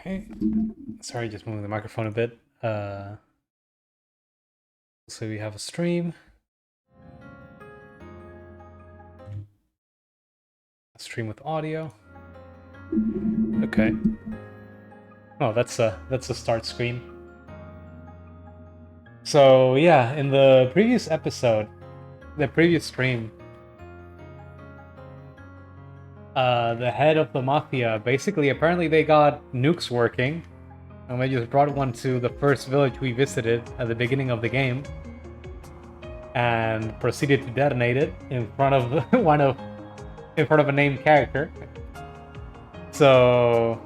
Okay. Sorry, just moving the microphone a bit. So we have a stream. A stream with audio. Okay. Oh, that's a start screen. So yeah, in the previous episode, the previous stream, the head of the mafia basically apparently they got nukes working, and they just brought one to the first village we visited at the beginning of the game, and proceeded to detonate it in front of in front of a named character. So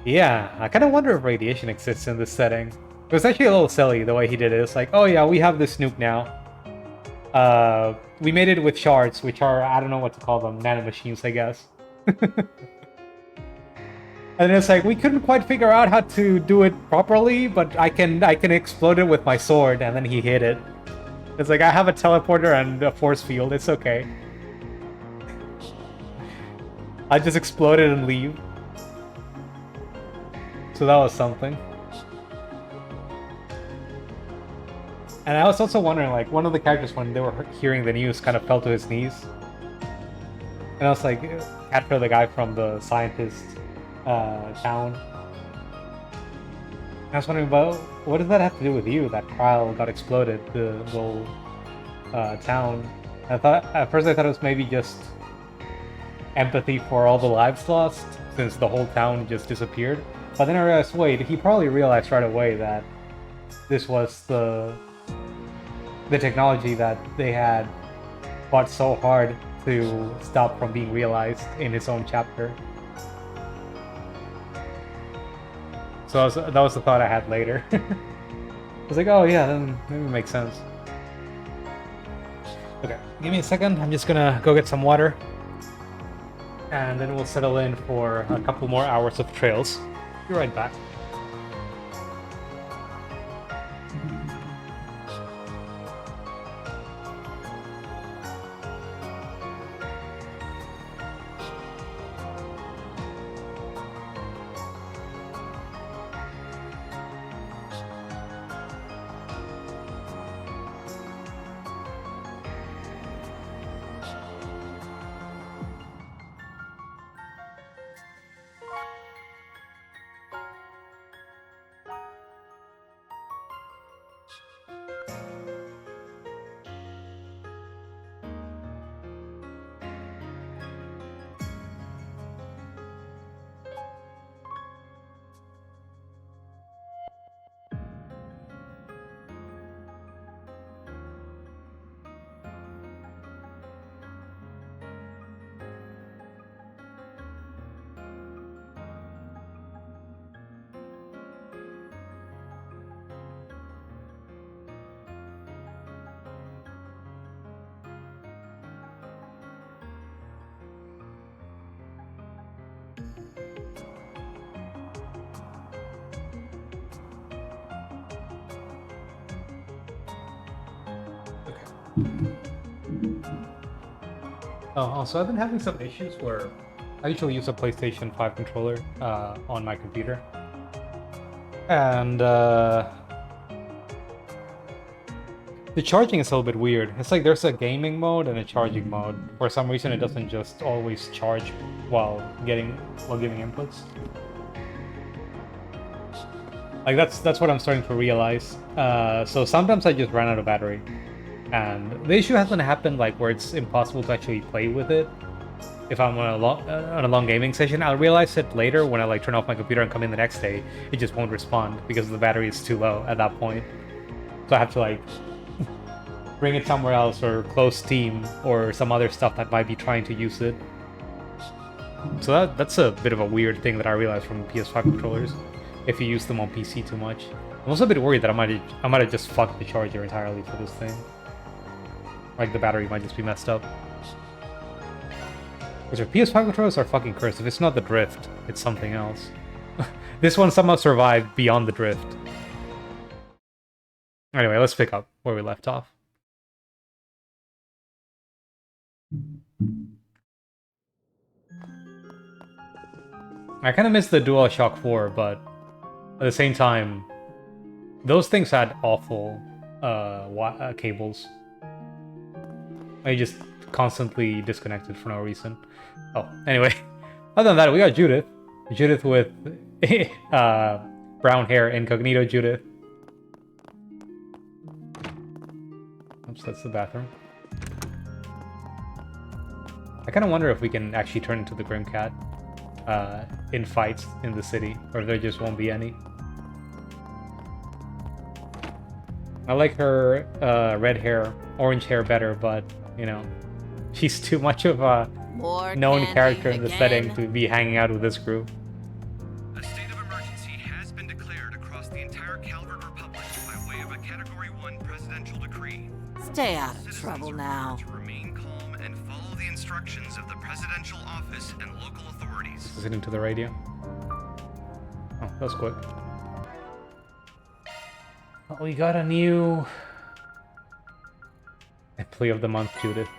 yeah, I kind of wonder if radiation exists in this setting. It was actually a little silly the way he did it. It's like, oh yeah, we have this nuke now. We made it with shards, which are, I don't know what to call them, nanomachines, I guess. And it's like, we couldn't quite figure out how to do it properly, but I can explode it with my sword, and then he hit it. It's like, I have a teleporter and a force field, it's okay. I just explode it and leave. So that was something. And I was also wondering, like, one of the characters, when they were hearing the news, kind of fell to his knees. And I was like, after the guy from the scientist town. I was wondering, well, what does that have to do with you? That trial got exploded, the whole town. I thought, at first I thought it was maybe just empathy for all the lives lost, since the whole town just disappeared. But then I realized, wait, he probably realized right away that this was the technology that they had fought so hard to stop from being realized in his own chapter. So that was the thought I had later. I was like, oh yeah, then maybe it makes sense. Okay, give me a second. I'm just gonna go get some water. And then we'll settle in for a couple more hours of trails. Be right back. Oh, also, I've been having some issues where I usually use a PlayStation 5 controller on my computer. And the charging is a little bit weird. It's like there's a gaming mode and a charging mode. For some reason, it doesn't just always charge while giving inputs. Like that's what I'm starting to realize. So sometimes I just run out of battery. And the issue hasn't happened like where it's impossible to actually play with it. If I'm on a long gaming session, I'll realize it later when I like turn off my computer and come in the next day. It just won't respond because the battery is too low at that point. So I have to like bring it somewhere else or close Steam or some other stuff that might be trying to use it. So that's a bit of a weird thing that I realized from PS5 controllers. If you use them on PC too much, I'm also a bit worried that I might have just fucked the charger entirely for this thing. Like the battery might just be messed up. Because your PS5 controllers are fucking cursed. If it's not the drift, it's something else. This one somehow survived beyond the drift. Anyway, let's pick up where we left off. I kind of miss the DualShock 4, but at the same time, those things had awful cables. I just constantly disconnected for no reason. Oh, anyway. Other than that, we got Judith. Judith with brown hair, incognito Judith. Oops, that's the bathroom. I kind of wonder if we can actually turn into the Grim Cat in fights in the city, or there just won't be any. I like her red hair, orange hair better, but, you know, she's too much of a known character in the setting to be hanging out with this group. A state of emergency has been declared across the entire Calvert Republic by way of a Category 1 presidential decree. Stay out of trouble now. To remain calm and follow the instructions of the presidential office and local authorities. Listening to the radio. Oh, that was quick. Oh, we got a new employee of the month, Judith.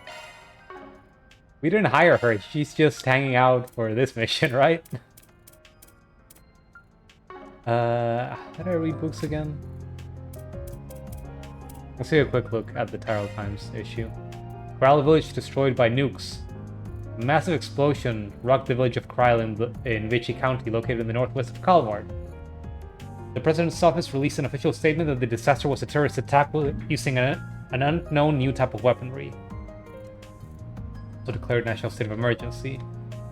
We didn't hire her. She's just hanging out for this mission, right? How do I read books again? Let's take a quick look at the Tyrell Times issue. Kryl village destroyed by nukes. A massive explosion rocked the village of Kryl in Vichy County, located in the northwest of Calvard. The President's office released an official statement that the disaster was a terrorist attack using an unknown new type of weaponry. Also declared national state of emergency.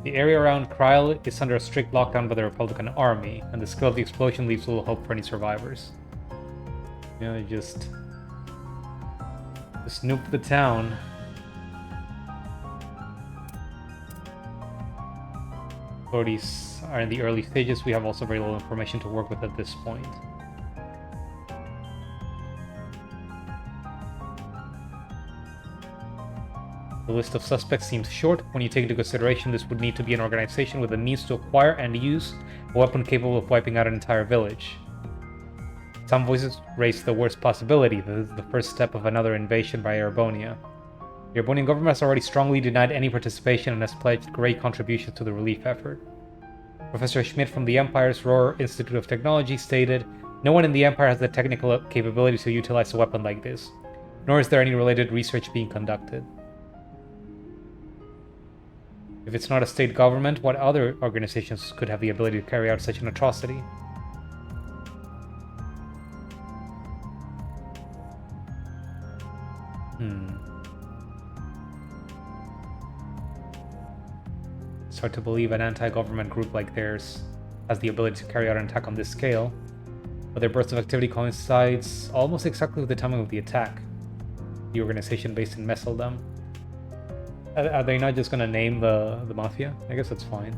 The area around Kryl is under a strict lockdown by the Republican Army, and the scale of the explosion leaves little hope for any survivors. You know, just nuke the town. Authorities are in the early stages. We have also very little information to work with at this point. The list of suspects seems short. When you take into consideration this would need to be an organization with the means to acquire and use a weapon capable of wiping out an entire village. Some voices raise the worst possibility that this is the first step of another invasion by Erebonia. The Erebonian government has already strongly denied any participation and has pledged great contributions to the relief effort. Professor Schmidt from the Empire's Rohr Institute of Technology stated, "No one in the Empire has the technical capability to utilize a weapon like this, nor is there any related research being conducted." If it's not a state government, what other organizations could have the ability to carry out such an atrocity? It's hard to believe an anti-government group like theirs has the ability to carry out an attack on this scale, but their burst of activity coincides almost exactly with the timing of the attack. The organization based in Messeldom. Are they not just gonna name the Mafia? I guess that's fine.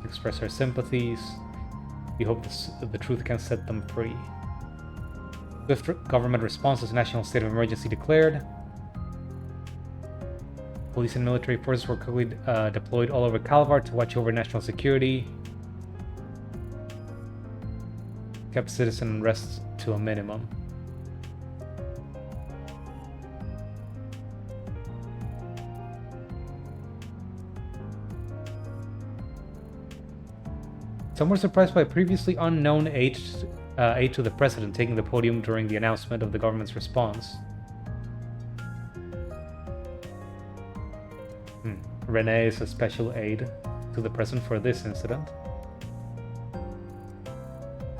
Express our sympathies. We hope the truth can set them free. Swift government response as national state of emergency declared. Police and military forces were quickly deployed all over Calvard to watch over national security. Kept citizen unrest to a minimum. Some were surprised by previously unknown aid to the president taking the podium during the announcement of the government's response. Renee is a special aide to the president for this incident.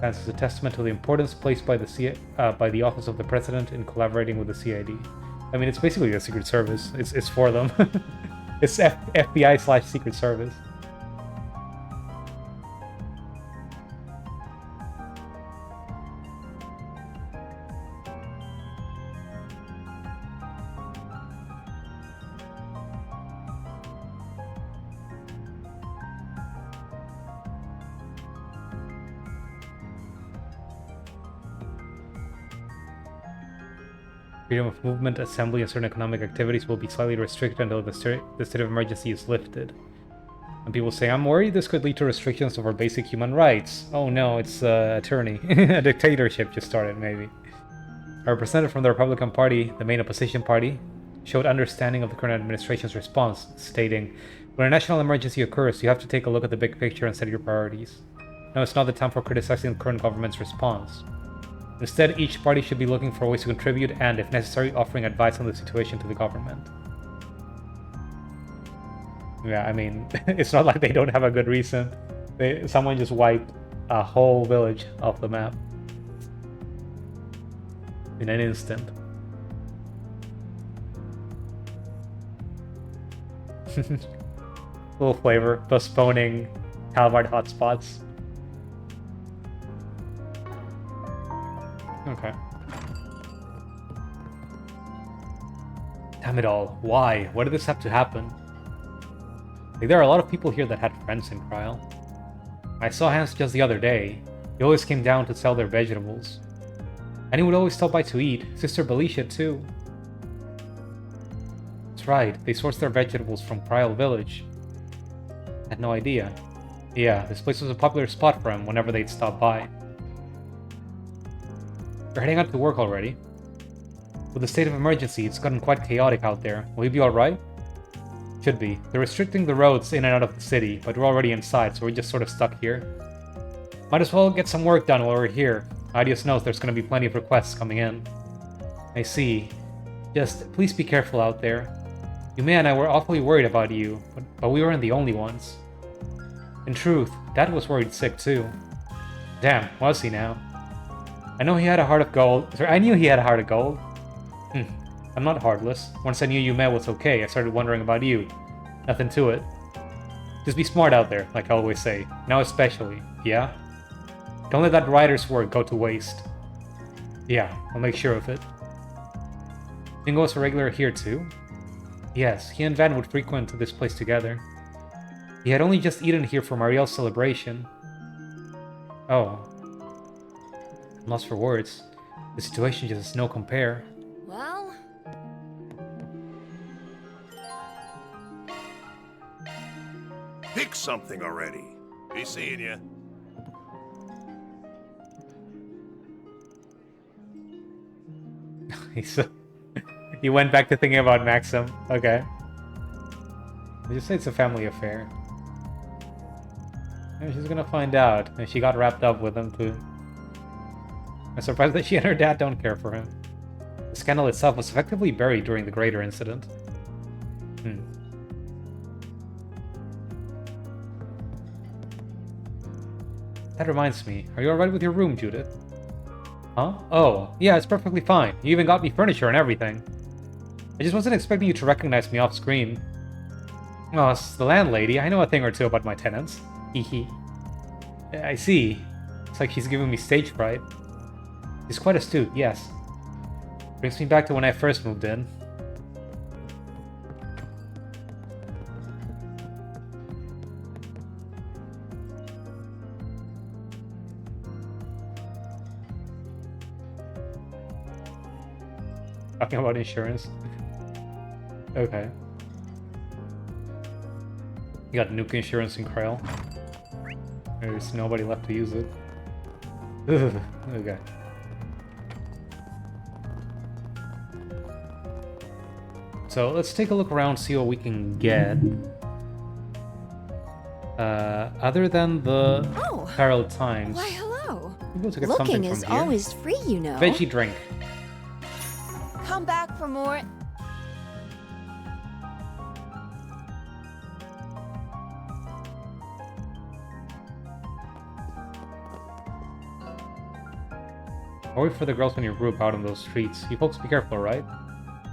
This is a testament to the importance placed by the office of the president in collaborating with the CID. I mean, it's basically a secret service. It's for them. It's FBI/Secret Service. Freedom of movement, assembly, and certain economic activities will be slightly restricted until the state of emergency is lifted. And people say, I'm worried this could lead to restrictions of our basic human rights. Oh no, it's a tyranny. A dictatorship just started, maybe. A representative from the Republican Party, the main opposition party, showed understanding of the current administration's response, stating, "When a national emergency occurs, you have to take a look at the big picture and set your priorities. No, it's not the time for criticizing the current government's response. Instead, each party should be looking for ways to contribute and, if necessary, offering advice on the situation to the government." Yeah, I mean, it's not like they don't have a good reason. Someone just wiped a whole village off the map in an instant. Little flavor, postponing Halvard hotspots. Okay. Damn it all. Why? Why did this have to happen? Like, there are a lot of people here that had friends in Kryl. I saw Hans just the other day. He always came down to sell their vegetables. And he would always stop by to eat. Sister Belisha too. That's right, they sourced their vegetables from Kryl village. I had no idea. Yeah, this place was a popular spot for him whenever they'd stop by. You're heading out to work already. With the state of emergency, it's gotten quite chaotic out there. Will you be alright? Should be. They're restricting the roads in and out of the city, but we're already inside, so we're just sort of stuck here. Might as well get some work done while we're here. Ideas knows there's going to be plenty of requests coming in. I see. Just please be careful out there. Yume and I were awfully worried about you, but we weren't the only ones. In truth, Dad was worried sick too. Damn, was he now? I know he had a heart of gold. Sorry, I knew he had a heart of gold. I'm not heartless. Once I knew Yume was okay, I started wondering about you. Nothing to it. Just be smart out there, like I always say. Now especially, yeah? Don't let that writer's work go to waste. Yeah, I'll make sure of it. Dingo was a regular here too? Yes, he and Van would frequent this place together. He had only just eaten here for Marielle's celebration. Oh. I'm lost for words. The situation just has no compare. Well... Pick something already. Be seeing ya. He went back to thinking about Maxim. Okay. I just say it's a family affair. Yeah, she's gonna find out. And she got wrapped up with him too. I'm surprised that she and her dad don't care for him. The scandal itself was effectively buried during the greater incident. That reminds me, are you alright with your room, Judith? Huh? Oh, yeah, it's perfectly fine. You even got me furniture and everything. I just wasn't expecting you to recognize me off screen. Oh, it's the landlady. I know a thing or two about my tenants. Hehe. I see. It's like she's giving me stage fright. She's quite astute, yes. Brings me back to when I first moved in. Talking about insurance. Okay. You got nuke insurance in Kryl. There's nobody left to use it. Ugh, okay. So let's take a look around, see what we can get. Other than the Herald Times. Why, hello. We'll get Looking something is from here. always free, you know. Veggie drink. Come back for more. I'll wait for the girls in your group out on those streets. You folks be careful, right?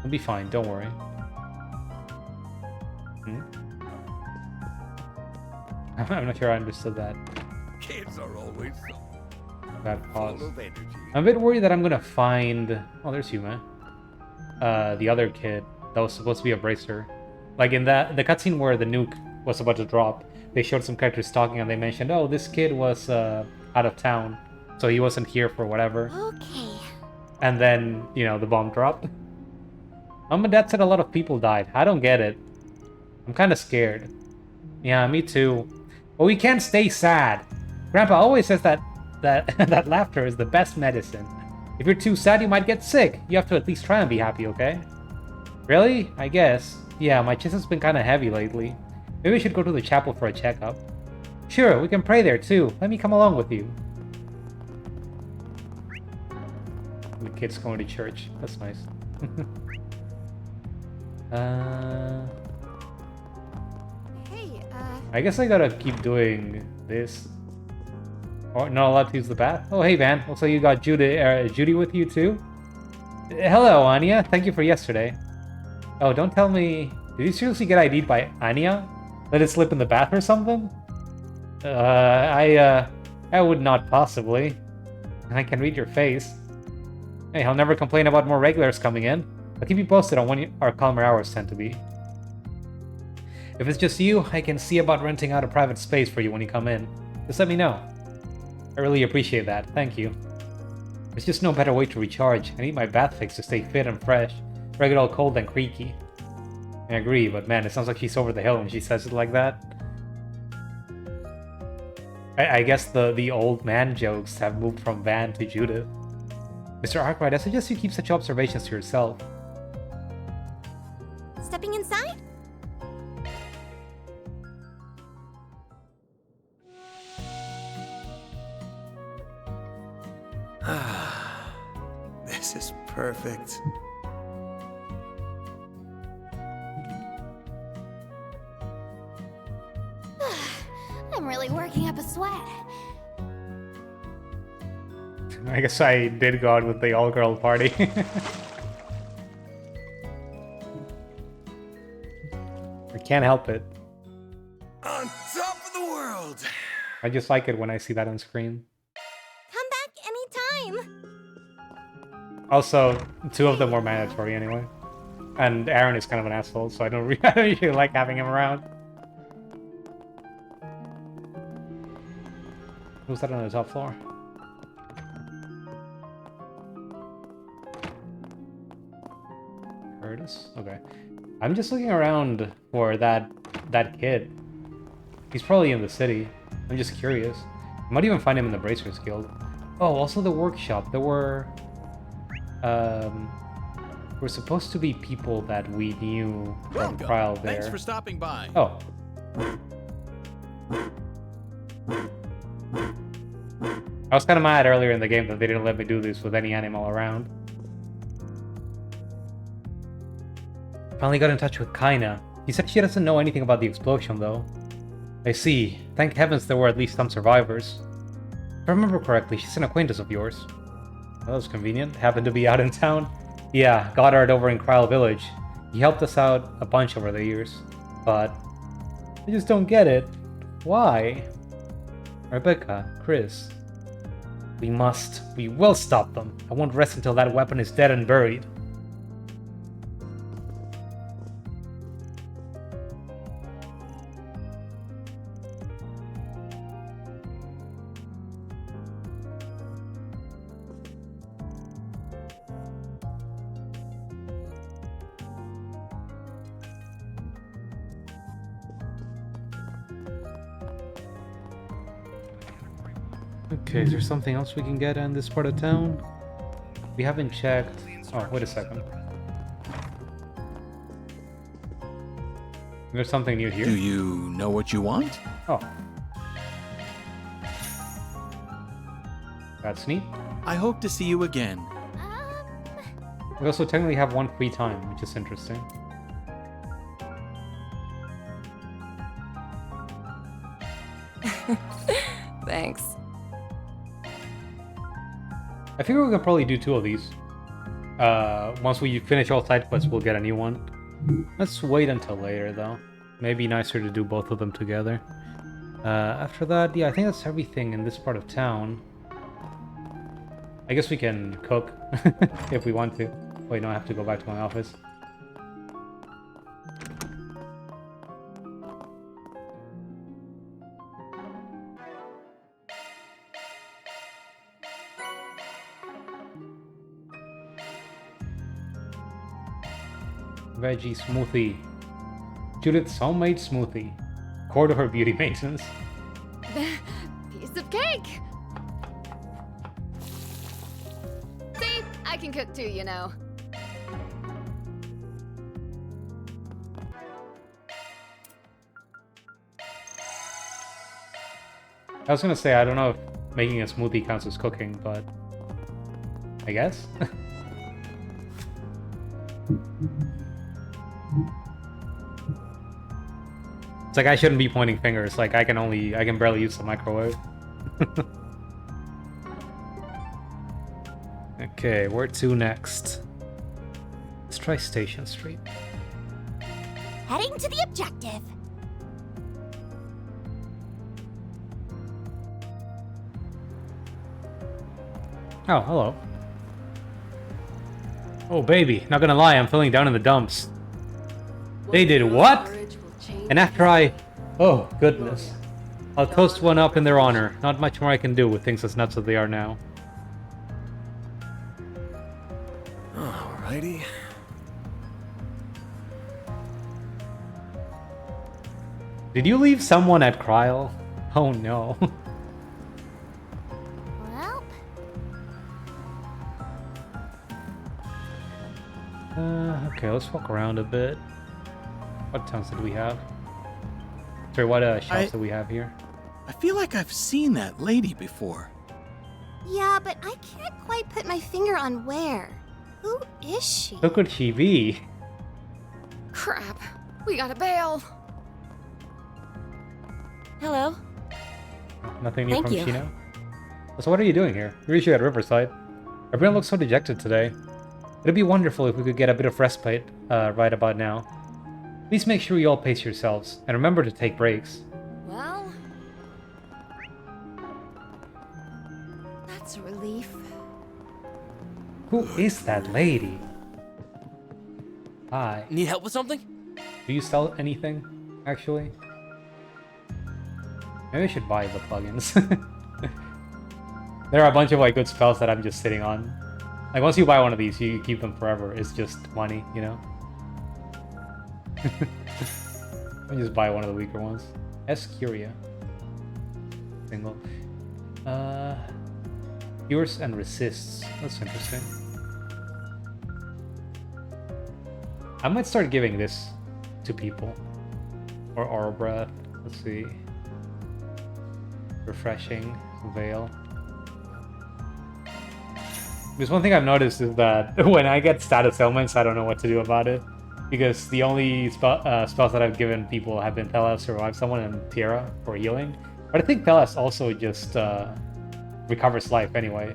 We'll be fine, don't worry. I'm not sure I understood that. Kids are always so Bad pause. full of energy. I'm a bit worried that I'm gonna find... Oh, there's Yume. The other kid that was supposed to be a bracer. Like in the cutscene where the nuke was about to drop, they showed some characters talking and they mentioned, oh, this kid was out of town, so he wasn't here for whatever. Okay. And then, you know, the bomb dropped. Mom and Dad said a lot of people died. I don't get it. I'm kind of scared. Yeah, me too. But we can't stay sad. Grandpa always says that that laughter is the best medicine. If you're too sad, you might get sick. You have to at least try and be happy, okay? Really? I guess. Yeah, my chest has been kind of heavy lately. Maybe I should go to the chapel for a checkup. Sure, we can pray there too. Let me come along with you. The kid's going to church. That's nice. Hey, I guess I gotta keep doing this. Oh, not allowed to use the bath? Oh, hey, Van. Also, you got Judy with you, too? Hello, Anya. Thank you for yesterday. Oh, don't tell me... Did you seriously get ID'd by Anya? Let it slip in the bath or something? I would not possibly. I can read your face. Hey, I'll never complain about more regulars coming in. I'll keep you posted on when our calmer hours tend to be. If it's just you, I can see about renting out a private space for you when you come in. Just let me know. I really appreciate that, thank you. There's just no better way to recharge. I need my bath fix to stay fit and fresh. Or I get all cold and creaky. I agree, but man, it sounds like she's over the hill when she says it like that. I guess the old man jokes have moved from Van to Judith. Mr. Arkwright, I suggest you keep such observations to yourself. stepping inside? This is perfect. I'm really working up a sweat. I guess I did go out with the all-girl party. I can't help it. On top of the world! I just like it when I see that on screen. Come back anytime. Also, two of them were mandatory anyway. And Aaron is kind of an asshole, so I don't really like having him around. Who's that on the top floor? Curtis? Okay. I'm just looking around for that kid. He's probably in the city. I'm just curious. I might even find him in the Bracers Guild. Oh, also the workshop. There were supposed to be people that we knew from trial there. Thanks for stopping by. Oh. I was kind of mad earlier in the game that they didn't let me do this with any animal around. Finally got in touch with Kaina. He said she doesn't know anything about the explosion though. I see. Thank heavens there were at least some survivors. If I remember correctly, she's an acquaintance of yours. Well, that was convenient. Happened to be out in town. Yeah, Goddard over in Kryl Village. He helped us out a bunch over the years. But I just don't get it. Why? Rebecca, Chris. We will stop them. I won't rest until that weapon is dead and buried. Okay, is there something else we can get in this part of town? We haven't checked... Oh, wait a second. There's something new here? Do you know what you want? Oh. That's neat. I hope to see you again. We also technically have one free time, which is interesting. Thanks. I figure we can probably do two of these. Once we finish all side quests, we'll get a new one. Let's wait until later, though. Maybe nicer to do both of them together. After that, yeah, I think that's everything in this part of town. I guess we can cook, if we want to. Wait, no, I have to go back to my office. Veggie smoothie. Judith's homemade smoothie. Core to her beauty maintenance. Piece of cake. See, I can cook too, you know. I was gonna say, I don't know if making a smoothie counts as cooking, but I guess. It's like I shouldn't be pointing fingers. Like I can barely use the microwave. Okay, where to next? Let's try Station Street. Heading to the objective. Oh, hello. Oh, baby. Not gonna lie, I'm feeling down in the dumps. They did what? And after oh, goodness. I'll toast one up in their honor. Not much more I can do with things as nuts as they are now. Alrighty. Did you leave someone at Kryl? Oh no. Well, Okay, let's walk around a bit. What towns did we have? Sorry, what shops did we have here? I feel like I've seen that lady before. yeah, but I can't quite put my finger on where. Who is she? Who could she be? Crap. We gotta bail. Hello? Nothing new Thank from you. Shino? So what are you doing here? You're usually at Riverside. Everyone looks so dejected today. It'd be wonderful if we could get a bit of respite right about now. Please make sure you all pace yourselves, and remember to take breaks. Well... that's a relief. Who is that lady? Hi. Need help with something? Do you sell anything, actually? Maybe I should buy the plugins. There are a bunch of like good spells that I'm just sitting on. Like once you buy one of these, you keep them forever. It's just money, you know? Let me just buy one of the weaker ones. Escuria. Single. Cures and resists. That's interesting. I might start giving this to people. Or Aura Breath. Let's see. Refreshing. Veil. There's one thing I've noticed is that when I get status ailments, I don't know what to do about it. Because the only spells that I've given people have been Pelas, Revive Someone, and Tierra for healing. But I think Pelas also just recovers life anyway.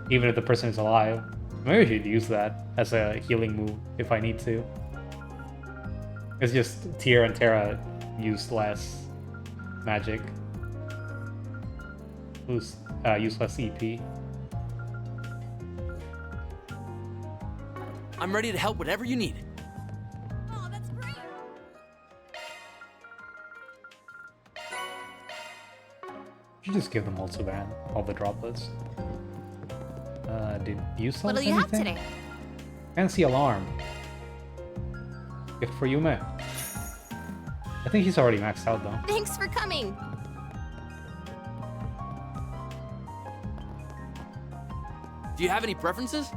Even if the person is alive. Maybe I should use that as a healing move if I need to. It's just Tierra and Terra use less magic. Use less EP. I'm ready to help whatever you need. Oh, that's great. You just give them all to Van, all the droplets. Did you sell What'll you have anything? today? Fancy alarm. Gift for Yume. I think he's already maxed out though. Thanks for coming. Do you have any preferences?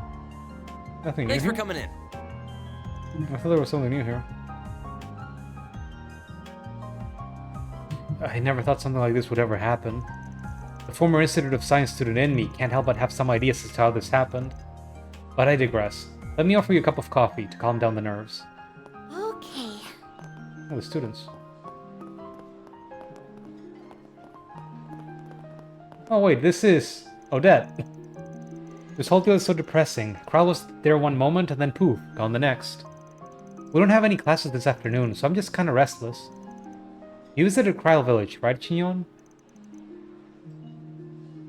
Nothing Thanks new for here? coming in. I thought there was something new here. I never thought something like this would ever happen. The former Institute of Science student in me can't help but have some ideas as to how this happened. But I digress. Let me offer you a cup of coffee to calm down the nerves. Okay. Oh, the students. Oh wait, this is Odette. This whole deal is so depressing. Kryl was there one moment and then poof, gone the next. We don't have any classes this afternoon, so I'm just kinda restless. You visited Kryl Village, right, Chignon?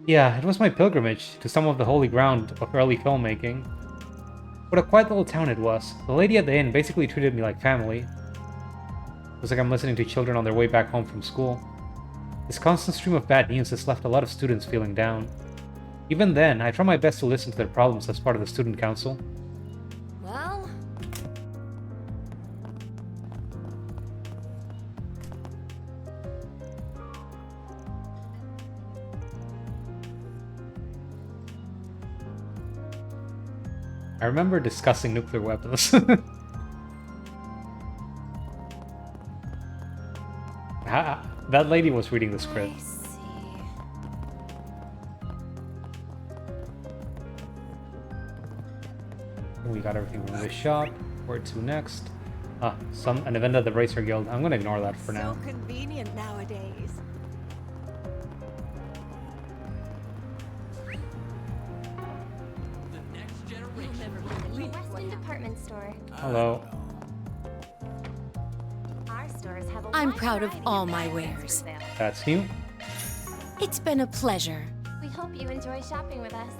Yeah, it was my pilgrimage to some of the holy ground of early filmmaking. What a quiet little town it was. The lady at the inn basically treated me like family. It was like I'm listening to children on their way back home from school. This constant stream of bad news has left a lot of students feeling down. Even then, I try my best to listen to their problems as part of the student council. Well... I remember discussing nuclear weapons. That lady was reading the script. I see. We got everything from the shop. Where to next? Ah, an event at the Racer Guild. I'm gonna ignore that for now. So convenient nowadays. The next generation. The Weston department store. Hello. Our stores have a I'm wide proud of variety all of my items for wares. sale. That's new. It's been a pleasure. We hope you enjoy shopping with us.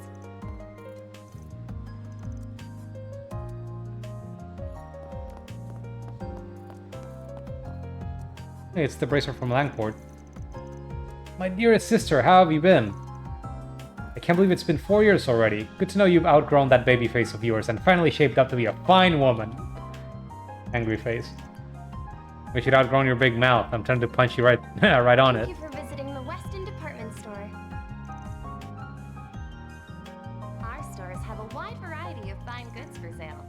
Hey, it's the bracer from Langport. My dearest sister, how have you been? I can't believe it's been 4 years already. Good to know you've outgrown that baby face of yours and finally shaped up to be a fine woman. Angry face. Wish you'd outgrown your big mouth. I'm trying to punch you right, right on it. Thank you for visiting the Weston department store. Our stores have a wide variety of fine goods for sale.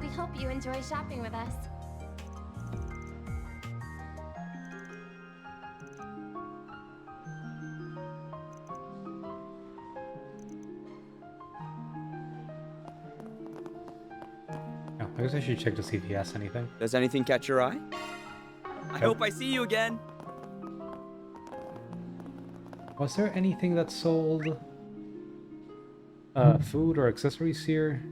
We hope you enjoy shopping with us. Oh, I guess I should check to see if he has anything. Does anything catch your eye? I hope I see you again. Was there anything that sold food or accessories here?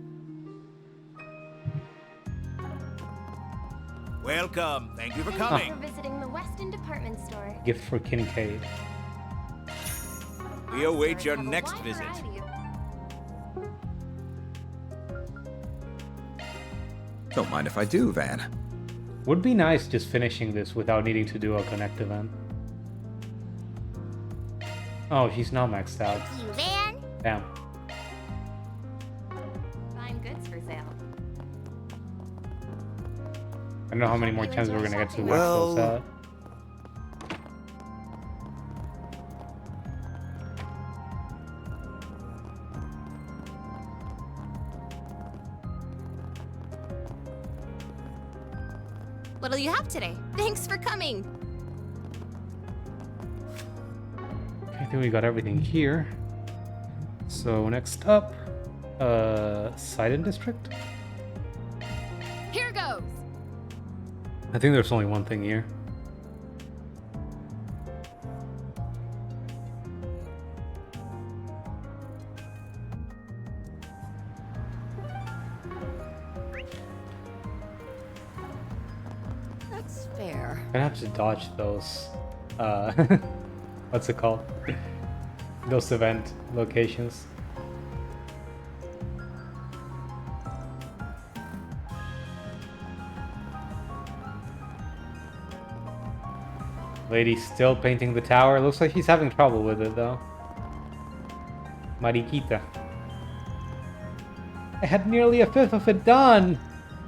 Welcome. Thank you for Thank you coming. for visiting the Weston department store. Gift for Kincaid. We Our await stores your have a next wide visit. variety of- Don't mind if I do, Van. Would be nice just finishing this without needing to do a connect event. Oh, she's not maxed out. You Van? Damn. Fine goods for sale. I don't know how many more times we're gonna get to max Well- those out. What'll you have today? Thanks for coming. I think we got everything here. So next up, Sidon District? Here goes. I think there's only one thing here. That's fair. I'm gonna have to dodge those, what's it called? Those event locations. Lady's still painting the tower. Looks like she's having trouble with it though. Mariquita. I had nearly a fifth of it done!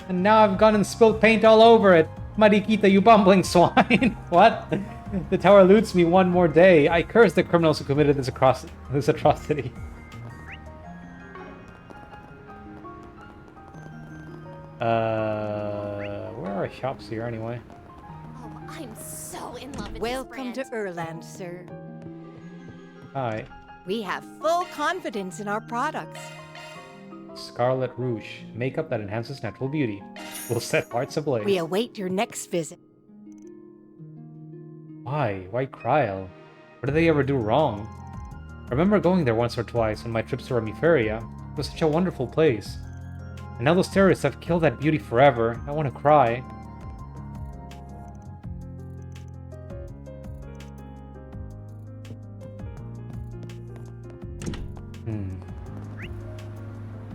And now I've gone and spilled paint all over it! Mariquita, you bumbling swine! What? The tower eludes me one more day. I curse the criminals who committed this atrocity. Where are our shops here anyway? Oh, I'm so in love with Welcome to this brand. Erland, sir. Hi. We have full confidence in our products. Scarlet Rouge. Makeup that enhances natural beauty. Will set hearts ablaze. We await your next visit. Why? Why Kryl? What did they ever do wrong? I remember going there once or twice on my trips to Remiferia. It was such a wonderful place. And now those terrorists have killed that beauty forever. I want to cry.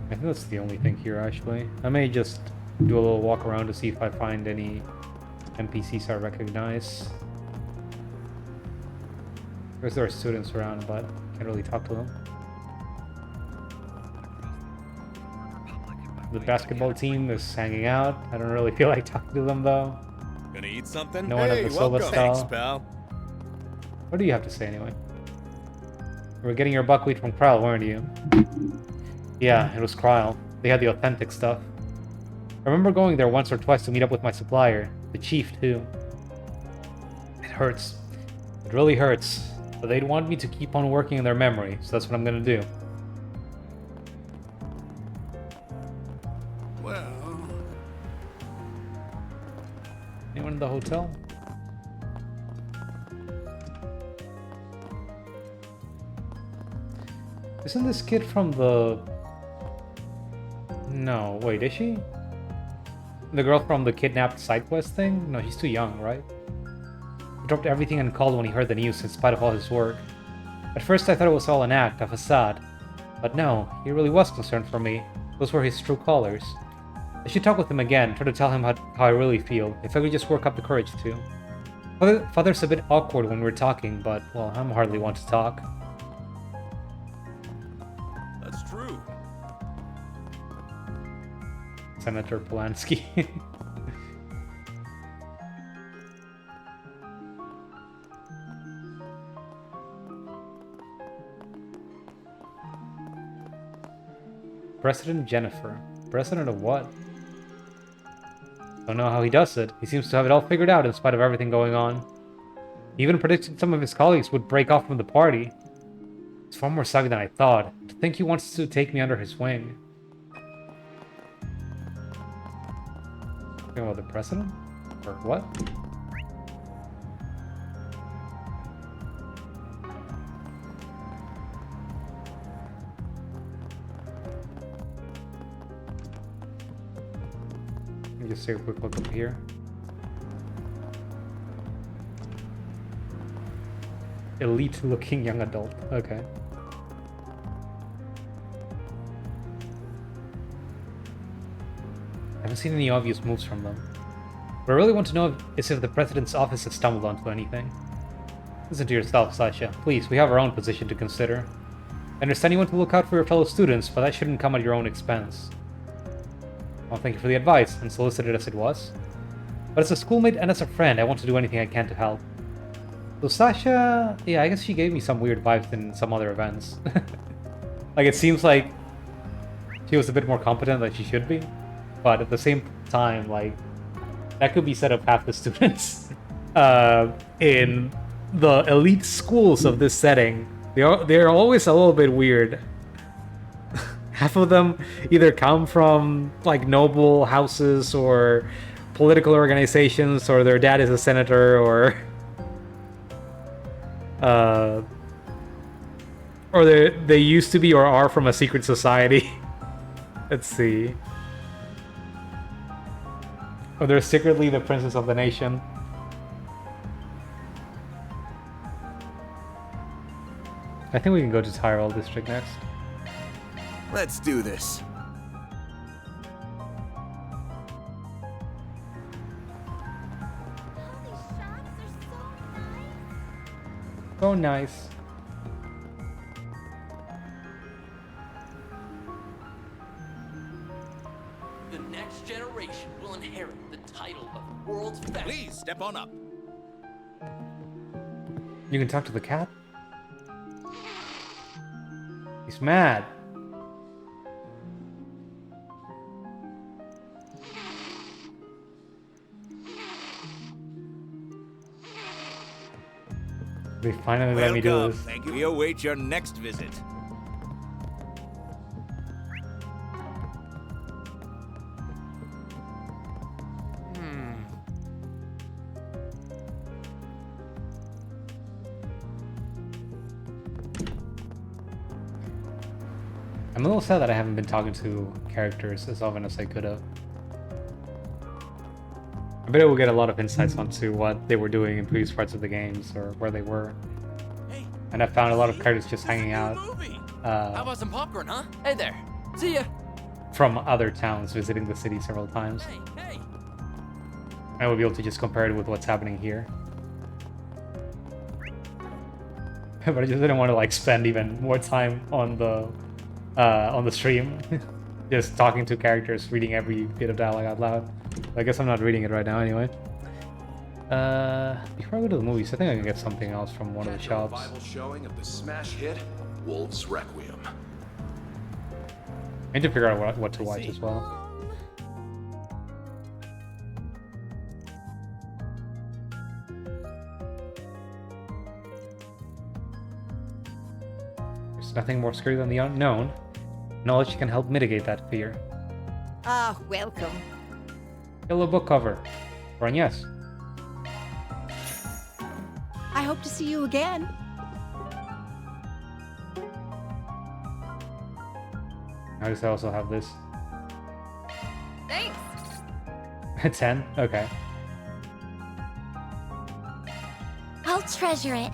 I think that's the only thing here, actually. I may just do a little walk around to see if I find any NPCs I recognize. Because there are students around, but can't really talk to them. The basketball team is hanging out. I don't really feel like talking to them, though. Gonna eat something? No one at the Silva stall. Thanks, pal. What do you have to say, anyway? You were getting your buckwheat from Kryl, weren't you? Yeah, it was Kryl. They had the authentic stuff. I remember going there once or twice to meet up with my supplier. The chief, too. It hurts. It really hurts. But they'd want me to keep on working in their memory, so that's what I'm gonna do. Well... Anyone in the hotel? Isn't this kid from the... No, wait, is she? The girl from the kidnapped side quest thing? No, he's too young, right? He dropped everything and called when he heard the news in spite of all his work. At first I thought it was all an act, a facade. But no, he really was concerned for me. Those were his true colors. I should talk with him again, try to tell him how I really feel, if I could just work up the courage to. Father's a bit awkward when we're talking, but, well, I'm hardly one to talk. That's true. Senator Polanski. President Jennifer. President of what? Don't know how he does it. He seems to have it all figured out in spite of everything going on. He even predicted some of his colleagues would break off from the party. It's far more savvy than I thought. To think he wants to take me under his wing. Talking about the president? Or what? Let me just take a quick look up here. Elite looking young adult. Okay. I haven't seen any obvious moves from them. What I really want to know is if the president's office has stumbled onto anything. Listen to yourself, Sasha. Please, we have our own position to consider. I understand you want to look out for your fellow students, but that shouldn't come at your own expense. Well, thank you for the advice, unsolicited as it was. But as a schoolmate and as a friend, I want to do anything I can to help. So Sasha... yeah, I guess she gave me some weird vibes in some other events. Like, it seems like she was a bit more competent than she should be. But at the same time, like, that could be said of half the students in the elite schools of this setting. They're always a little bit weird. Half of them either come from, like, noble houses or political organizations, or their dad is a senator, or they used to be or are from a secret society. Let's see. Or they're secretly the princess of the nation. I think we can go to Tyrell District next. Let's do this. Oh, nice. The next generation will inherit the title of world's best. Please, step on up. You can talk to the cat? He's mad. They finally let me do Welcome. this. Thank you. We await your next visit. I'm a little sad that I haven't been talking to characters as often as I could have. I bet we'll get a lot of insights onto what they were doing in previous parts of the games, or where they were. Hey, And I found a lot of characters just hanging out How about some popcorn, huh? Hey there. See ya. from other towns, visiting the city several times. Hey, hey. I will be able to just compare it with what's happening here. But I just didn't want to like spend even more time on the stream, just talking to characters, reading every bit of dialogue out loud. I guess I'm not reading it right now anyway. Before I go to the movies, I think I can get something else from one of the shops. Revival showing of the smash hit Wolves Requiem. I need to figure out what to watch as well. nothing more scary than the unknown. Knowledge can help mitigate that fear. Ah, welcome. Yellow book cover. For yes. I hope to see you again. I guess I also have this. Thanks. 10? Okay. I'll treasure it.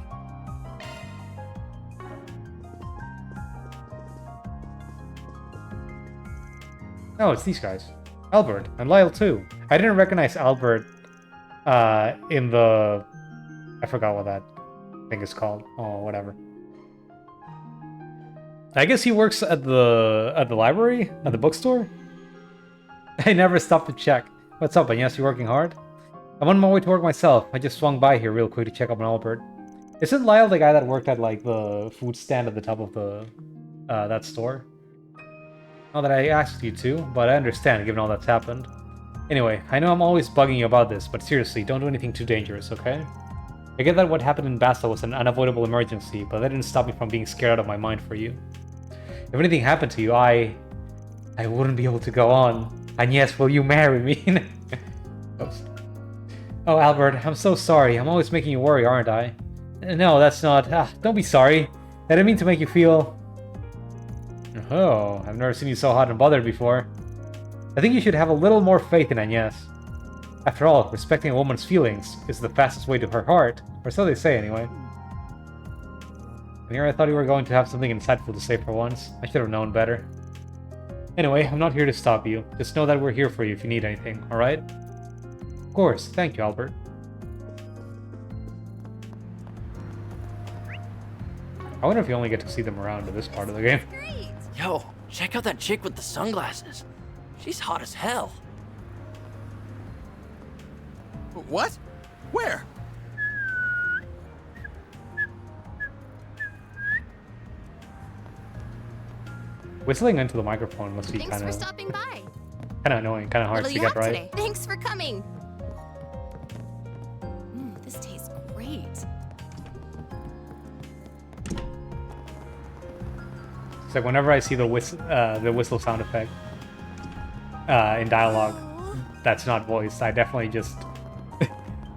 Oh, it's these guys. Albert, and Lyle too. I didn't recognize Albert in the... I forgot what that thing is called. Oh, whatever. I guess he works at the library? At the bookstore? I never stopped to check. What's up, Agnes? You working hard? I'm on my way to work myself. I just swung by here real quick to check up on Albert. Isn't Lyle the guy that worked at, like, the food stand at the top of the that store? Not that I asked you to, but I understand, given all that's happened. Anyway, I know I'm always bugging you about this, but seriously, don't do anything too dangerous, okay? I get that what happened in Basel was an unavoidable emergency, but that didn't stop me from being scared out of my mind for you. If anything happened to you, I wouldn't be able to go on. And yes, will you marry me? Oops. Oh, Albert, I'm so sorry. I'm always making you worry, aren't I? No, that's not... don't be sorry. I didn't mean to make you feel... Oh, I've never seen you so hot and bothered before. I think you should have a little more faith in Agnes. After all, respecting a woman's feelings is the fastest way to her heart, or so they say anyway. And here I thought you were going to have something insightful to say for once. I should have known better. Anyway, I'm not here to stop you. Just know that we're here for you if you need anything, alright? Of course, thank you, Albert. I wonder if you only get to see them around in this part of the game. Great. Yo, check out that chick with the sunglasses. She's hot as hell. What? Where? Whistling into the microphone must be Thanks kind for of stopping by. annoying, kind of hard What'll to you get have right. today? Thanks for coming. This tastes great. It's like whenever I see the whistle sound effect in dialogue that's not voiced, I definitely just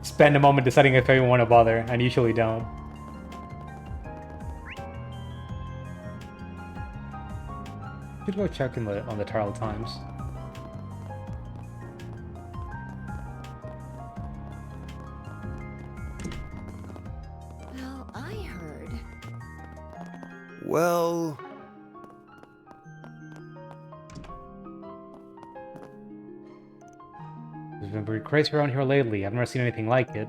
spend a moment deciding if I even want to bother, and usually don't. Should go check on the Tarl Times. Well, I heard. Well... There's been pretty crazy around here lately. I've never seen anything like it.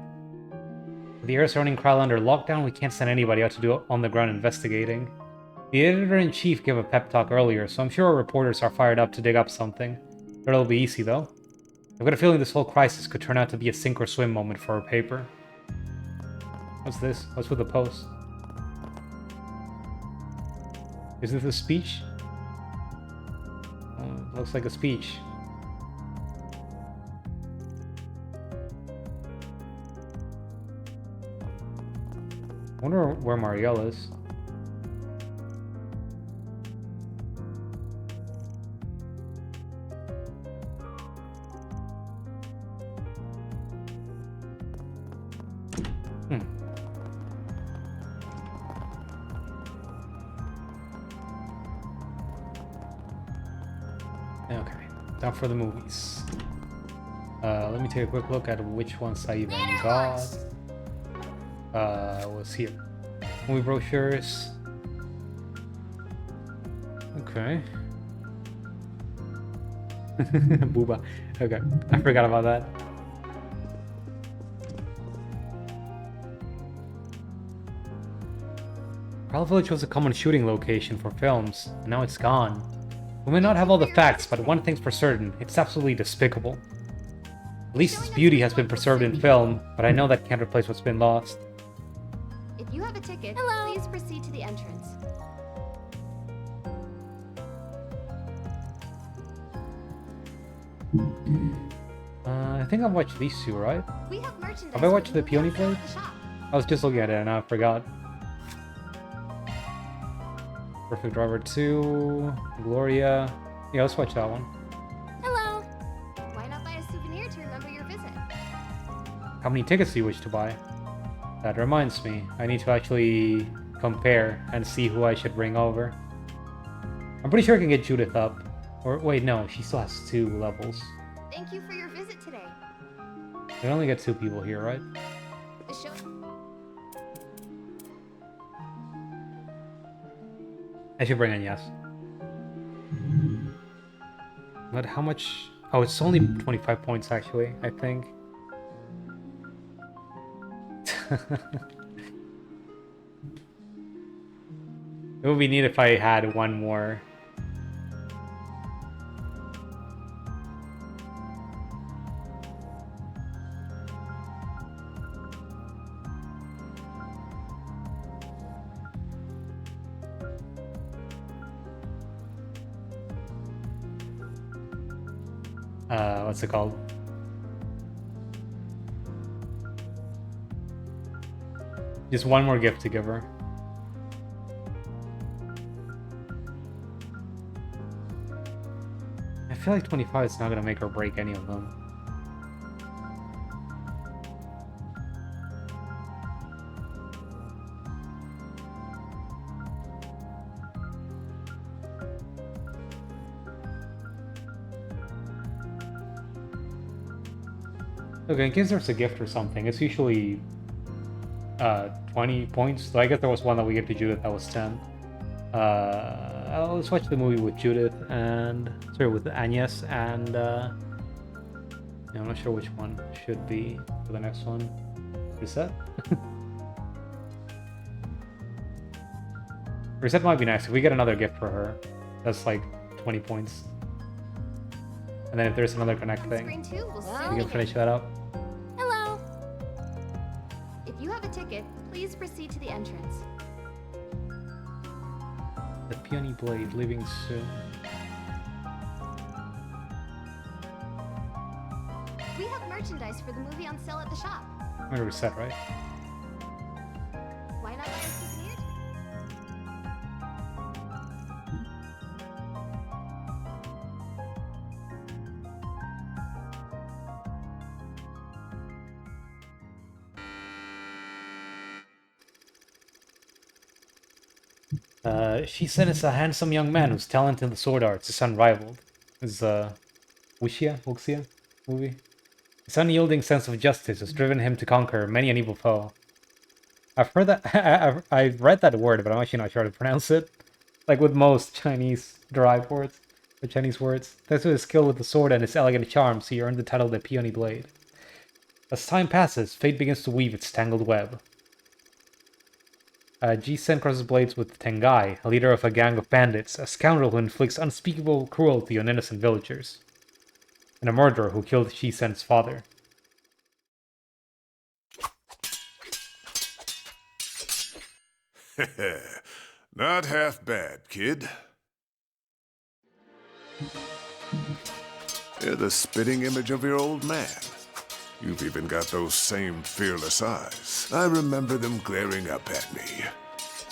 With the air surrounding Kral under lockdown, we can't send anybody out to do on-the-ground investigating. The editor-in-chief gave a pep talk earlier, so I'm sure our reporters are fired up to dig up something. But it'll be easy, though. I've got a feeling this whole crisis could turn out to be a sink-or-swim moment for our paper. What's this? What's with the post? Is this a speech? Looks like a speech. I wonder where Marielle is. Okay, time for the movies. Let me take a quick look at which ones I even got. What's here? Movie brochures. Okay. Booba. Okay, I forgot about that. Kral Village was a common shooting location for films, and now it's gone. We may not have all the facts, but one thing's for certain, it's absolutely despicable. At least its beauty has been preserved in film, but I know that can't replace what's been lost. If you have a ticket, please proceed to the entrance. I think I've watched these two, right? We have merchandise. Have I watched the for you Peony outside Place? the shop. I was just looking at it and I forgot. Perfect Driver 2, Gloria. Yeah, let's watch that one. Hello. Why not buy a souvenir to remember your visit? How many tickets do you wish to buy? That reminds me, I need to actually compare and see who I should bring over. I'm pretty sure I can get Judith up. Or wait, no, she still has 2 levels. Thank you for your visit today. We can only get 2 people here, right? The show. I should bring in yes. But how much? Oh, it's only 25 points actually, I think. It would be neat if I had one more. What's it called? Just one more gift to give her. I feel like 25 is not gonna make or break any of them. Okay, in case there's a gift or something, it's usually 20 points. So I guess there was one that we gave to Judith that was 10. Let's watch the movie with Judith and... Sorry, with Agnes and... yeah, I'm not sure which one should be for the next one. Reset? Reset might be nice. If we get another gift for her, that's like 20 points. And then if there's another connect thing, Screen 2 will soon we can finish that up. Hello. If you have a ticket, please proceed to the entrance. The Peony Blade leaving soon. We have merchandise for the movie on sale at the shop. I'm gonna reset, right? Why not buy a souvenir? Shisen is a handsome young man whose talent in the sword arts is unrivaled. His Wuxia movie. His unyielding sense of justice has driven him to conquer many an evil foe. I've heard that. I've read that word, but I'm actually not sure how to pronounce it. Like with most Chinese derived words, or Chinese words. Thanks to his skill with the sword and his elegant charms, he earned the title the Peony Blade. As time passes, fate begins to weave its tangled web. Ji-sen crosses blades with Tengai, a leader of a gang of bandits, a scoundrel who inflicts unspeakable cruelty on innocent villagers, and a murderer who killed Ji-sen's father. Not half bad, kid. You're the spitting image of your old man. You've even got those same fearless eyes. I remember them glaring up at me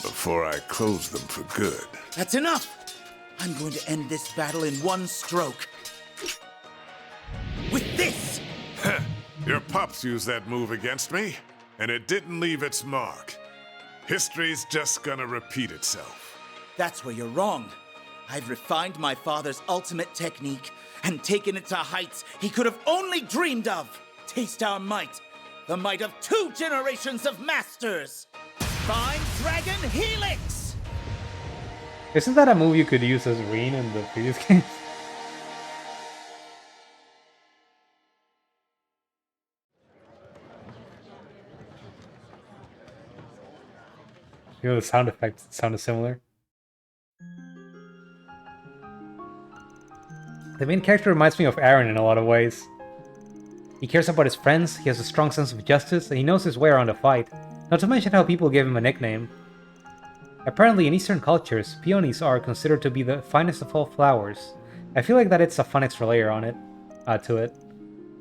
before I closed them for good. That's enough! I'm going to end this battle in one stroke. With this! Your pops used that move against me, and it didn't leave its mark. History's just gonna repeat itself. That's where you're wrong. I've refined my father's ultimate technique and taken it to heights he could have only dreamed of. Taste our might, the might of 2 generations of masters. Find Dragon Helix! Isn't that a move you could use as Reen in the previous game? You know, the sound effects sounded similar. The main character reminds me of Aaron in a lot of ways. He cares about his friends, he has a strong sense of justice, and he knows his way around a fight. Not to mention how people gave him a nickname. Apparently in Eastern cultures, peonies are considered to be the finest of all flowers. I feel like that it's a fun extra layer on it, to it.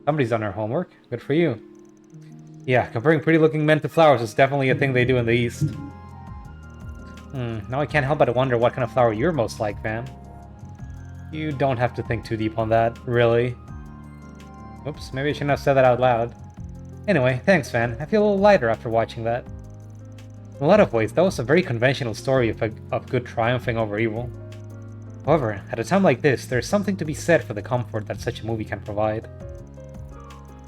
Somebody's done their homework. Good for you. Yeah, comparing pretty looking men to flowers is definitely a thing they do in the East. Now I can't help but wonder what kind of flower you're most like, Van. You don't have to think too deep on that, really. Oops, maybe I shouldn't have said that out loud. Anyway, thanks, Van. I feel a little lighter after watching that. In a lot of ways, that was a very conventional story of good triumphing over evil. However, at a time like this, there's something to be said for the comfort that such a movie can provide.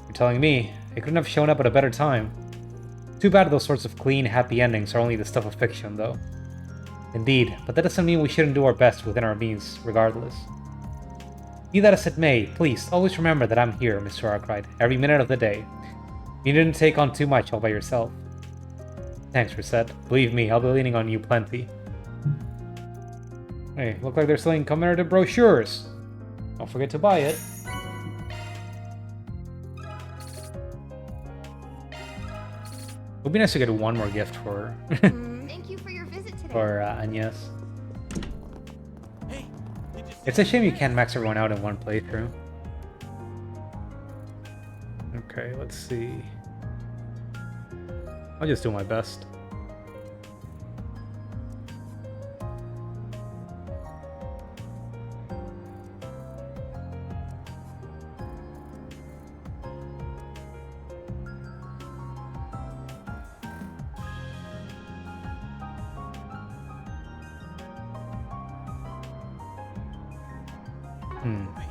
You're telling me, it couldn't have shown up at a better time. Too bad those sorts of clean, happy endings are only the stuff of fiction, though. Indeed, but that doesn't mean we shouldn't do our best within our means, regardless. Be that as it may, please always remember that I'm here, Mr. Arkwright, every minute of the day. You didn't take on too much all by yourself. Thanks, Reset. Believe me, I'll be leaning on you plenty. Hey, look like they're selling commemorative brochures. Don't forget to buy it. It would be nice to get one more gift for Thank you for your visit today. for Agnes. Hey, did you see It's a shame you can't max everyone out in one playthrough. Okay, let's see. I'll just do my best.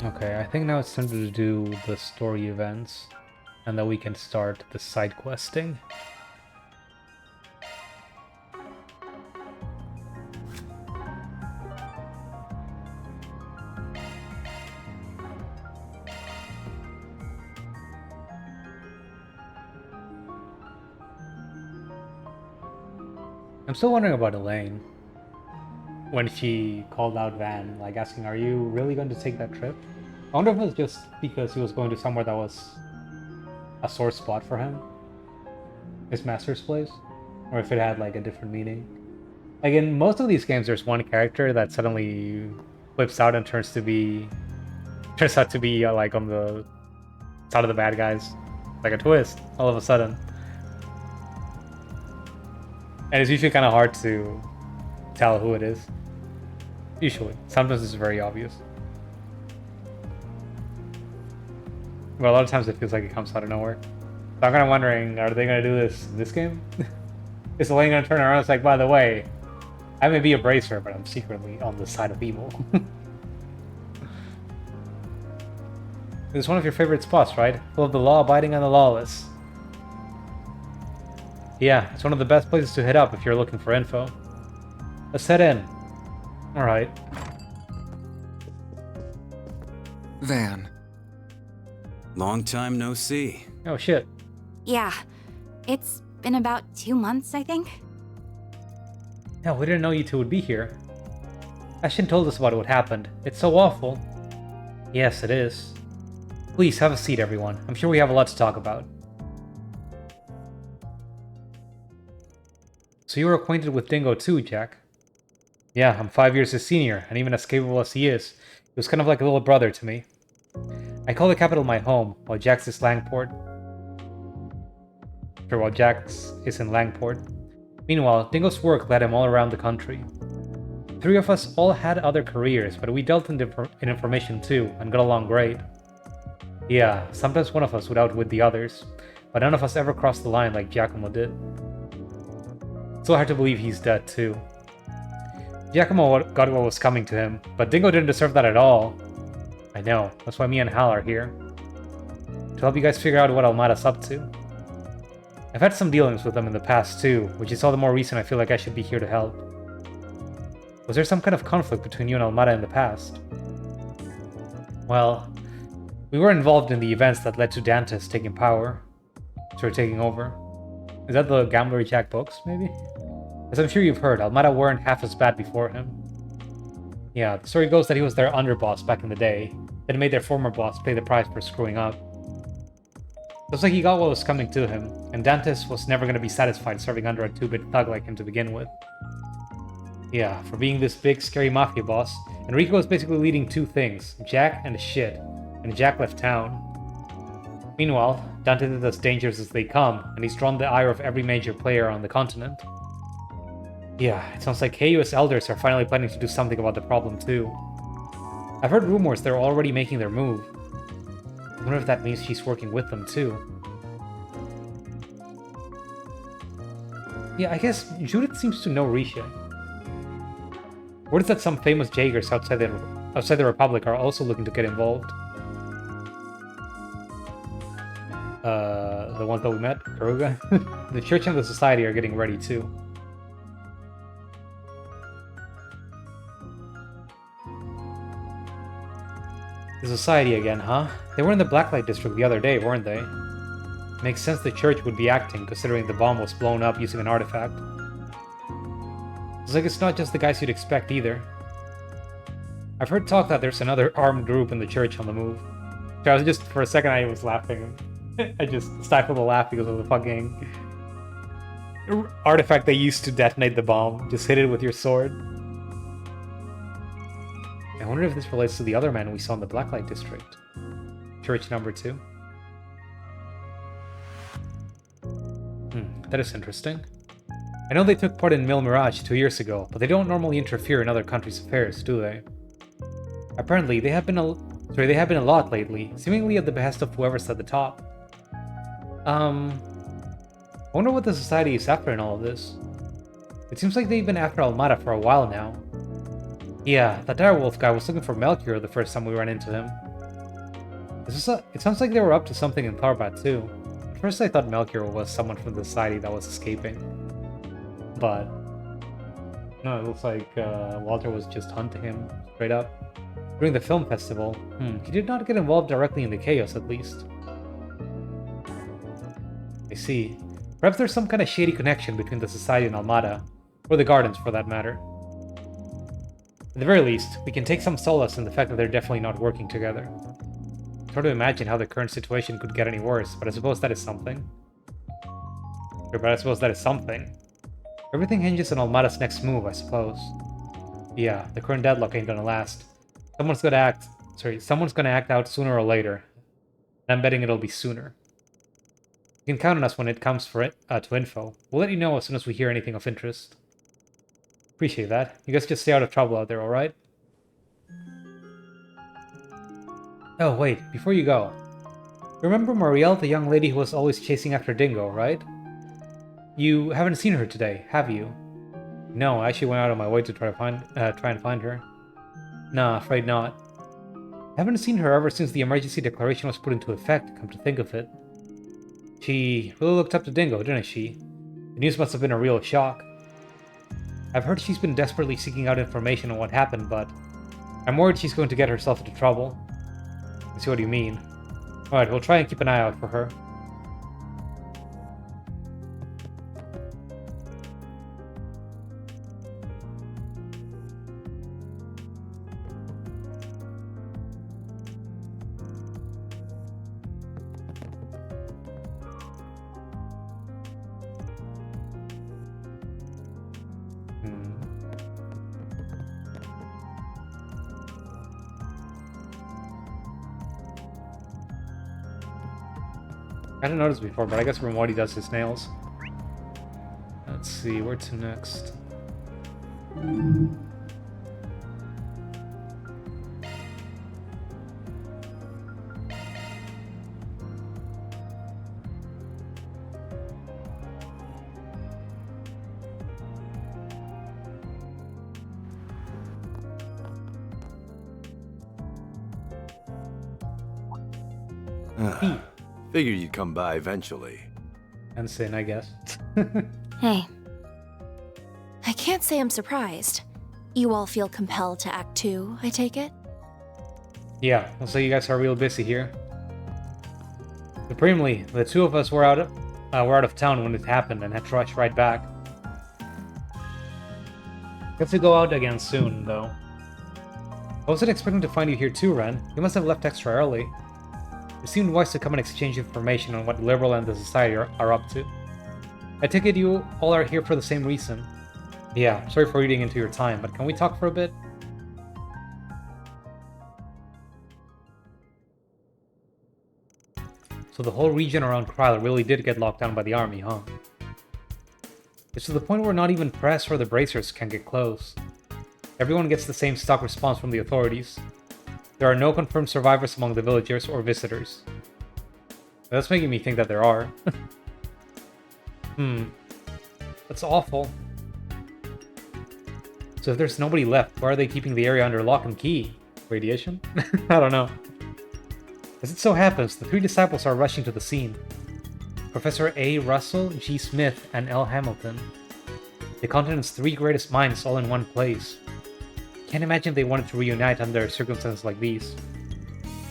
Okay, I think now it's time to do the story events, and then we can start the side questing. I'm still wondering about Elaine. When she called out Van, like asking, are you really going to take that trip? I wonder if it was just because he was going to somewhere that was a sore spot for him. His master's place? Or if it had like a different meaning. Like in most of these games, there's one character that suddenly flips out and turns out to be like on the side of the bad guys. Like a twist, all of a sudden. And it's usually kind of hard to tell who it is. Usually. Sometimes it's very obvious. But a lot of times it feels like it comes out of nowhere. So I'm kind of wondering, are they going to do this in this game? Is Elaine going to turn around and it's like, by the way, I may be a bracer, but I'm secretly on the side of evil. It's one of your favorite spots, right? Full of the law-abiding and the lawless. Yeah, it's one of the best places to hit up if you're looking for info. Let's head in. Alright. Van. Long time no see. Oh shit. Yeah, it's been about 2 months, I think. Yeah, we didn't know you two would be here. Ashton told us about what happened. It's so awful. Yes, it is. Please, have a seat, everyone. I'm sure we have a lot to talk about. So you were acquainted with Dingo too, Jack? Yeah, I'm 5 years his senior, and even as capable as he is, he was kind of like a little brother to me. I call the capital my home, while Jack's is Langport. Sure, while Jack's is in Langport. Meanwhile, Dingo's work led him all around the country. The three of us all had other careers, but we dealt in information too, and got along great. Yeah, sometimes one of us would outwit the others, but none of us ever crossed the line like Giacomo did. It's so hard to believe he's dead too. Giacomo got what was coming to him, but Dingo didn't deserve that at all. I know, that's why me and Hal are here. To help you guys figure out what Almada's up to. I've had some dealings with them in the past too, which is all the more reason I feel like I should be here to help. Was there some kind of conflict between you and Almada in the past? Well, we were involved in the events that led to Dantes taking power. Sort of taking over. Is that the Gambler Jack books, maybe? As I'm sure you've heard, Almada weren't half as bad before him. Yeah, the story goes that he was their underboss back in the day, then made their former boss pay the price for screwing up. Looks like he got what was coming to him, and Dantes was never going to be satisfied serving under a 2-bit thug like him to begin with. Yeah, for being this big, scary mafia boss, Enrico was basically leading two things, Jack and shit, and Jack left town. Meanwhile, Dantes is as dangerous as they come, and he's drawn the ire of every major player on the continent. Yeah, it sounds like KUS elders are finally planning to do something about the problem too. I've heard rumors they're already making their move. I wonder if that means she's working with them too. Yeah, I guess Judith seems to know Risha. Word is that some famous Jaegers outside the Republic are also looking to get involved. The ones that we met, Karuga. The Church and the Society are getting ready too. The Society again, huh? They were in the Blacklight District the other day, weren't they? Makes sense the Church would be acting, considering the bomb was blown up using an artifact. It's like it's not just the guys you'd expect either. I've heard talk that there's another armed group in the Church on the move. So I was just, for a second I was laughing. I just stifled a laugh because of the fucking artifact they used to detonate the bomb. Just hit it with your sword. I wonder if this relates to the other man we saw in the Blacklight District. Church number 2. That is interesting. I know they took part in Mil Mirage 2 years ago, but they don't normally interfere in other countries' affairs, do they? Apparently, they have been a lot lately, seemingly at the behest of whoever's at the top. I wonder what the Society is after in all of this. It seems like they've been after Almada for a while now. Yeah, that direwolf guy was looking for Melchior the first time we ran into him. It sounds like they were up to something in Tharbat too. At first I thought Melchior was someone from the Society that was escaping. But no, it looks like Walter was just hunting him, straight up. During the film festival, he did not get involved directly in the chaos at least. I see. Perhaps there's some kind of shady connection between the Society and Almada, or the Gardens for that matter. At the very least, we can take some solace in the fact that they're definitely not working together. It's hard to imagine how the current situation could get any worse, but I suppose that is something. Everything hinges on Almada's next move, I suppose. Yeah, the current deadlock ain't gonna last. Someone's gonna act out sooner or later. And I'm betting it'll be sooner. You can count on us when it comes to info. We'll let you know as soon as we hear anything of interest. Appreciate that. You guys just stay out of trouble out there, alright? Oh, wait, before you go. Remember Marielle, the young lady who was always chasing after Dingo, right? You haven't seen her today, have you? No, I actually went out of my way to try and find her. Nah, afraid not. I haven't seen her ever since the emergency declaration was put into effect, come to think of it. She really looked up to Dingo, didn't she? The news must have been a real shock. I've heard she's been desperately seeking out information on what happened, but I'm worried she's going to get herself into trouble. I see what you mean. Alright, we'll try and keep an eye out for her. I didn't notice before, but I guess Ramodi does his nails. Let's see, where to next? Figured you'd come by eventually. And Sin, I guess. Hey. I can't say I'm surprised. You all feel compelled to act too, I take it? Yeah, looks like you guys are real busy here. Supremely, the two of us were out of town when it happened and had to rush right back. Got to go out again soon, though. I wasn't expecting to find you here too, Ren. You must have left extra early. It seemed wise to come and exchange information on what Liberal and the Society are up to. I take it you all are here for the same reason. Yeah, sorry for reading into your time, but can we talk for a bit? So the whole region around Kryl really did get locked down by the army, huh? It's to the point where not even press or the bracers can get close. Everyone gets the same stock response from the authorities. There are no confirmed survivors among the villagers or visitors. That's making me think that there are. That's awful. So if there's nobody left, why are they keeping the area under lock and key? Radiation? I don't know. As it so happens, the three disciples are rushing to the scene. Professor A. Russell, G. Smith, and L. Hamilton. The continent's three greatest minds all in one place. Can't imagine they wanted to reunite under circumstances like these.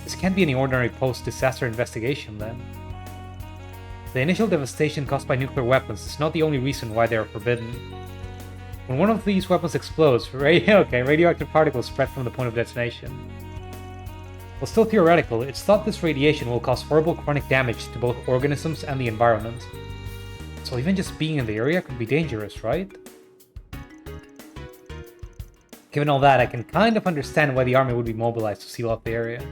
This can't be any ordinary post-disaster investigation, then. The initial devastation caused by nuclear weapons is not the only reason why they are forbidden. When one of these weapons explodes, radioactive particles spread from the point of detonation. While still theoretical, it's thought this radiation will cause horrible chronic damage to both organisms and the environment. So even just being in the area could be dangerous, right? Given all that, I can kind of understand why the army would be mobilized to seal off the area.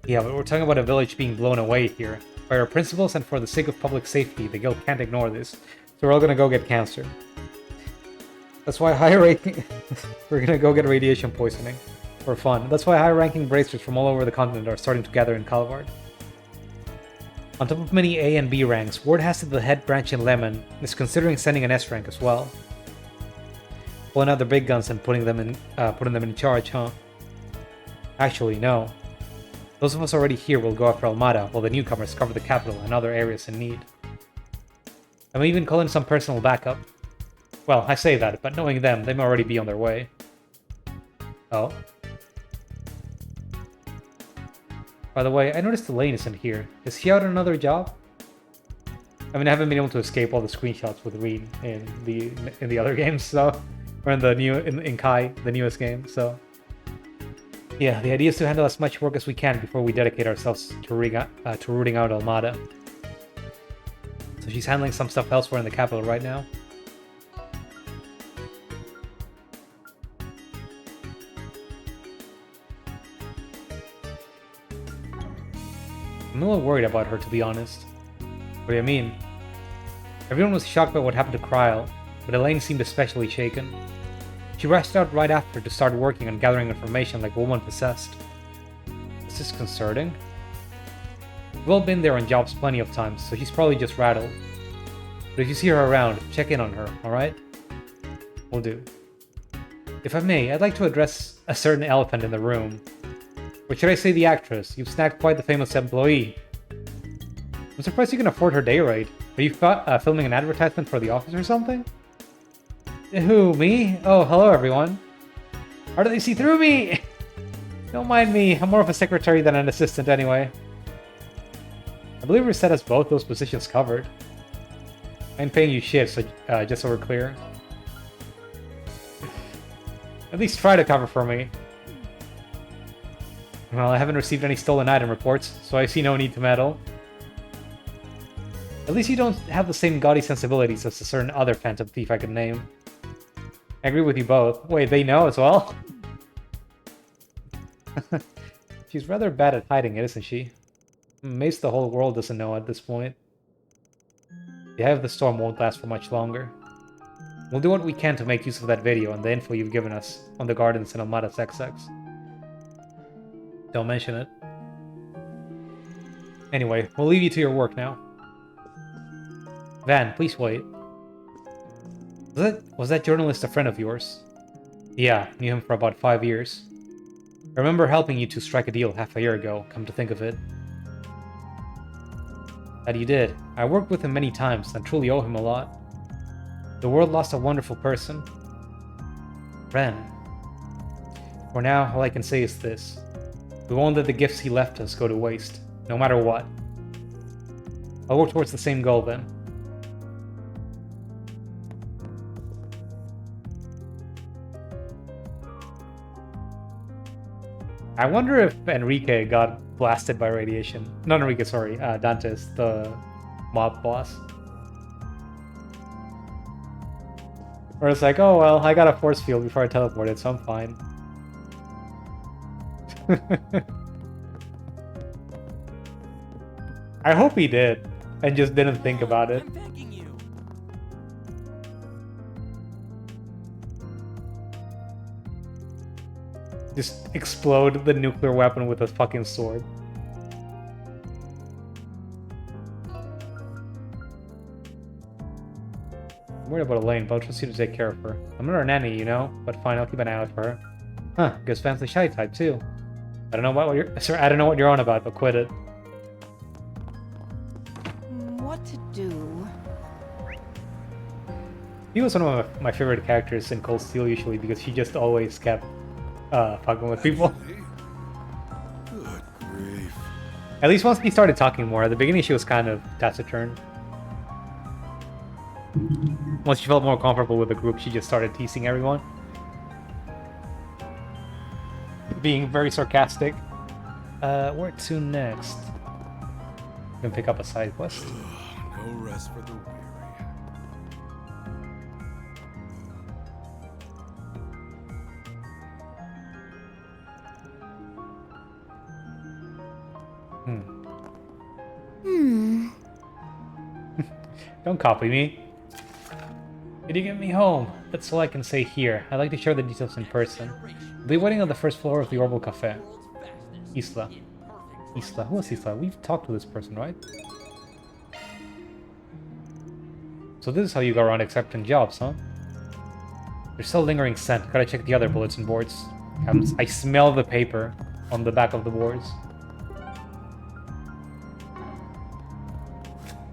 Yeah, but we're talking about a village being blown away here. By our principles and for the sake of public safety, the guild can't ignore this. So we're all gonna go get cancer. That's why high-ranking... we're gonna go get radiation poisoning. For fun. That's why high-ranking bracers from all over the continent are starting to gather in Calvard. On top of many A and B ranks, word has it the head branch in Lemon is considering sending an S rank as well. Pulling out the big guns and putting them in charge, huh? Actually, no. Those of us already here will go after Almada, while the newcomers cover the capital and other areas in need. I'm even calling some personal backup. Well, I say that, but knowing them, they may already be on their way. Oh? By the way, I noticed Elaine isn't here. Is he out on another job? I mean, I haven't been able to escape all the screenshots with Reed in the other games, so... Or in the in Kai, the newest game, so... Yeah, the idea is to handle as much work as we can before we dedicate ourselves to rooting out Almada. So she's handling some stuff elsewhere in the capital right now. I'm a little worried about her, to be honest. What do you mean? Everyone was shocked by what happened to Kryl, but Elaine seemed especially shaken. She rushed out right after to start working on gathering information like a woman possessed. Is this concerning? We've all been there on jobs plenty of times, so she's probably just rattled. But if you see her around, check in on her, alright? Will do. If I may, I'd like to address a certain elephant in the room. Or should I say the actress? You've snagged quite the famous employee. I'm surprised you can afford her day rate. Are you filming an advertisement for the office or something? Who, me? Oh, hello everyone. How do they see through me? Don't mind me, I'm more of a secretary than an assistant anyway. I believe we set us both those positions covered. I ain't paying you shit, so just so we're clear. At least try to cover for me. Well, I haven't received any stolen item reports, so I see no need to meddle. At least you don't have the same gaudy sensibilities as a certain other phantom thief I could name. I agree with you both. Wait, they know as well? She's rather bad at hiding it, isn't she? I'm amazed the whole world doesn't know at this point. The eye of the storm won't last for much longer. We'll do what we can to make use of that video and the info you've given us on the gardens in Almada's XX. Don't mention it. Anyway, we'll leave you to your work now. Van, please wait. Was that journalist a friend of yours? Yeah, knew him for about 5 years. I remember helping you to strike a deal half a year ago, come to think of it. That you did. I worked with him many times and truly owe him a lot. The world lost a wonderful person. Ren. For now, all I can say is this. We won't let the gifts he left us go to waste, no matter what. I'll work towards the same goal then. I wonder if Enrique got blasted by radiation. Not Enrique, sorry, Dantes, the mob boss. Or it's like, oh well, I got a force field before I teleported, so I'm fine. I hope he did, and just didn't think about it. Just explode the nuclear weapon with a fucking sword. I'm worried about Elaine, but I'll trust you to take care of her. I'm not her nanny, you know, but fine, I'll keep an eye out for her. Huh, Gus Van's the shy type too. I don't know what you're sir, I don't know what you're on about, but quit it. What to do? He was one of my favorite characters in Cold Steel usually because she just always kept fucking with people. Good grief. At least once he started talking more. At the beginning she was kind of taciturn. Once she felt more comfortable with the group, she just started teasing everyone. Being very sarcastic. Where to next? We can pick up a side quest. No rest for the weary. Don't copy me. Did you get me home? That's all I can say here. I'd like to share the details in person. We'll be waiting on the first floor of the Orbital Cafe. Isla. Isla? Who is Isla? We've talked to this person, right? So this is how you go around accepting jobs, huh? There's still lingering scent. Gotta check the other bulletin boards. I smell the paper on the back of the boards.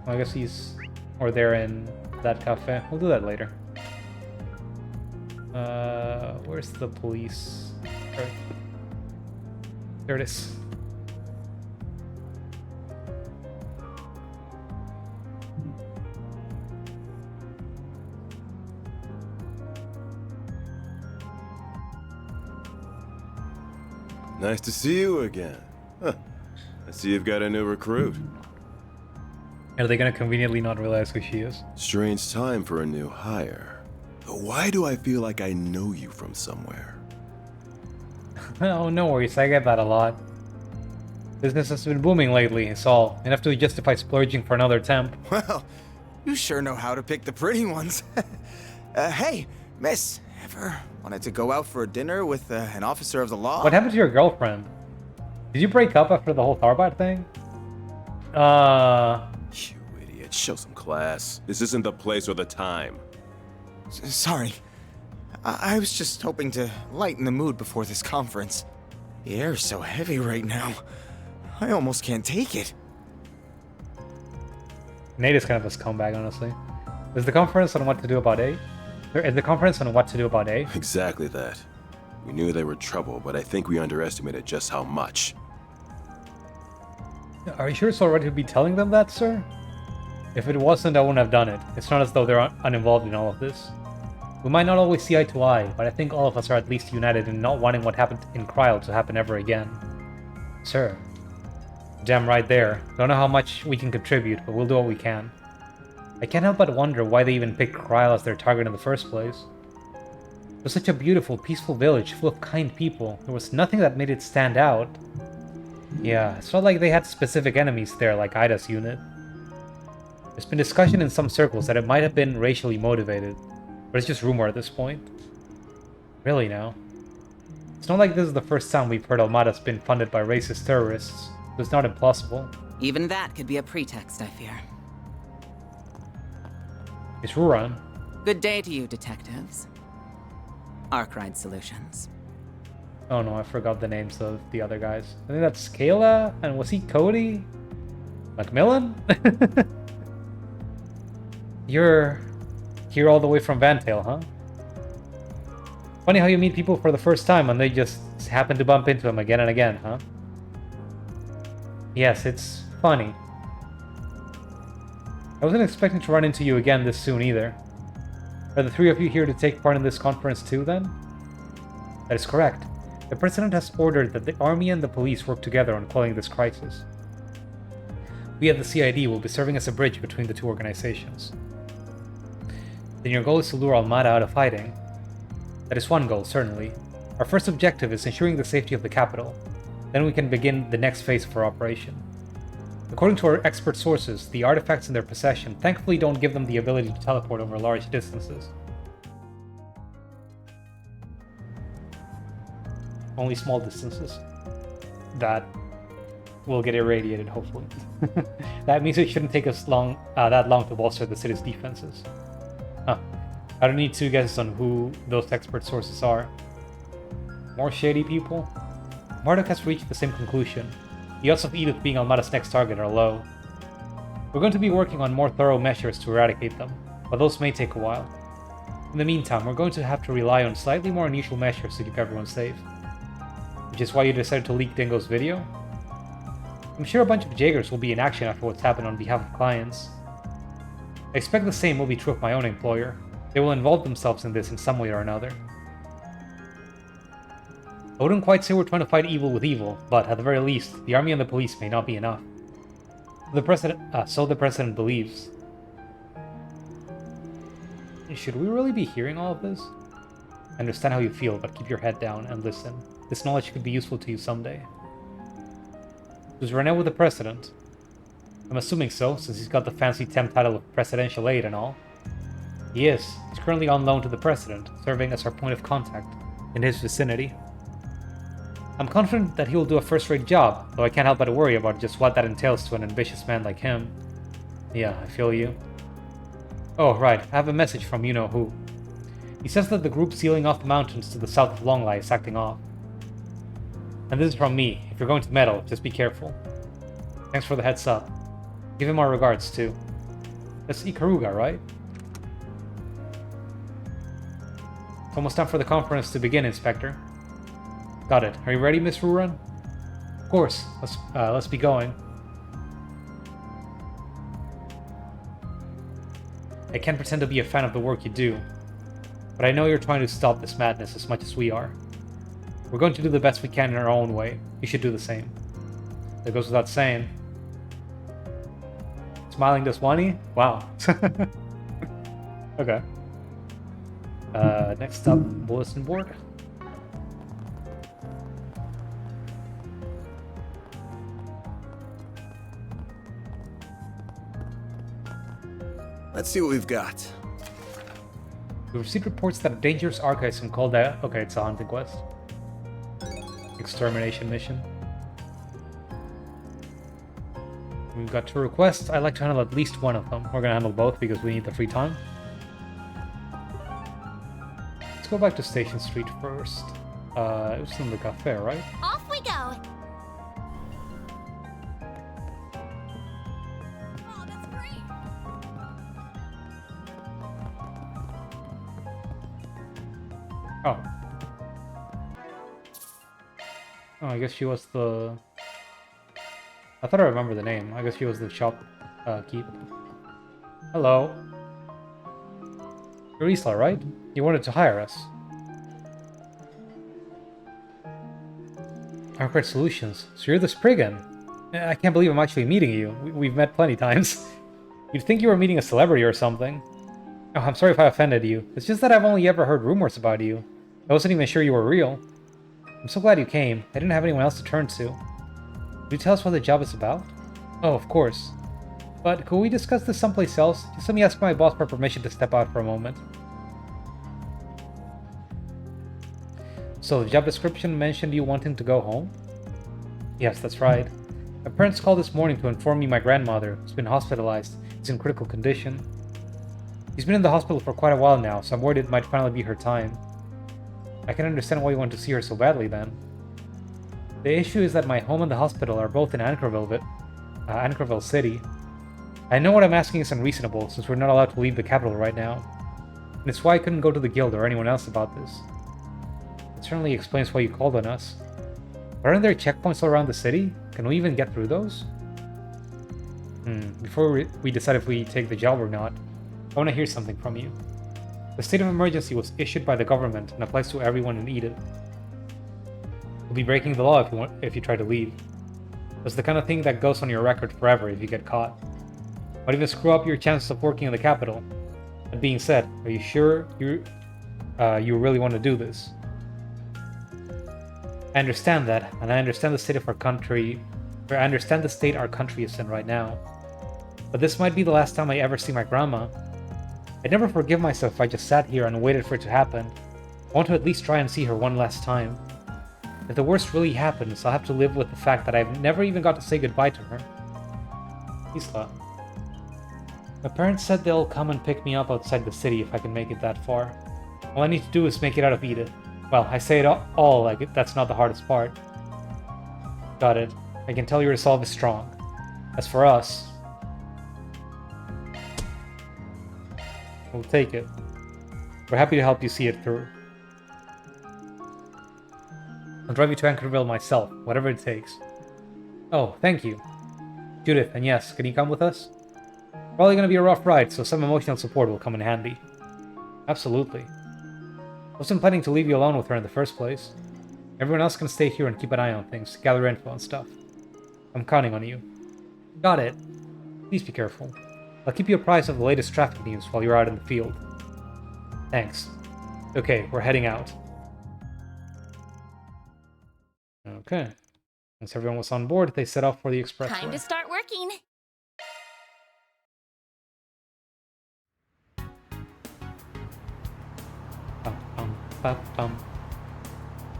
Well, I guess he's... or they're in that cafe. We'll do that later. Where's the police? There it is. Nice to see you again. Huh. I see you've got a new recruit. Are they gonna conveniently not realize who she is? Strange time for a new hire. Why do I feel like I know you from somewhere? Oh, no worries, I get that a lot. Business has been booming lately, it's all. Enough to justify splurging for another temp. Well, you sure know how to pick the pretty ones. Hey, miss, ever wanted to go out for a dinner with an officer of the law? What happened to your girlfriend? Did you break up after the whole Tharbite thing? You idiot, show some class. This isn't the place or the time. Sorry. I was just hoping to lighten the mood before this conference. The air's so heavy right now. I almost can't take it. Nate is kind of a scumbag, honestly. Is the conference on what to do about A? Is the conference on what to do about A? Exactly that. We knew they were trouble, but I think we underestimated just how much. Are you sure it's already to be telling them that, sir? If it wasn't, I wouldn't have done it. It's not as though they're uninvolved in all of this. We might not always see eye to eye, but I think all of us are at least united in not wanting what happened in Cryle to happen ever again. Sir. Damn right there. Don't know how much we can contribute, but we'll do what we can. I can't help but wonder why they even picked Cryle as their target in the first place. It was such a beautiful, peaceful village full of kind people. There was nothing that made it stand out. Yeah, it's not like they had specific enemies there like Ida's unit. There's been discussion in some circles that it might have been racially motivated, but it's just rumor at this point. Really now? It's not like this is the first time we've heard Almada's been funded by racist terrorists, so it's not implausible. Even that could be a pretext, I fear. It's Ruran. Good day to you, detectives. Arkride Solutions. Oh no, I forgot the names of the other guys. I think that's Kayla, and was he Cody? Macmillan? You're here all the way from Vantail, huh? Funny how you meet people for the first time and they just happen to bump into them again and again, huh? Yes, it's funny. I wasn't expecting to run into you again this soon either. Are the three of you here to take part in this conference too, then? That is correct. The President has ordered that the Army and the police work together on quelling this crisis. We at the CID will be serving as a bridge between the two organizations. Then your goal is to lure Almada out of hiding. That is one goal, certainly. Our first objective is ensuring the safety of the capital. Then we can begin the next phase of our operation. According to our expert sources, the artifacts in their possession thankfully don't give them the ability to teleport over large distances. Only small distances. That will get irradiated, hopefully. That means it shouldn't take us that long to bolster the city's defenses. Huh. I don't need to guess on who those expert sources are. More shady people? Marduk has reached the same conclusion. The odds of Edith being Almada's next target are low. We're going to be working on more thorough measures to eradicate them, but those may take a while. In the meantime, we're going to have to rely on slightly more unusual measures to keep everyone safe. Which is why you decided to leak Dingo's video? I'm sure a bunch of Jaegers will be in action after what's happened on behalf of clients. I expect the same will be true of my own employer. They will involve themselves in this in some way or another. I wouldn't quite say we're trying to fight evil with evil, but at the very least, the army and the police may not be enough. So the president believes. Should we really be hearing all of this? I understand how you feel, but keep your head down and listen. This knowledge could be useful to you someday. Was Rene with the president? I'm assuming so, since he's got the fancy temp title of presidential aide and all. He is. He's currently on loan to the president, serving as our point of contact in his vicinity. I'm confident that he will do a first-rate job, though I can't help but worry about just what that entails to an ambitious man like him. Yeah, I feel you. Oh, right, I have a message from you-know-who. He says that the group sealing off the mountains to the south of Longlai is acting off. And this is from me. If you're going to meddle, just be careful. Thanks for the heads up. Give him our regards, too. That's Ikaruga, right? It's almost time for the conference to begin, Inspector. Got it. Are you ready, Miss Ruran? Of course. Let's be going. I can't pretend to be a fan of the work you do, but I know you're trying to stop this madness as much as we are. We're going to do the best we can in our own way. You should do the same. That goes without saying. Smiling does money? Wow. Okay. Next up, bulletin board. Let's see what we've got. We received reports that a dangerous archaism called that. Okay, it's a hunting quest. Extermination mission. We've got 2 requests. I'd like to handle at least one of them. We're gonna handle both because we need the free time. Let's go back to Station Street first. It was in the cafe, right? Off we go. Oh, that's great. Oh. Oh, I guess she was the... I thought I remember the name. I guess she was the shop keep. Hello. You're Isla, right? You wanted to hire us. Arcade Solutions. So you're the Spriggan. I can't believe I'm actually meeting you. We've met plenty times. You'd think you were meeting a celebrity or something. Oh, I'm sorry if I offended you. It's just that I've only ever heard rumors about you. I wasn't even sure you were real. I'm so glad you came. I didn't have anyone else to turn to. Could you tell us what the job is about? Oh, of course. But could we discuss this someplace else? Just let me ask my boss for permission to step out for a moment. So, the job description mentioned you wanting to go home? Yes, that's right. My parents called this morning to inform me my grandmother, who's been hospitalized, is in critical condition. She's been in the hospital for quite a while now, so I'm worried it might finally be her time. I can understand why you want to see her so badly then. The issue is that my home and the hospital are both in Anchorville City. I know what I'm asking is unreasonable, since we're not allowed to leave the capital right now. And it's why I couldn't go to the guild or anyone else about this. It certainly explains why you called on us. But aren't there checkpoints all around the city? Can we even get through those? Before we decide if we take the job or not, I want to hear something from you. The state of emergency was issued by the government and applies to everyone in Eden. You'll be breaking the law if you try to leave. That's the kind of thing that goes on your record forever if you get caught. Might even screw up your chances of working in the capital. That being said, are you sure you really want to do this? I understand that, and I understand the state of our country. I understand the state our country is in right now. But this might be the last time I ever see my grandma. I'd never forgive myself if I just sat here and waited for it to happen. I want to at least try and see her one last time. If the worst really happens, I'll have to live with the fact that I've never even got to say goodbye to her. Isla. My parents said they'll come and pick me up outside the city if I can make it that far. All I need to do is make it out of Edith. Well, I say it all like that's not the hardest part. Got it. I can tell your resolve is strong. As for us, we'll take it. We're happy to help you see it through. I'll drive you to Anchorville myself, whatever it takes. Oh, thank you. Judith, and yes, can you come with us? Probably gonna be a rough ride, so some emotional support will come in handy. Absolutely. I wasn't planning to leave you alone with her in the first place. Everyone else can stay here and keep an eye on things, gather info and stuff. I'm counting on you. Got it. Please be careful. I'll keep you apprised of the latest traffic news while you're out in the field. Thanks. Okay, we're heading out. Okay. Once everyone was on board, they set off for the expressway. Time to start working. Bum, bum, bum, bum.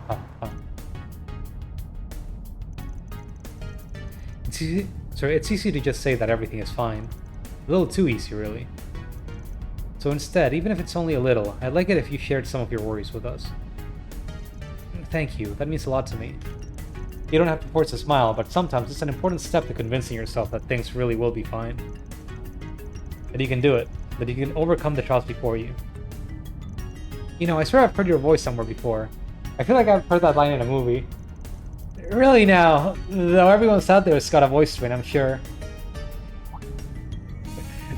Bum, bum. It's easy to just say that everything is fine. A little too easy, really. So instead, even if it's only a little, I'd like it if you shared some of your worries with us. Thank you, that means a lot to me. You don't have to force a smile, but sometimes it's an important step to convincing yourself that things really will be fine. That you can do it, that you can overcome the trials before you. You know, I swear I've heard your voice somewhere before. I feel like I've heard that line in a movie. Really now, though everyone's out there has got a voice to it, I'm sure.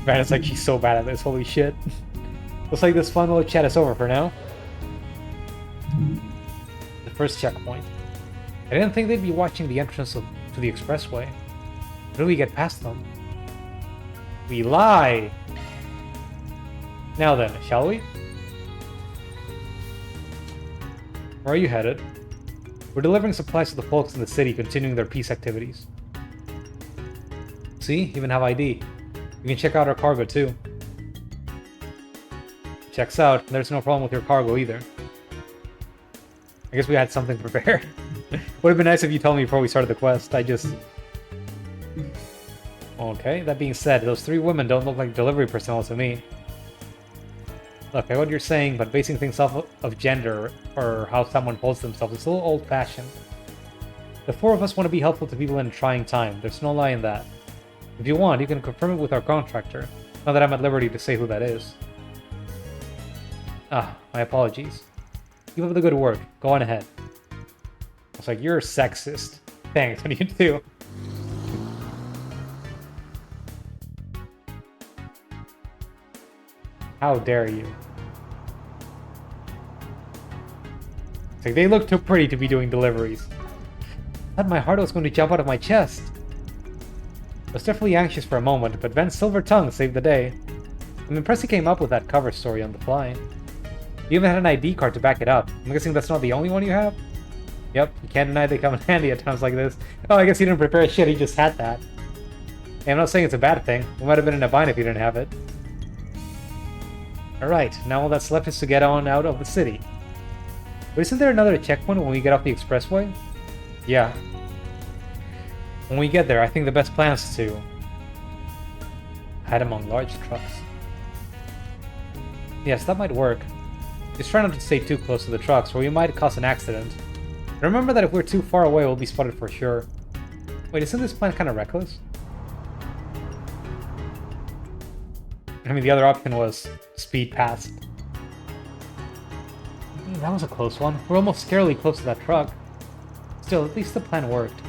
Man, it's like she's so bad at this, holy shit. Looks like this fun little chat is over for now. The first checkpoint. I didn't think they'd be watching the entrance to the expressway. How do we get past them? We lie! Now then, shall we? Where are you headed? We're delivering supplies to the folks in the city, continuing their peace activities. See? Even have ID. You can check out our cargo too. Checks out. There's no problem with your cargo either. I guess we had something prepared. Would have been nice if you told me before we started the quest. Okay, that being said, those three women don't look like delivery personnel to me. Look, I know what you're saying, but basing things off of gender or how someone holds themselves is a little old-fashioned. The four of us want to be helpful to people in a trying time. There's no lie in that. If you want, you can confirm it with our contractor. Not that I'm at liberty to say who that is. Ah, my apologies. Keep up the good work. Go on ahead. I was like, you're sexist. Thanks, what do you do? How dare you? It's like, they look too pretty to be doing deliveries. I thought my heart was going to jump out of my chest. I was definitely anxious for a moment, but Ben's silver tongue saved the day. I'm impressed he came up with that cover story on the fly. You even had an ID card to back it up. I'm guessing that's not the only one you have? Yep, you can't deny they come in handy at times like this. Oh, I guess he didn't prepare shit, he just had that. Hey, I'm not saying it's a bad thing. We might have been in a bind if you didn't have it. Alright, now all that's left is to get on out of the city. But isn't there another checkpoint when we get off the expressway? Yeah. When we get there, I think the best plan is to hide among large trucks. Yes, that might work. Just try not to stay too close to the trucks, or we might cause an accident. And remember that if we're too far away, we'll be spotted for sure. Wait, isn't this plan kind of reckless? I mean, the other option was speed past. That was a close one. We're almost scarily close to that truck. Still, at least the plan worked.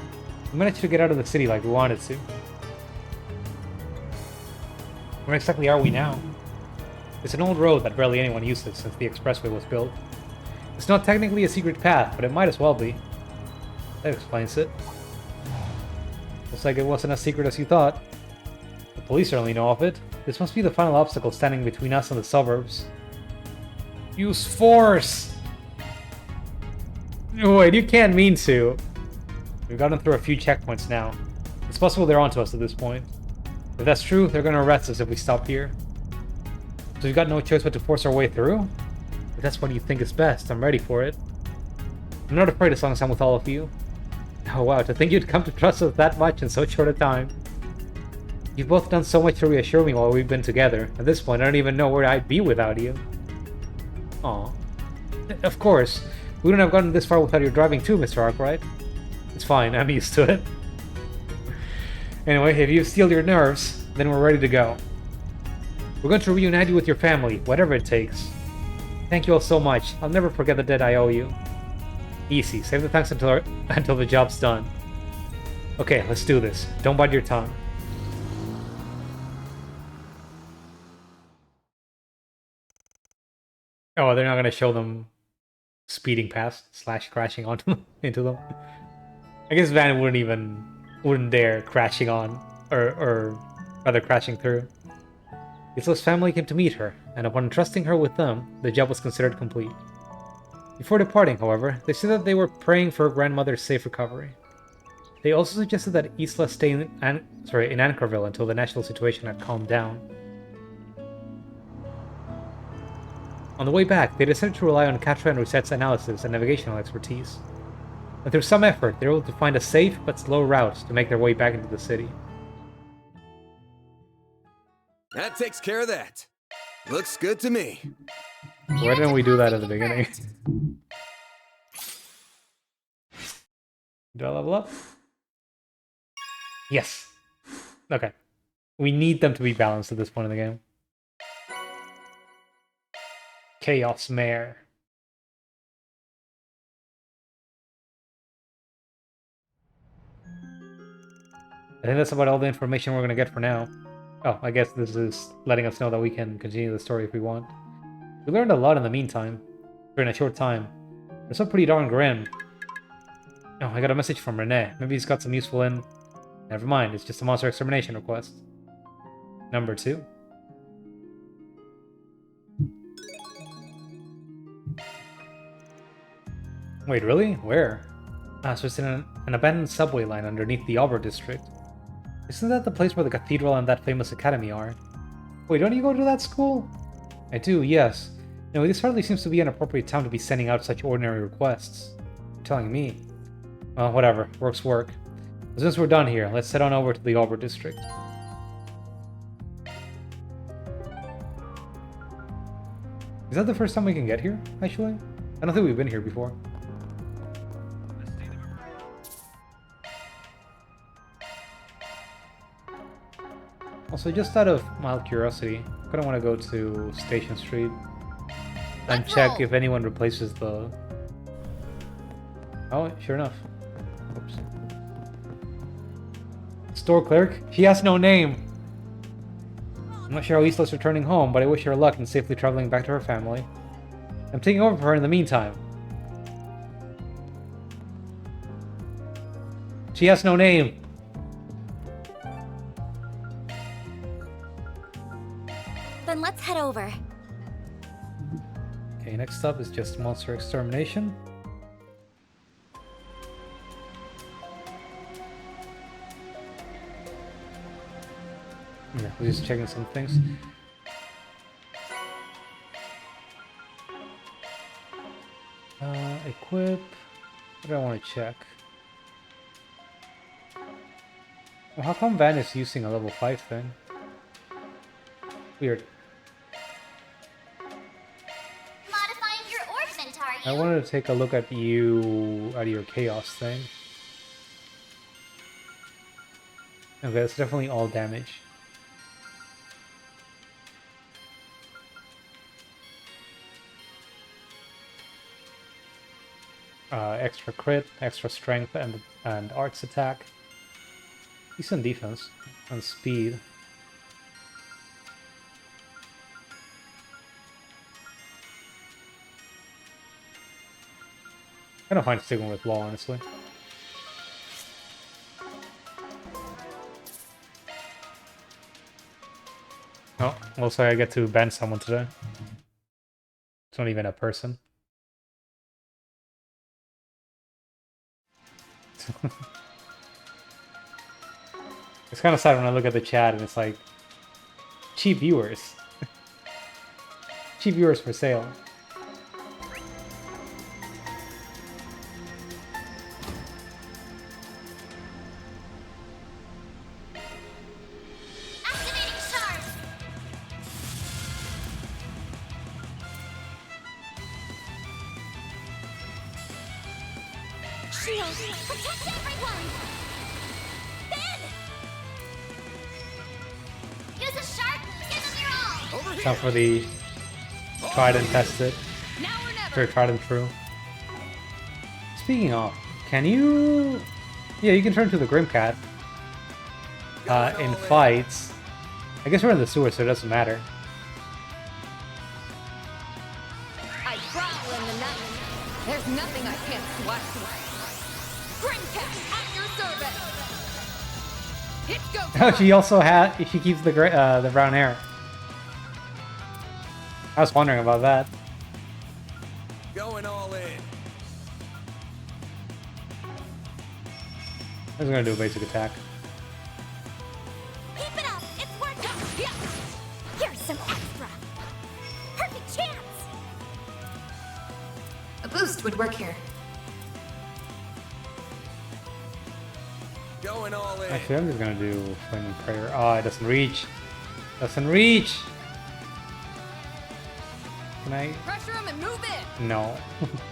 We managed to get out of the city like we wanted to. Where exactly are we now? It's an old road that barely anyone uses since the expressway was built. It's not technically a secret path, but it might as well be. That explains it. Looks like it wasn't as secret as you thought. The police certainly know of it. This must be the final obstacle standing between us and the suburbs. Use force! Wait, you can't mean to. We've gotten through a few checkpoints now. It's possible they're onto us at this point. If that's true, they're gonna arrest us if we stop here. So we've got no choice but to force our way through? If that's what you think is best, I'm ready for it. I'm not afraid as long as I'm with all of you. Oh wow, to think you'd come to trust us that much in so short a time. You've both done so much to reassure me while we've been together. At this point, I don't even know where I'd be without you. Aw. Of course, we wouldn't have gotten this far without your driving too, Mr. Arkwright. It's fine, I'm used to it. Anyway, if you've steeled your nerves, then we're ready to go. We're going to reunite you with your family, whatever it takes. Thank you all so much. I'll never forget the debt I owe you. Easy, save the thanks until the job's done. Okay, let's do this. Don't bite your tongue. Oh, they're not gonna show them speeding past / crashing onto them, into them. I guess Van wouldn't dare crashing on, or rather crashing through. Isla's family came to meet her, and upon entrusting her with them, the job was considered complete. Before departing, however, they said that they were praying for her grandmother's safe recovery. They also suggested that Isla stay in Anchorville until the national situation had calmed down. On the way back, they decided to rely on Katra and Rosette's analysis and navigational expertise. And through some effort, they were able to find a safe but slow route to make their way back into the city. That takes care of that. Looks good to me. Why didn't we do that at the beginning? Do I level up? Yes. Okay. We need them to be balanced at this point in the game. Chaos Mare. I think that's about all the information we're going to get for now. Oh, I guess this is letting us know that we can continue the story if we want. We learned a lot in the meantime, during a short time. It's so pretty darn grim. Oh, I got a message from Renee. Maybe he's got some useful in... Never mind, it's just a monster extermination request. Number 2. Wait, really? Where? Ah, so it's in an abandoned subway line underneath the Auburn district. Isn't that the place where the cathedral and that famous academy are? Wait, don't you go to that school? I do, yes. No, this hardly seems to be an appropriate time to be sending out such ordinary requests. You're telling me. Well, whatever. Work's work. As soon as we're done here, let's head on over to the Auburn district. Is that the first time we can get here, actually? I don't think we've been here before. Also, just out of mild curiosity, I kind of want to go to Station Street and check if anyone replaces the... Oh, sure enough. Oops. Store clerk? She has no name! I'm not sure how Isla's returning home, but I wish her luck in safely traveling back to her family. I'm taking over for her in the meantime. She has no name! Then let's head over. Okay, next up is just monster extermination. Yeah, we're just checking some things. Equip. What do I want to check? Well, how come Van is using a level 5 thing? Weird. Modifying your orbment, are you? I wanted to take a look at you, at your chaos thing. Okay, that's definitely all damage. Extra crit, extra strength, and arts attack. Decent defense and speed. I don't find sticking with law, honestly. Oh, also I get to ban someone today. It's not even a person. It's kind of sad when I look at the chat and it's like, cheap viewers. Cheap viewers for sale. shield! Protect everyone! Ben! Use a shark! Give them your all! It's time for the tried and tested. For tried and true. Speaking of, can you... Yeah, you can turn to the Grim Cat. In fights. I guess we're in the sewer, so it doesn't matter. I prowl in the night. There's nothing I can't swat to. Grim Cat at your service. It's go Oh, time. she also she keeps the brown hair. I was wondering about that. Going all in. I was gonna do a basic attack. Keep it up! It's working! Here's some extra! Perfect chance! A boost would work here. Going all in. Actually, I'm just gonna do Flaming Prayer. Oh, it doesn't reach. Doesn't reach! Can I? Pressure him and move in. No,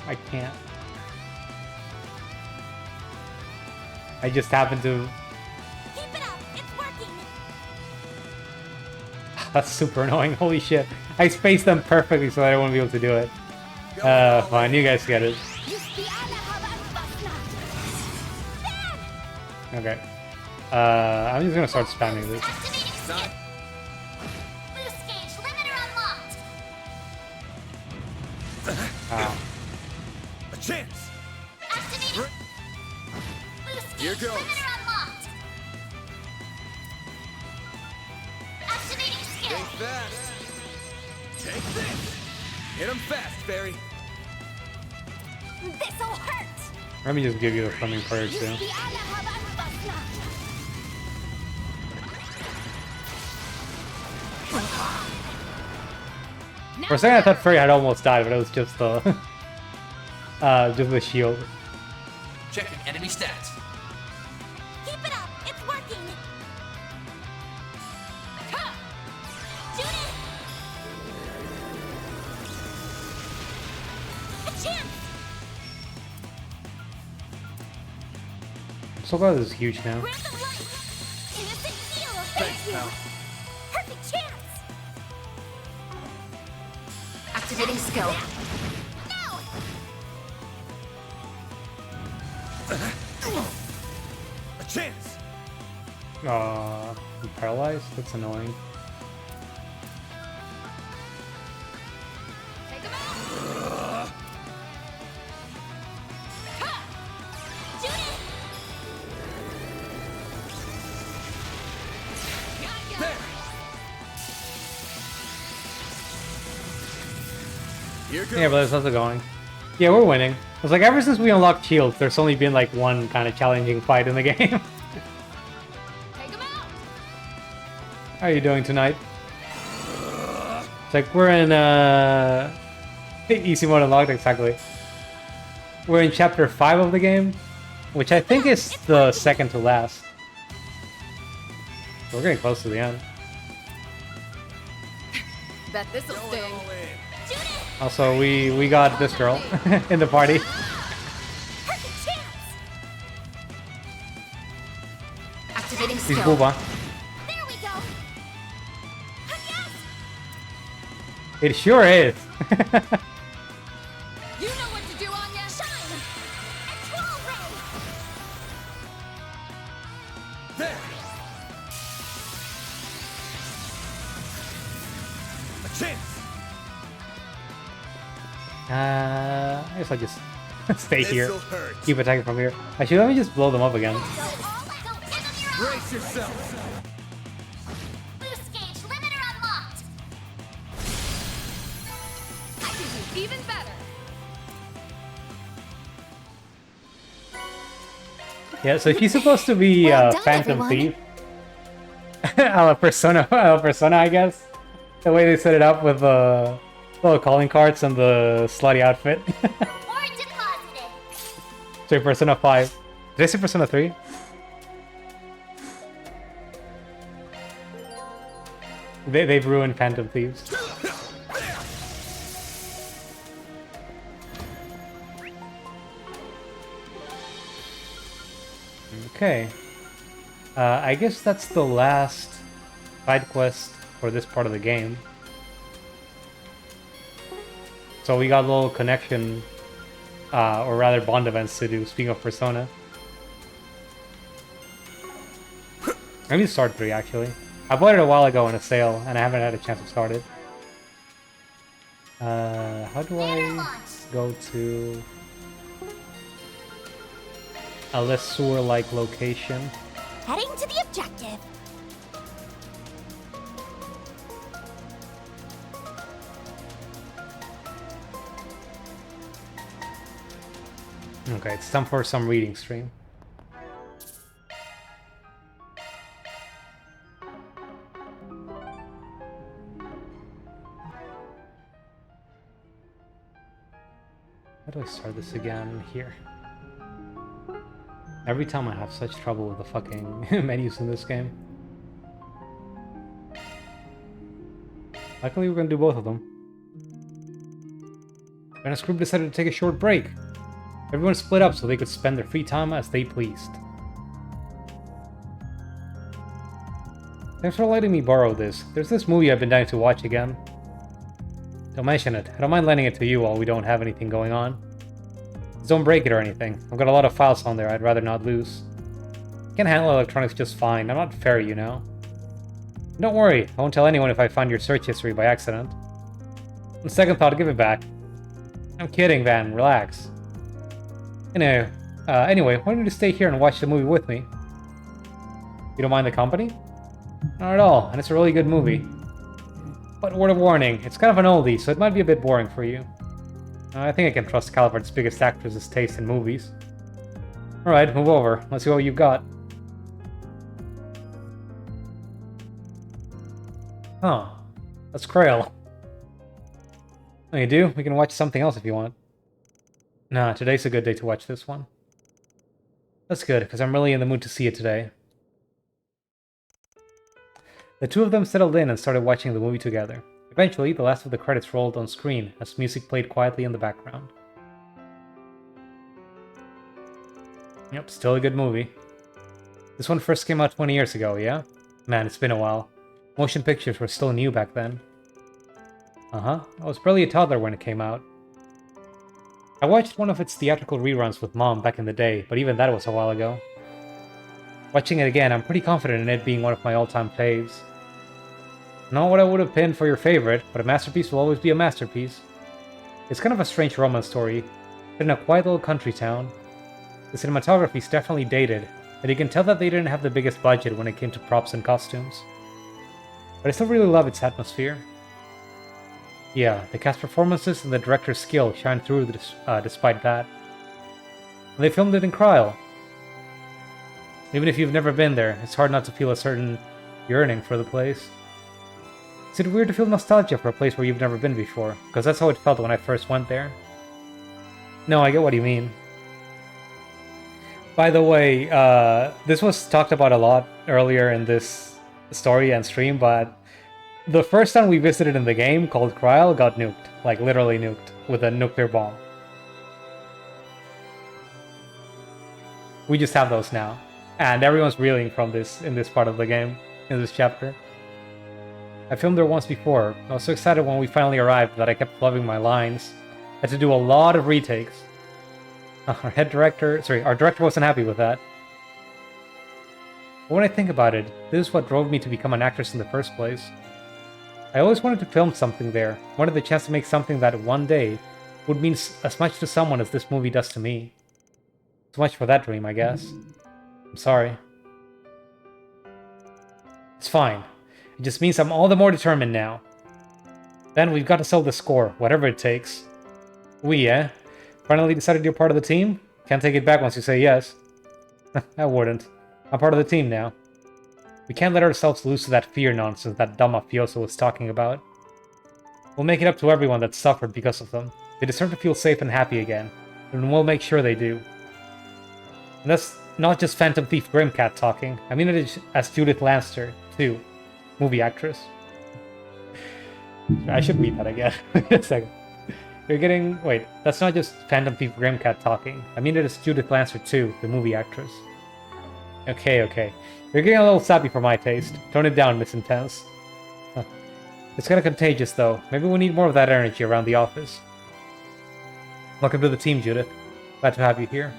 I can't. I just happen to... Keep it up! It's working! That's super annoying, holy shit. I spaced them perfectly so that I won't be able to do it. Fine, you guys get it. Okay. I'm just gonna start spamming this. Boost gauge limiter unlocked! Ow. A chance. Activating... Boost Here gauge goes. limiter unlocked! Activating skill! Think fast. Take this. Hit him fast, Barry. This'll hurt! Let me just give you the Flaming Prayer too. For a second I thought Fairy had almost died, but it was just the... just the shield. Checking enemy stats. Keep it up! It's working! Ha! Judith! A chance! I'm so glad this is huge now. Grant of light! Innocent seal! Thanks, pal. Perfect chance! Activating skill. Now! A chance. I'm paralyzed? That's annoying. Take him out. Ha! Judith! There. Here goes. Yeah, but how's it going? Yeah, we're winning. It's like ever since we unlocked shields, there's only been like one kind of challenging fight in the game. Take him out. How are you doing tonight? It's like we're in easy mode unlocked, exactly. We're in chapter 5 of the game, which I think is the second to last. We're getting close to the end. Bet this'll Going sting. all in. Also, we got this girl in the party. Perfect chance! Activating She's skill. Booba. There we go! Yes! It sure is. You know what to do, Anya. Shine! A troll ray! There. A chance. I guess I'll just stay here. This'll hurt. Keep attacking from here. Actually, let me just blow them up again. Go all out! Go give them your all! Brace yourself. Boost gauge limiter unlocked! I can do even better. Yeah, so she's supposed to be Well done, Phantom everyone. Thief. a la Persona, I guess. The way they set it up with the little calling cards and the slutty outfit. Or deposited! So Persona 5. Did I say Persona 3? They've ruined Phantom Thieves. Okay. I guess that's the last side quest for this part of the game. So we got a little connection, or rather bond events to do, speaking of Persona. Maybe start 3, actually. I bought it a while ago on a sale, and I haven't had a chance to start it. How do I go to a less sewer-like location? Heading to the objective. Okay, it's time for some reading stream. How do I start this again? Here. Every time I have such trouble with the fucking menus in this game. Luckily we're gonna do both of them. Venice group decided to take a short break. Everyone split up so they could spend their free time as they pleased. Thanks for letting me borrow this. There's this movie I've been dying to watch again. Don't mention it. I don't mind lending it to you while we don't have anything going on. Just don't break it or anything. I've got a lot of files on there I'd rather not lose. I can handle electronics just fine. I'm not fairy, you know. Don't worry. I won't tell anyone if I find your search history by accident. On second thought, give it back. I'm kidding, Van. Relax. Anyway, why don't you stay here and watch the movie with me? You don't mind the company? Not at all, and it's a really good movie. But word of warning, it's kind of an oldie, so it might be a bit boring for you. I think I can trust Calvert's biggest actress's taste in movies. Alright, move over. Let's see what you've got. Huh. That's Krail. Oh, you do? We can watch something else if you want. Nah, today's a good day to watch this one. That's good, because I'm really in the mood to see it today. The two of them settled in and started watching the movie together. Eventually, the last of the credits rolled on screen as music played quietly in the background. Yep, still a good movie. This one first came out 20 years ago, yeah? Man, it's been a while. Motion pictures were still new back then. Uh-huh, I was barely a toddler when it came out. I watched one of its theatrical reruns with Mom back in the day, but even that was a while ago. Watching it again, I'm pretty confident in it being one of my all-time faves. Not what I would have pinned for your favorite, but a masterpiece will always be a masterpiece. It's kind of a strange romance story, set in a quiet little country town. The cinematography is definitely dated, and you can tell that they didn't have the biggest budget when it came to props and costumes. But I still really love its atmosphere. Yeah, the cast performances and the director's skill shine through despite that. And they filmed it in Krail. Even if you've never been there, it's hard not to feel a certain yearning for the place. Is it weird to feel nostalgia for a place where you've never been before? Because that's how it felt when I first went there. No, I get what you mean. By the way, this was talked about a lot earlier in this story and stream, but the first time we visited in the game, called Krail, got nuked. Like, literally nuked, with a nuclear bomb. We just have those now. And everyone's reeling from this in this part of the game, in this chapter. I filmed there once before. I was so excited when we finally arrived that I kept loving my lines. I had to do a lot of retakes. Our director wasn't happy with that. But when I think about it, this is what drove me to become an actress in the first place. I always wanted to film something there, wanted the chance to make something that one day would mean as much to someone as this movie does to me. So much for that dream, I guess. I'm sorry. It's fine. It just means I'm all the more determined now. Then we've got to settle the score, whatever it takes. We, eh? Finally decided you're part of the team? Can't take it back once you say yes. I wouldn't. I'm part of the team now. We can't let ourselves lose to that fear nonsense that dumb mafioso was talking about. We'll make it up to everyone that suffered because of them. They deserve to feel safe and happy again, and we'll make sure they do. And that's not just Phantom Thief Grimcat talking. I mean it as Judith Lanster, too. Movie actress. I should read that again. Wait a second. You're getting... Wait, that's not just Phantom Thief Grimcat talking. I mean it as Judith Lanster, too, the movie actress. Okay, okay. You're getting a little sappy for my taste. Tone it down, Miss Intense. Huh. It's kinda contagious, though. Maybe we need more of that energy around the office. Welcome to the team, Judith. Glad to have you here.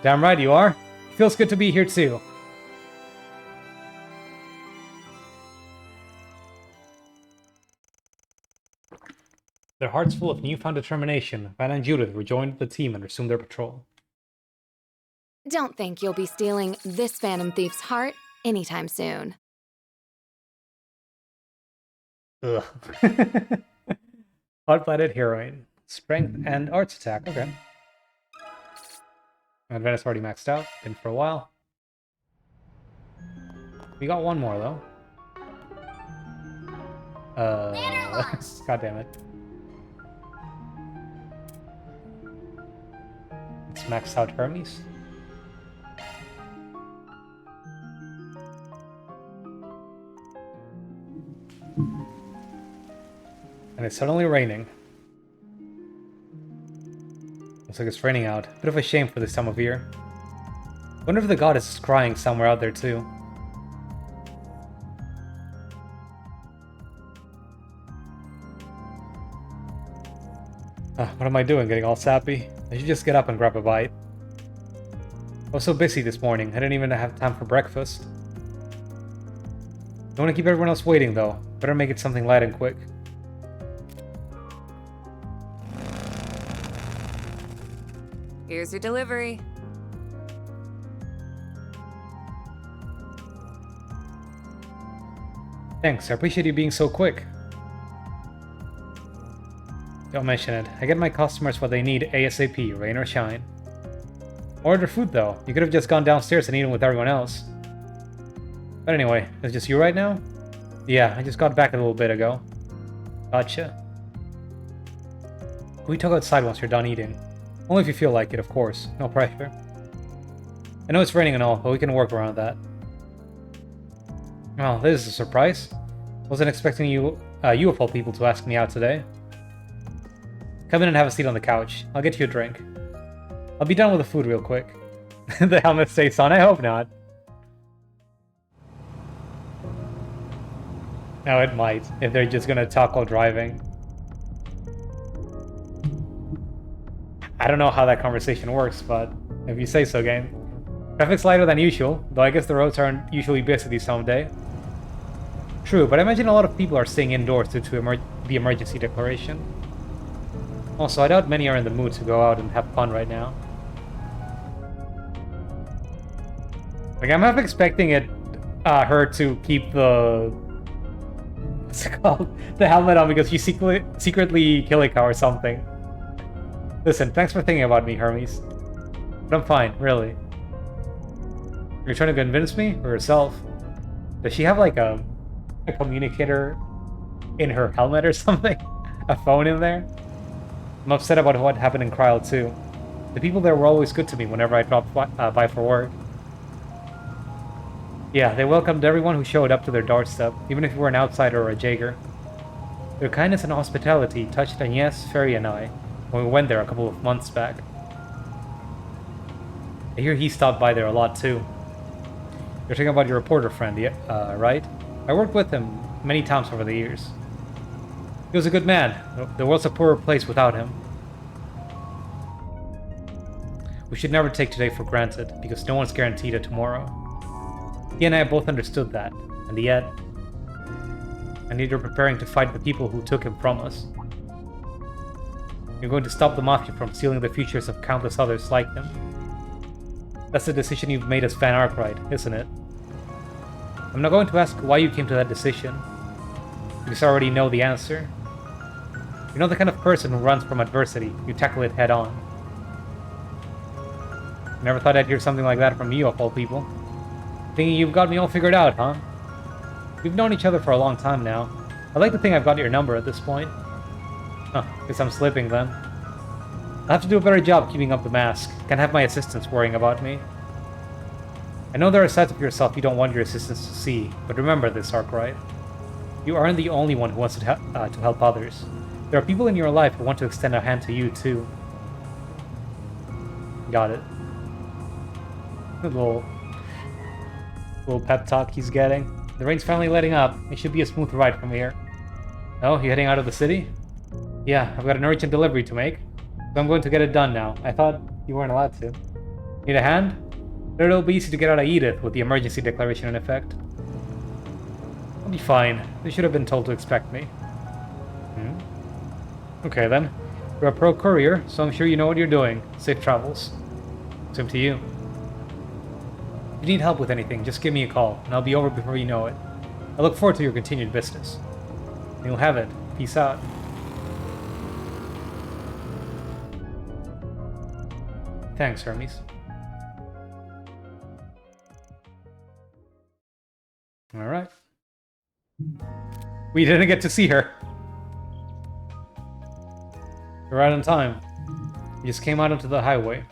Damn right you are. Feels good to be here, too. Their hearts full of newfound determination, Van and Judith rejoined the team and resumed their patrol. Don't think you'll be stealing this Phantom Thief's heart anytime soon. Ugh. Hot-blooded heroine. Strength and arts attack, okay. Advantage already maxed out, been for a while. We got one more, though. God damn it. Let's max out Hermes. And it's suddenly raining. Looks like it's raining out. Bit of a shame for this time of year. Wonder if the goddess is crying somewhere out there too. What am I doing? Getting all sappy? I should just get up and grab a bite. I was so busy this morning, I didn't even have time for breakfast. Don't want to keep everyone else waiting though. Better make it something light and quick. Here's your delivery. Thanks, I appreciate you being so quick. Don't mention it. I get my customers what they need ASAP, rain or shine. Order food though. You could have just gone downstairs and eaten with everyone else. But anyway, it's just you right now? Yeah, I just got back a little bit ago. Gotcha. Can we talk outside once you're done eating? Only if you feel like it, of course. No pressure. I know it's raining and all, but we can work around that. Oh, this is a surprise. Wasn't expecting you of all people to ask me out today. Come in and have a seat on the couch. I'll get you a drink. I'll be done with the food real quick. The helmet stays on, I hope not. No, it might, if they're just gonna talk while driving. I don't know how that conversation works, but if you say so, game. Traffic's lighter than usual, though I guess the roads aren't usually busy this time of day. True, but I imagine a lot of people are staying indoors due to the emergency declaration. Also, I doubt many are in the mood to go out and have fun right now. Like, I'm half expecting her to keep the... what's it called? The helmet on because she's secretly killing her or something. Listen, thanks for thinking about me, Hermes. But I'm fine, really. You're trying to convince me? Or yourself? Does she have like a communicator in her helmet or something? A phone in there? I'm upset about what happened in Kryl too. The people there were always good to me whenever I dropped by for work. Yeah, they welcomed everyone who showed up to their doorstep, even if you were an outsider or a Jaeger. Their kindness and hospitality touched Agnes, Ferry, and I when we went there a couple of months back. I hear he stopped by there a lot too. You're talking about your reporter friend, right? I worked with him many times over the years. He was a good man. The world's a poorer place without him. We should never take today for granted, because no one's guaranteed a tomorrow. He and I both understood that, and yet... I need you're preparing to fight the people who took him from us. You're going to stop the Mafia from stealing the futures of countless others like him. That's the decision you've made as Van Arkwright, isn't it? I'm not going to ask why you came to that decision, because I already know the answer. You're not the kind of person who runs from adversity, you tackle it head on. Never thought I'd hear something like that from you, of all people. Thinking you've got me all figured out, huh? We've known each other for a long time now. I'd like to think I've got your number at this point. Huh, guess I'm slipping then. I'll have to do a better job keeping up the mask. Can't have my assistants worrying about me. I know there are sides of yourself you don't want your assistants to see, but remember this, Arkwright. You aren't the only one who wants to help others. There are people in your life who want to extend a hand to you, too. Got it. A little Little pep talk he's getting. The rain's finally letting up. It should be a smooth ride from here. Oh, you heading out of the city? Yeah, I've got an urgent delivery to make. So I'm going to get it done now. I thought you weren't allowed to. Need a hand? It'll be easy to get out of Edith with the emergency declaration in effect. I'll be fine. They should have been told to expect me. Okay then. You're a pro courier, so I'm sure you know what you're doing. Safe travels. Same to you. If you need help with anything, just give me a call, and I'll be over before you know it. I look forward to your continued business. You'll have it. Peace out. Thanks, Hermes. Alright. We didn't get to see her. We're right on time. We just came out onto the highway.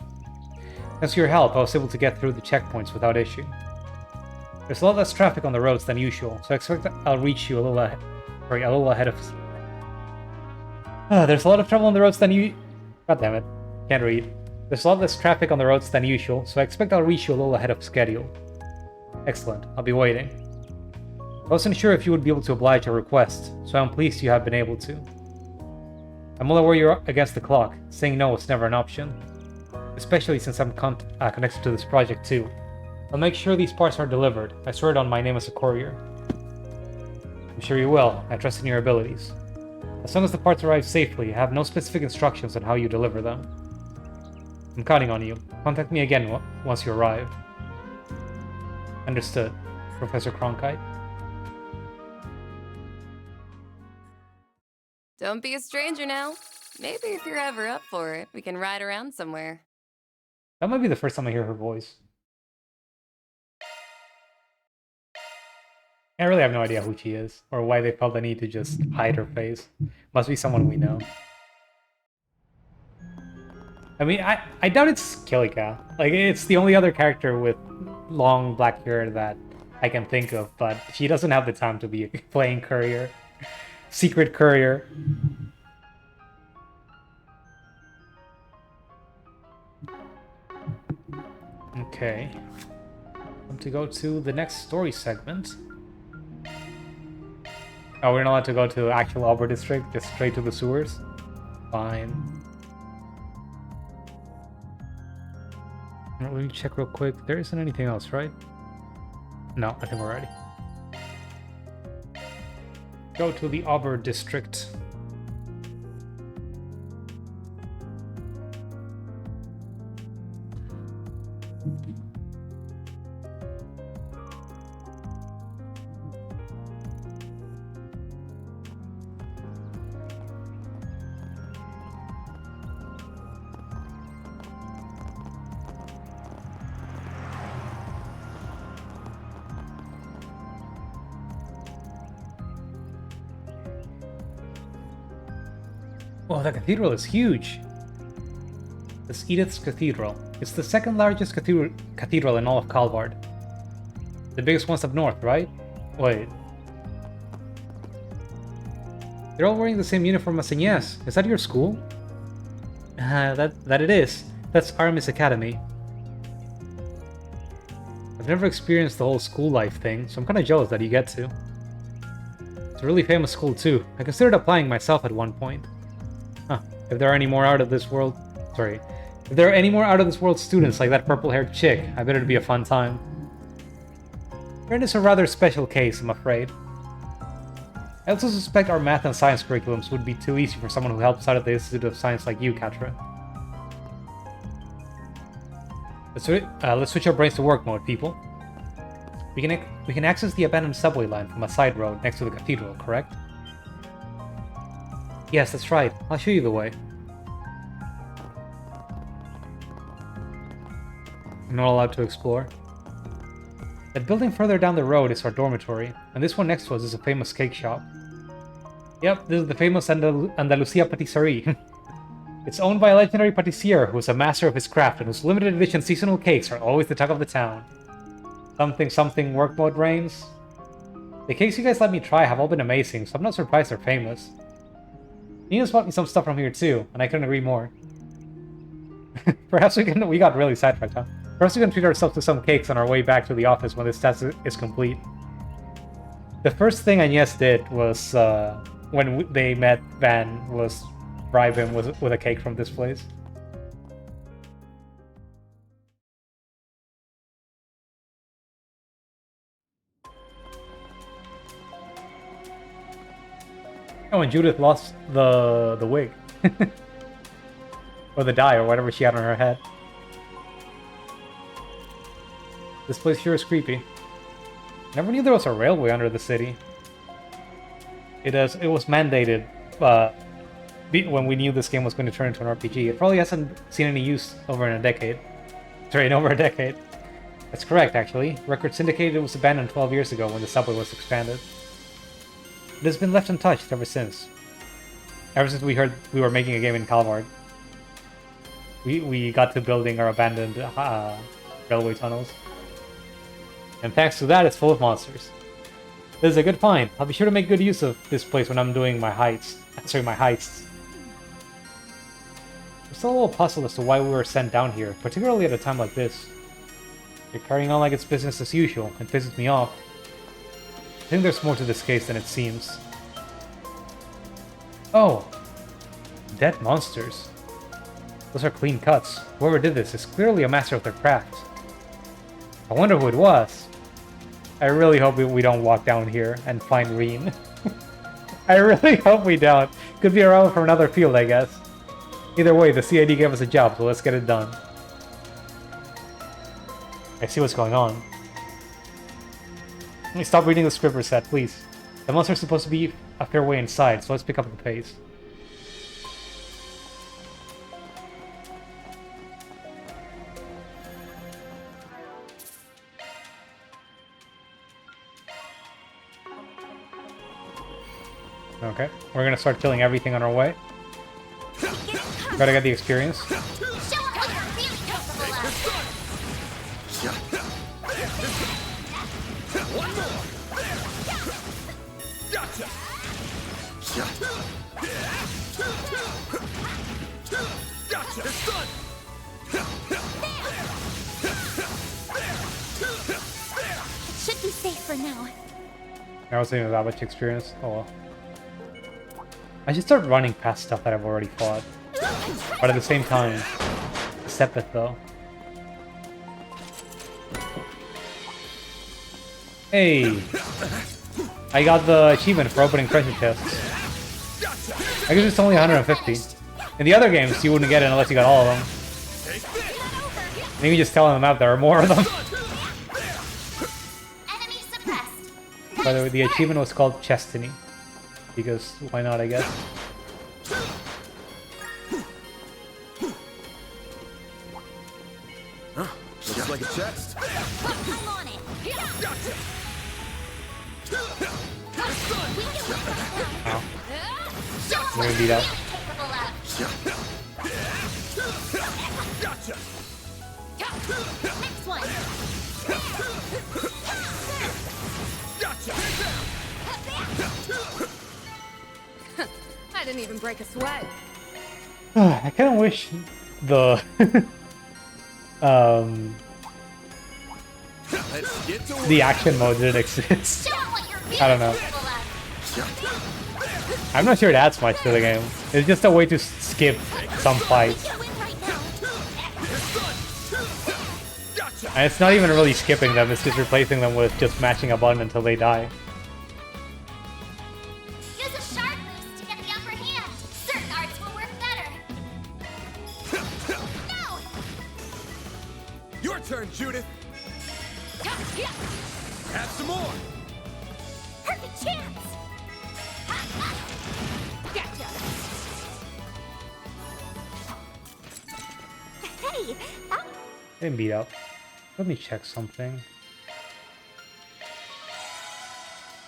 Thanks to your help, I was able to get through the checkpoints without issue. There's a lot less traffic on the roads than usual, so I expect I'll reach you a little ahead of... there's a lot of trouble on the roads than you... God damn it. Can't read. There's a lot less traffic on the roads than usual, so I expect I'll reach you a little ahead of schedule. Excellent. I'll be waiting. I wasn't sure if you would be able to oblige our request, so I'm pleased you have been able to. I'm well aware you're against the clock. Saying no is never an option. Especially since I'm connected to this project too. I'll make sure these parts are delivered. I swear it on my name as a courier. I'm sure you will. I trust in your abilities. As long as the parts arrive safely, I have no specific instructions on how you deliver them. I'm counting on you. Contact me again once you arrive. Understood, Professor Cronkite. Don't be a stranger now. Maybe if you're ever up for it, we can ride around somewhere. That might be the first time I hear her voice. I really have no idea who she is, or why they felt the need to just hide her face. Must be someone we know. I mean, I doubt it's Kilika. Like, it's the only other character with long black hair that I can think of, but she doesn't have the time to be playing courier. Secret courier. Okay. Time to go to the next story segment. Oh, we're not allowed to go to actual Auburn district, just straight to the sewers? Fine. Let me check real quick. There isn't anything else, right? No, I think we're ready. Go to the Auburn district. Oh, the cathedral is huge! It's Edith's Cathedral. It's the second largest cathedral in all of Calvard. The biggest one's up north, right? Wait. They're all wearing the same uniform as Agnes. Is that your school? That it is. That's Aramis Academy. I've never experienced the whole school life thing, so I'm kinda jealous that you get to. It's a really famous school too. I considered applying myself at one point. Huh. If there are any more out of this world... Sorry. If there are any more out of this world students like that purple-haired chick, I bet it'd be a fun time. Ren is a rather special case, I'm afraid. I also suspect our math and science curriculums would be too easy for someone who helps out at the Institute of Science like you, Katra. Let's switch our brains to work mode, people. We can access the abandoned subway line from a side road next to the cathedral, correct? Yes, that's right. I'll show you the way. I'm not allowed to explore. That building further down the road is our dormitory, and this one next to us is a famous cake shop. Yep, this is the famous Andalusia Patisserie. It's owned by a legendary patissier who is a master of his craft and whose limited edition seasonal cakes are always the talk of the town. Something work mode reigns. The cakes you guys let me try have all been amazing, so I'm not surprised they're famous. Nina's bought me some stuff from here too, and I couldn't agree more. Perhaps we got really sidetracked, huh? First, we can treat ourselves to some cakes on our way back to the office when this task is complete. The first thing Agnes did was, when they met Van, was bribe him with a cake from this place. Oh, and Judith lost the wig. Or the dye, or whatever she had on her head. This place sure is creepy. Never knew there was a railway under the city. It was mandated when we knew this game was going to turn into an RPG. It probably hasn't seen any use over a decade. That's correct, actually. Records indicated it was abandoned 12 years ago when the subway was expanded. It has been left untouched ever since. Ever since we heard we were making a game in Calvard. We got to building our abandoned railway tunnels. And thanks to that, it's full of monsters. This is a good find. I'll be sure to make good use of this place when I'm doing my heists. My heists. I'm still a little puzzled as to why we were sent down here, particularly at a time like this. You're carrying on like it's business as usual. It pisses me off. I think there's more to this case than it seems. Oh! Dead monsters. Those are clean cuts. Whoever did this is clearly a master of their craft. I wonder who it was. I really hope we don't walk down here and find Reen. I really hope we don't. Could be around from another field, I guess. Either way, the CID gave us a job, so let's get it done. I see what's going on. Let me stop reading the script set, please. The monster's supposed to be a fair way inside, so let's pick up the pace. Okay, we're gonna start killing everything on our way. Gotta get the experience. Should be safe for now. I was thinking that much experience. Oh well. I should start running past stuff that I've already fought. But at the same time, step it though. Hey! I got the achievement for opening treasure chests. I guess it's only 150. In the other games, you wouldn't get it unless you got all of them. Maybe just tell them out there are more of them. By the way, the achievement was called Chestiny. Because why not, I guess. Huh? Looks like a chest. I'm on it. Gotcha. Ow. I'm gonna beat up. Gotcha. Next one. Gotcha. I didn't even break a sweat. I kind of wish the the action mode didn't exist. I don't know. I'm not sure it adds much to the game. It's just a way to skip some fights. And it's not even really skipping them, it's just replacing them with just mashing a button until they die. Use a sharp boost to get the upper hand. Certain arts will work better. No! Your turn, Judith. Have some more. Perfect chance. Gotcha. Hey, Didn't beat up. Let me check something.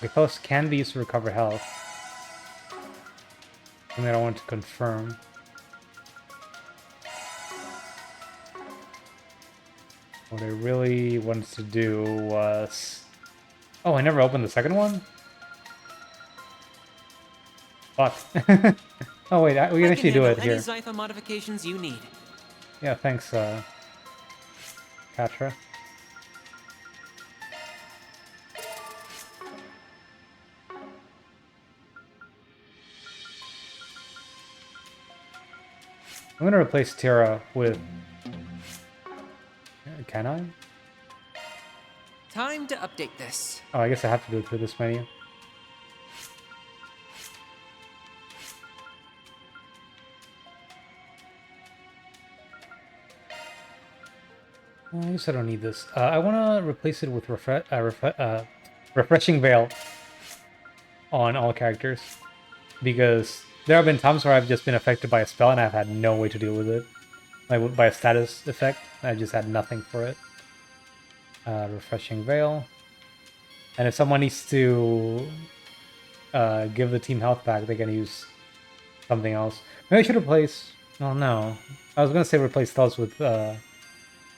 Because can be used to recover health. Something that I want to confirm. What I really wanted to do was... Oh, I never opened the second one? Fuck. Oh wait, we can actually do it here. Any Zytha modifications you need. Yeah, thanks, Catra. I'm gonna replace Terra with... Can I? Time to update this. Oh, I guess I have to do it through this menu. I guess I don't need this. I want to replace it with Refreshing Veil on all characters. Because there have been times where I've just been affected by a spell and I've had no way to deal with it. Like by a status effect, I just had nothing for it. Refreshing Veil. And if someone needs to give the team health back, they can use something else. Maybe I should replace... Oh no. I was going to say replace Thels with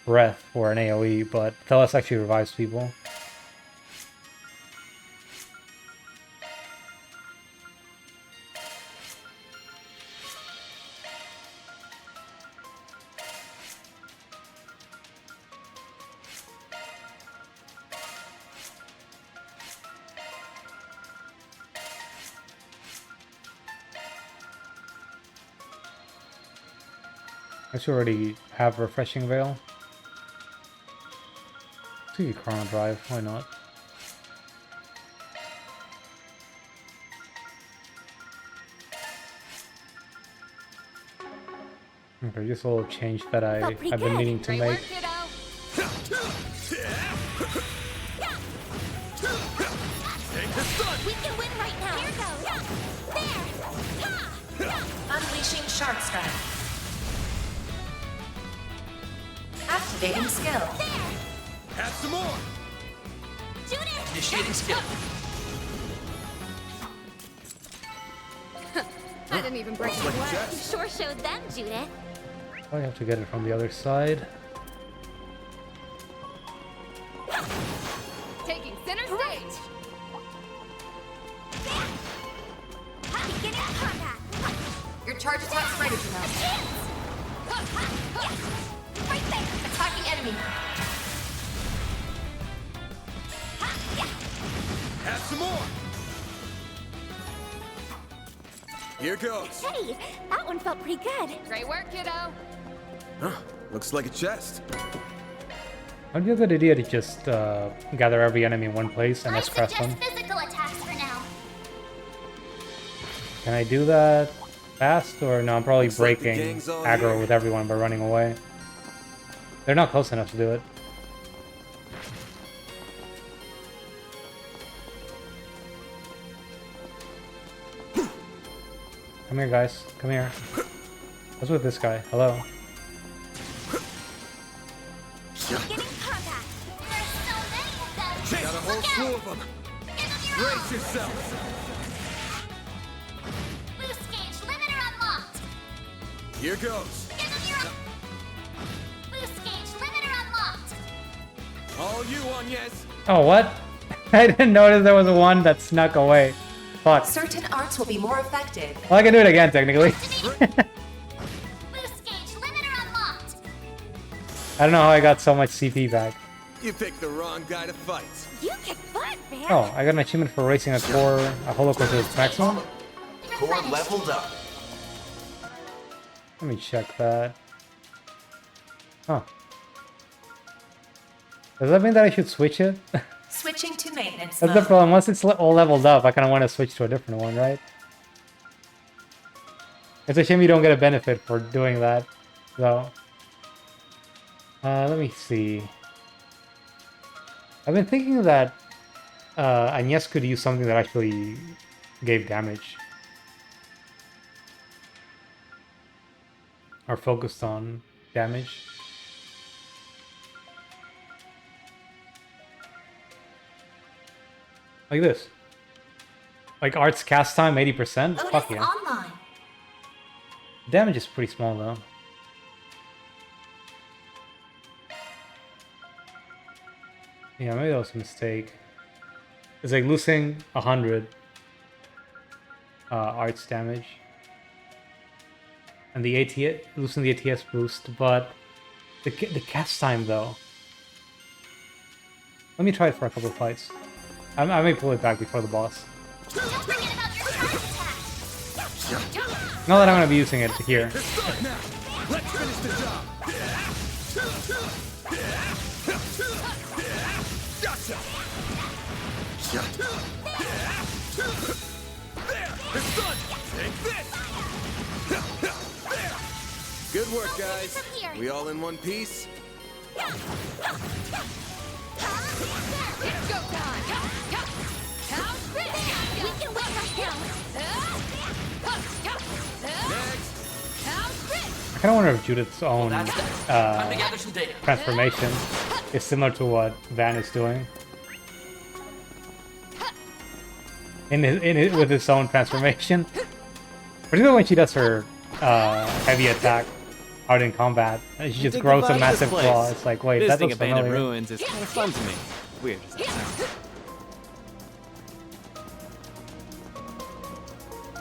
Breath for an AoE, but Thels actually revives people. I should already have Refreshing Veil. See Chrono Drive, why not? Okay, just a little change that I've been meaning to make. We can win right now. Here goes. There. Ha. Unleashing Shark Strike. Activating skill. Have some more. Judith. Initiating skill. I didn't even break my word. You sure showed them, Judith. I have to get it from the other side. Taking center stage. Beginning combat. Your charge attack's ready to know. Right there. Attacking enemy. Have some more. Here goes. Hey, that one felt pretty good. Great work, kiddo. Huh, looks like a chest. Might be a good idea to just gather every enemy in one place and just press them. Physical attacks for now. Can I do that fast? Or no, I'm probably Looks like the breaking gang's all aggro here. with everyone by running away. They're not close enough to do it. Come here, guys. Come here. What's with this guy? Hello. Beginning combat. There's so many of them. Got a whole slew of them. Brace yourselves. Boost gauge limiter unlocked. Here goes. Boost gauge limiter unlocked. All you, Agnes. Oh, what? I didn't notice there was one that snuck away. Fuck. Certain arts will be more effective. Well, I can do it again, technically. Boost gauge limiter unlocked. I don't know how I got so much CP back. You picked the wrong guy to fight. You kick butt, man. Oh, I got an achievement for racing a holo core to its maximum. Core leveled up. Let me check that. Huh. Does that mean that I should switch it? Switching to maintenance That's the mode. problem. Once it's all leveled up, I kind of want to switch to a different one, right? It's a shame you don't get a benefit for doing that, though. Let me see. I've been thinking that Agnes could use something that actually gave damage. Or focused on damage. Like this. Like arts cast time 80%? Fuck yeah. Online. Damage is pretty small though. Yeah, maybe that was a mistake. It's like losing 100 arts damage. And the ATS, losing the ATS boost, but the cast time though. Let me try it for a couple of fights. I may pull it back before the boss. Not that I'm gonna be using it here. Let's finish the job. Gotcha. There, it's done. Take this. There. Good work, guys. We all in one piece? It's go time! We can win right now! I kind of wonder if Judith's own transformation is similar to what Van is doing. With his own transformation. Particularly when she does her heavy attack out in combat. And she just grows a massive claw. It's like, wait, that looks abandoned familiar. ruins is kind of fun to me. Weird as that sounds.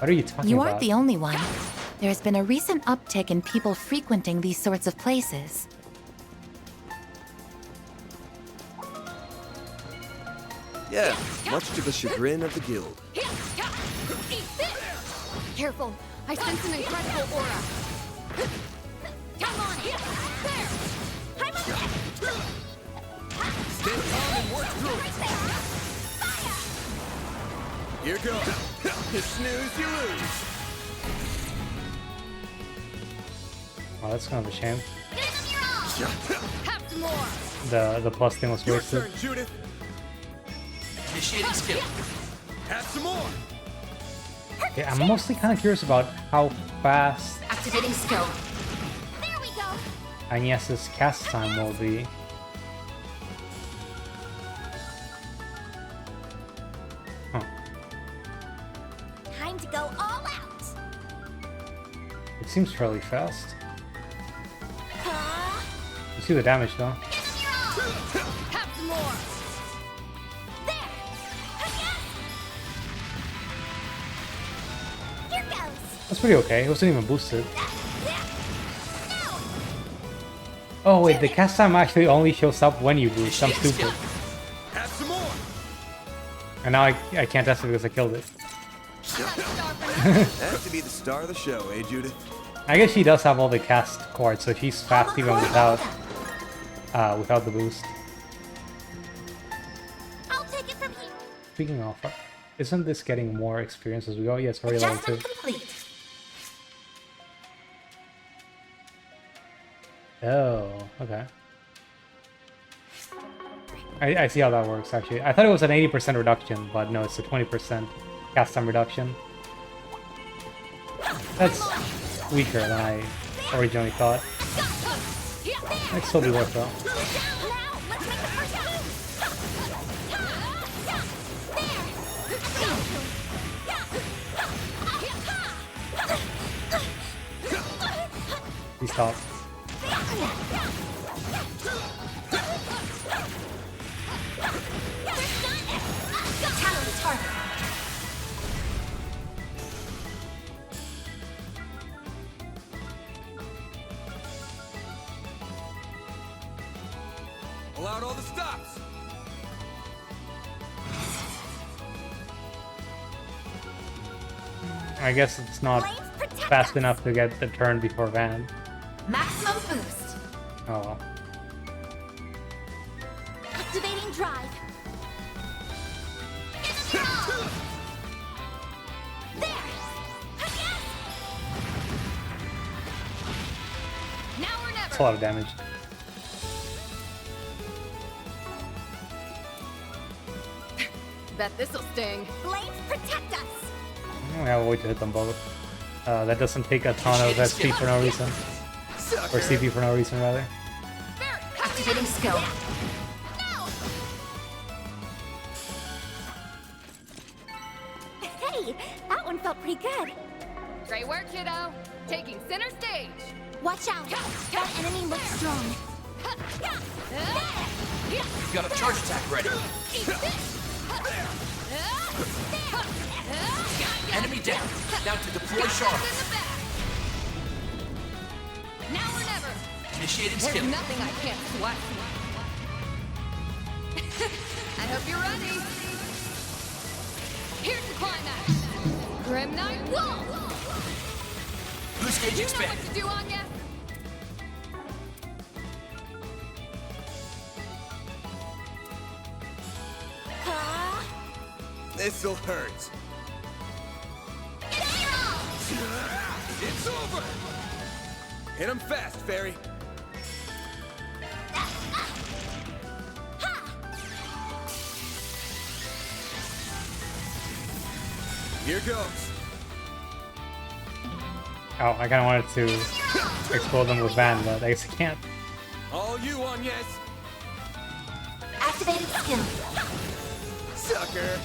What are you talking You about? aren't the only one. There's been a recent uptick in people frequenting these sorts of places. Yeah, much to the chagrin of the guild. Careful! I sense an incredible aura! Come on! There! I'm on it! Stay calm and work through it. Here goes. You snooze, you lose. Oh, that's kind of a shame. Have some more! The plus thing was Your wasted. turn, Judith. Initiating skill. Have some more. Okay, I'm mostly kind of curious about how fast Activating skill. There we go! Agnes's cast time will be. Huh. Time to go all out! It seems fairly fast. You see the damage though. Have some more! There! Here goes! That's pretty okay. It wasn't even boosted. Oh wait, the cast time actually only shows up when you boost. I'm stupid. Have some more. And now I can't test it because I killed it. Has to be the star of the show, eh, Judith? I guess she does have all the cast cards, so she's fast even without the boost. I'll take it from here! Speaking of, isn't this getting more experience as we go? Yes, already level 2. Adjustment complete. Oh, okay. I see how that works, actually. I thought it was an 80% reduction, but no, it's a 20% cast time reduction. That's weaker than I originally thought. Might still be worth though. Please stop. Talon target. Allowed all the stops. I guess it's not fast enough to get the turn before Van. Maximum boost. Oh well. Activating drive! There! Now or never! That's a lot of damage. Bet this'll sting. Flames protect us! I have a way to hit them both. That doesn't take a ton of SP for no reason. Or CP for no reason, rather. Activating skill. Hey, that one felt pretty good. Great work, kiddo. Taking center stage. Watch out. That enemy looks strong. You've got a charge attack ready. Enemy down. Now to deploy sharp. Now or never. Initiating There's skill. nothing I can't swat. I hope you're ready. Here's the climax. Grim Knight Wall. Boost gauge You know expand. what to do, Anya. This'll hurt. It's over! Hit him fast, Fairy. Here goes. Oh, I kind of wanted to explode them with Van, but I guess I can't. All you on, yes. Activated skill. Sucker.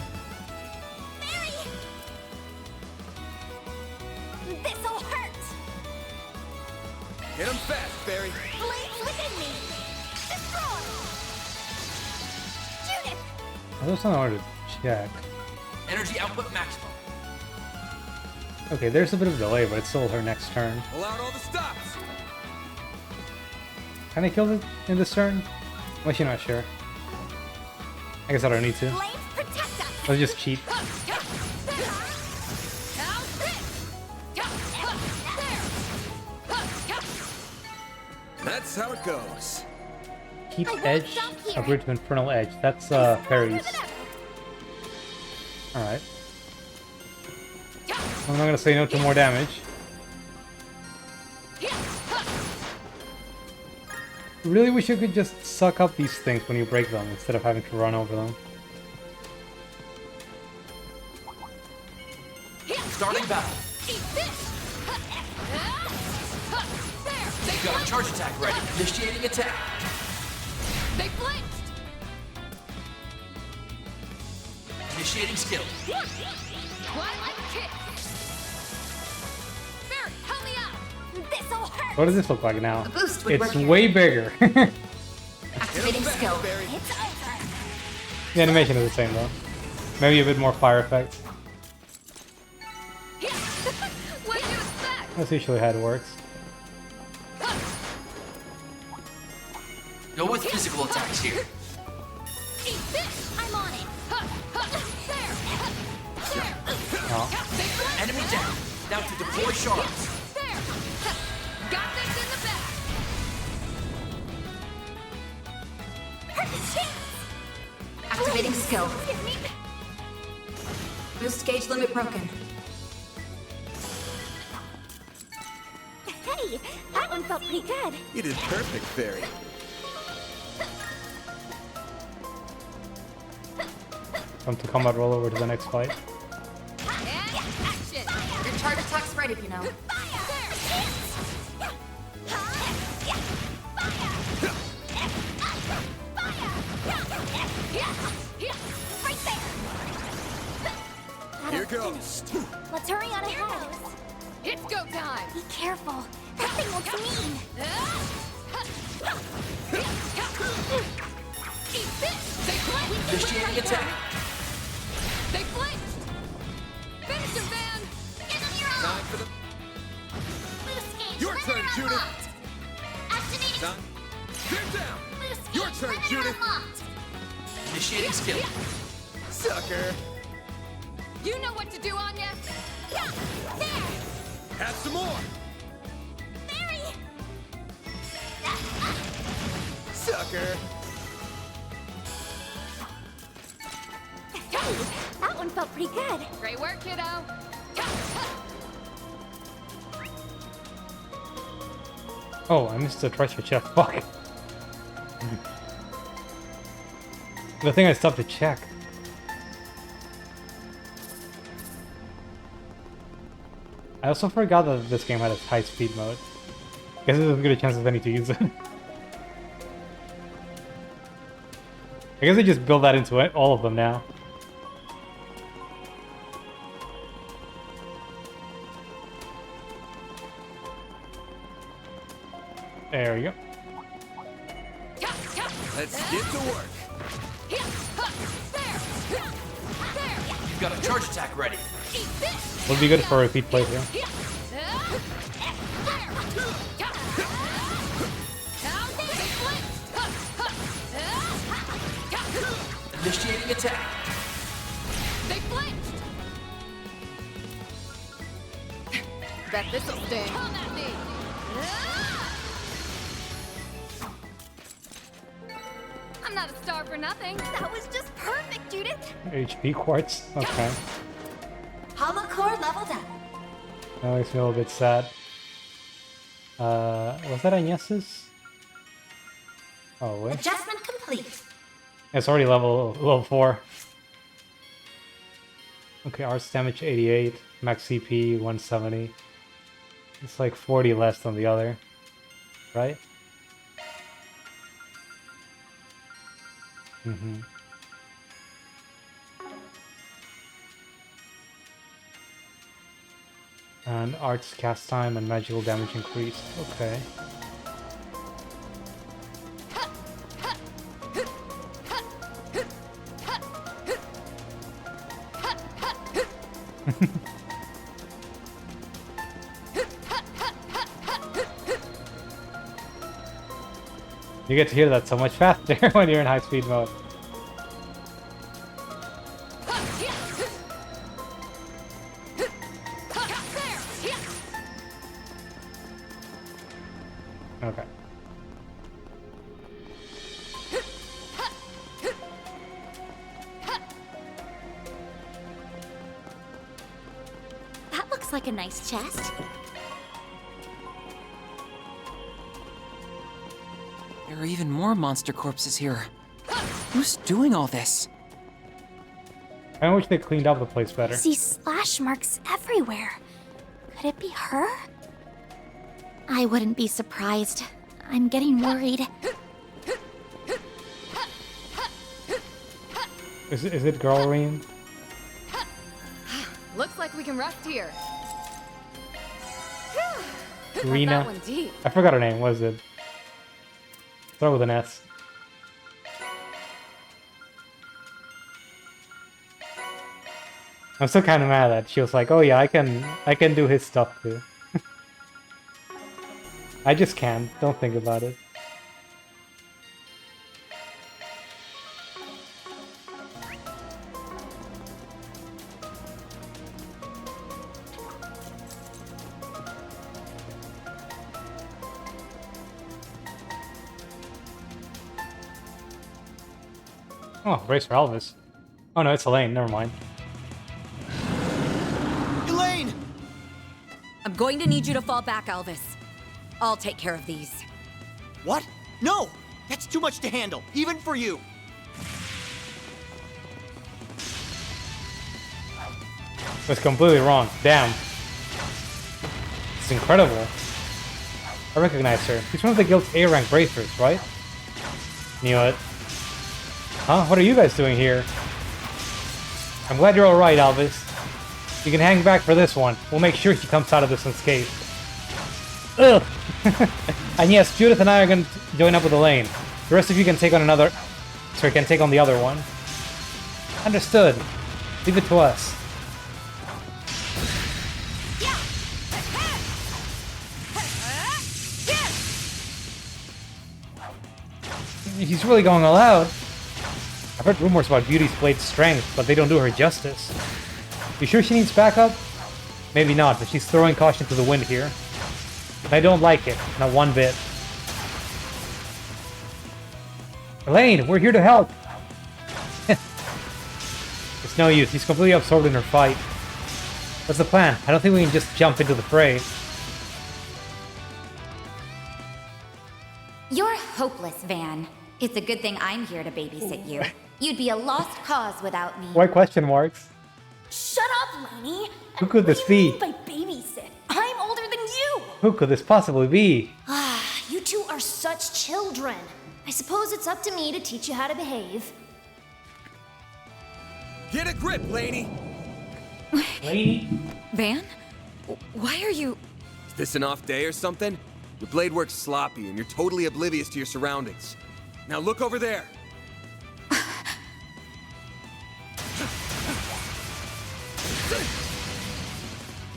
This'll hurt! Hit him fast, Fairy. Blades within me! Destroy! Judith! I just wanted to check. Energy output maximum. Okay, there's a bit of delay, but it's still her next turn. Pull out all the stops. Can I kill it in this turn? I'm actually not sure. I guess I don't need to. Blades protect us! Let's just cheat. That's how it goes. Keep edge, upgrade to infernal edge. That's fairies. Alright. I'm not gonna say no to more damage. Really wish you could just suck up these things when you break them instead of having to run over them. Starting battle. Got a charge attack ready. Initiating attack. They flinched. Initiating skill. Twilight kick. Barry, help me out. This'll hurt! What does this look like now? A boost would It's work here. way bigger. Activating skill. It's over! The animation is the same though. Maybe a bit more fire effect. What do you expect? That's usually how it works. Go with physical attacks here. Eat this. I'm on it. Oh. Enemy down. Now to deploy shards. There. Got this in the back. Activating skill. Boost gauge limit broken. Hey, that one felt pretty good. You did perfect, Fairy. Come to combat, roll over to the next fight. And action. Your charge attack's ready, you know. Right there! Here goes. Let's hurry on ahead. It's go time. Be careful. That thing looks mean. Eat this. They flinched. Initiating attack. They flinched. Finish him, Van. Give them your Time all. for the... Boost gauge. Your limiter turn, Judith. unlocked. Activating. Time. Get down. Boost Your gauge. turn, limiter Judith. unlocked. Initiating skill. Sucker. You know what to do, Anya. Yeah, there. Have some more. Mary. Sucker. Hey, that one felt pretty good. Great work, kiddo. Oh, I missed the treasure chest. Fuck. The thing I stopped to check. I also forgot that this game had a high speed mode. Guess there's as good a chance as any to use it. I guess they just build that into it, all of them now. There we go. Let's get to work. You've got a charge attack ready. Would be good for a repeat playthrough. Initiating attack. They flinched! Bet this'll sting. Come at me! I'm not a star for nothing. That was just perfect, Judith. HP quartz? Okay. Hollow core leveled up. That makes me a little bit sad. Was that Agnes's? Oh, wait. Adjustment complete. It's already level 4. Okay, arts damage 88, max CP 170. It's like 40 less than the other, right? Mm-hmm. And arts cast time and magical damage increased. Okay. You get to hear that so much faster when you're in high speed mode. Okay. That looks like a nice chest. There are even more monster corpses here. Who's doing all this? I wish they cleaned up the place better. See slash marks everywhere. Could it be her? I wouldn't be surprised. I'm getting worried. Is it Girl Reem? Looks like we can rest here. Rena? That one deep. I forgot her name. What is it? Start with an S. I'm still kind of mad that she was like, "Oh yeah, I can do his stuff too." I just can't. Don't think about it. Oh, brace for Elvis. Oh no, it's Elaine. Never mind. Elaine! I'm going to need you to fall back, Elvis. I'll take care of these. What? No! That's too much to handle, even for you. It's completely wrong. Damn. It's incredible. I recognize her. She's one of the guild's A-rank bracers, right? Knew it. Huh? What are you guys doing here? I'm glad you're alright, Elvis. You can hang back for this one. We'll make sure she comes out of this unscathed. Ugh! And yes, Judith and I are going to join up with Elaine. The rest of you can take on another... Sorry, can take on the other one. Understood. Leave it to us. He's really going all out. I've heard rumors about Beauty's blade's strength, but they don't do her justice. You sure she needs backup? Maybe not, but she's throwing caution to the wind here. I don't like it, not one bit. Elaine, we're here to help! It's no use, he's completely absorbed in her fight. What's the plan? I don't think we can just jump into the fray. You're hopeless, Van. It's a good thing I'm here to babysit you. You'd be a lost cause without me. Why question marks? Shut up, Lainey! Who could this be? By babysit. I'm older than you! Who could this possibly be? Ah, you two are such children. I suppose it's up to me to teach you how to behave. Get a grip, Lainey! Lainey? Van? Why are you... Is this an off day or something? Your blade works sloppy and you're totally oblivious to your surroundings. Now look over there!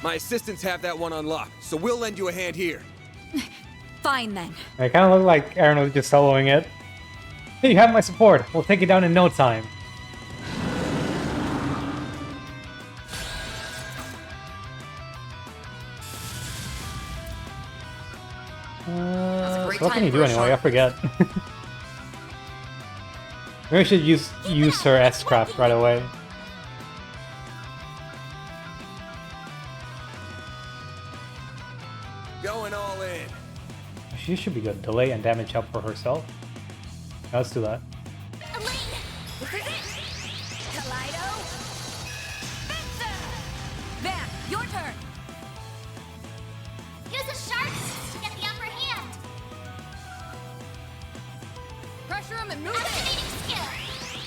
My assistants have that one unlocked, so we'll lend you a hand here. Fine then. I kind of look like Aaron was just soloing it. Hey, you have my support. We'll take it down in no time. So what can you do anyway? I forget. Maybe I should use her S-craft right away. Going all in. She should be good. Delay and damage up for herself. Yeah, let's do that. This is it! Kaleido! Fencer! Van, your turn! Use a shark to get the upper hand! Pressure him and move Activating skill!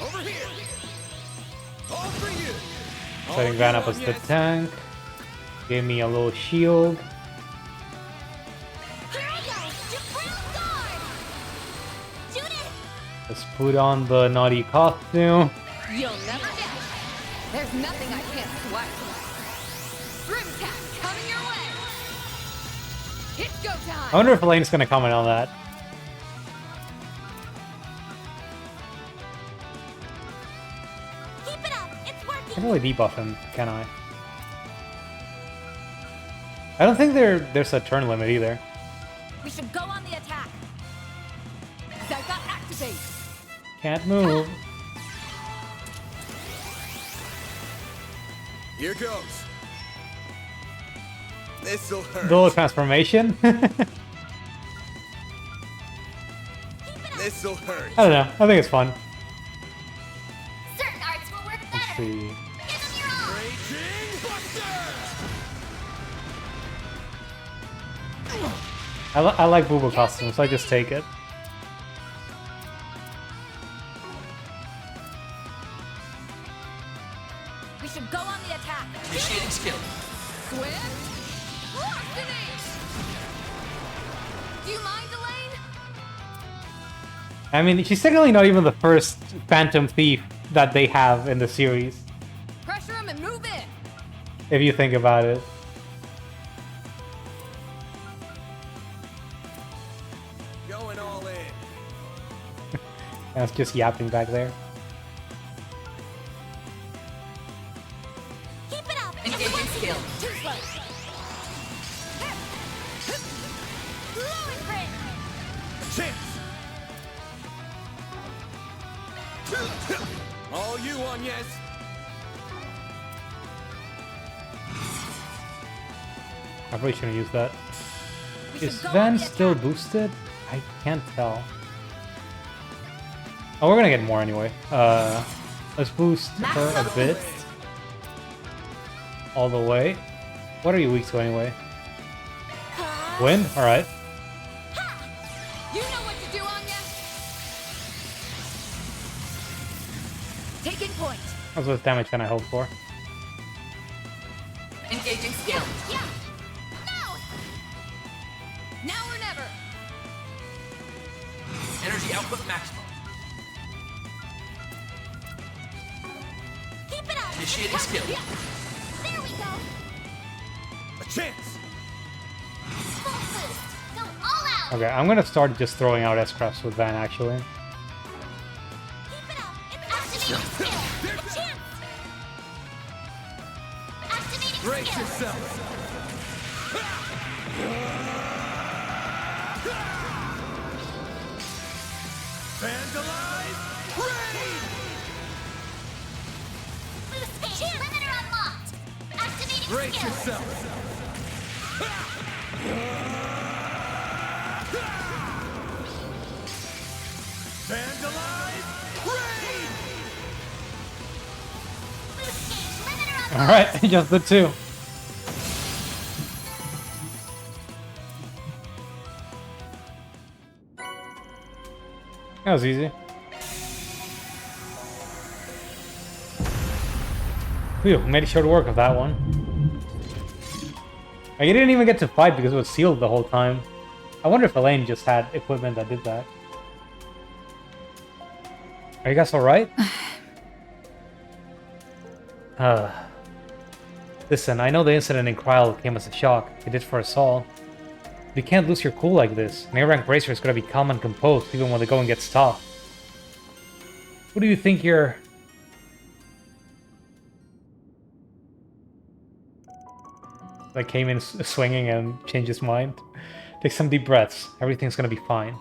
Over here! All for you! Setting Van up as the tank. Gave me a little shield. Here I go! Jabril's guard! Judith! Let's put on the naughty costume. You'll never guess. There's nothing I can't swipe. Grimcat coming your way. It's go time. I wonder if Elaine's gonna comment on that. Keep it up! It's I working! can't really debuff him, can I? I don't think there's a turn limit either. We should go on the attack. Zyka activate. Can't move. Here goes. This'll hurt. Little transformation. This'll hurt. I don't know. I think it's fun. Certain arts will work Let's better! see. Give them your all! Raging Buster! I like Booba costumes, so I just take it. We should go on the attack. Initiating skill. Swim. Larceny. Do you mind, Elaine? I mean, she's technically not even the first Phantom Thief that they have in the series, Pressure him and move in. if you think about it. Going all in. That's just yapping back there. Keep it up! Engaging skill. Too slow! Blow and crit! Chance! All you on, yes. I probably shouldn't use that. We Is should go on Van the still attack. boosted? I can't tell. Oh, we're gonna get more anyway. Let's boost her a bit. All the way. What are you weak to anyway? Win? Alright. You know what to do, Anya. Taking point. How much damage can I hope for? Engaging skill. Yeah. No. Now or never. Energy output maximum. Keep it up! Initiating skill. There we go! A chance. Full boost! Go all out! Okay, I'm gonna start just throwing out S-Crafts with Van actually. Keep it up! It's activating skill! A chance! Activating Brace skill! yourself. Vandalize! Ready! Boost gauge limiter unlocked! Activating Brace skill! yourself. Vandalize! Ready! Boost gauge limiter unlocked! Alright, just the two. That was easy. Phew, made short work of that one. I didn't even get to fight because it was sealed the whole time. I wonder if Elaine just had equipment that did that. Are you guys alright? Listen, I know the incident in Kryl came as a shock. It did for us all. You can't lose your cool like this. An A-rank racer is gonna be calm and composed even when the going gets tough. Who do you think you're... Like came in swinging and changed his mind. Take some deep breaths. Everything's gonna be fine.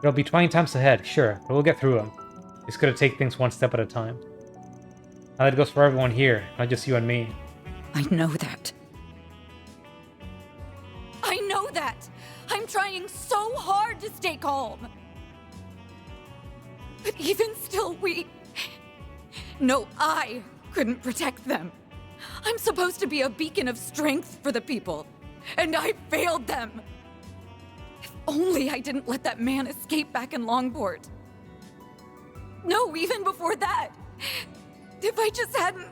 There'll be trying times ahead, sure, but we'll get through them. Just gotta take things one step at a time. Now that goes for everyone here, not just you and me. I know that. I know that! I'm trying so hard to stay calm! But even still, No, I couldn't protect them. I'm supposed to be a beacon of strength for the people, and I failed them! If only I didn't let that man escape back in Longport. No, even before that! If I just hadn't...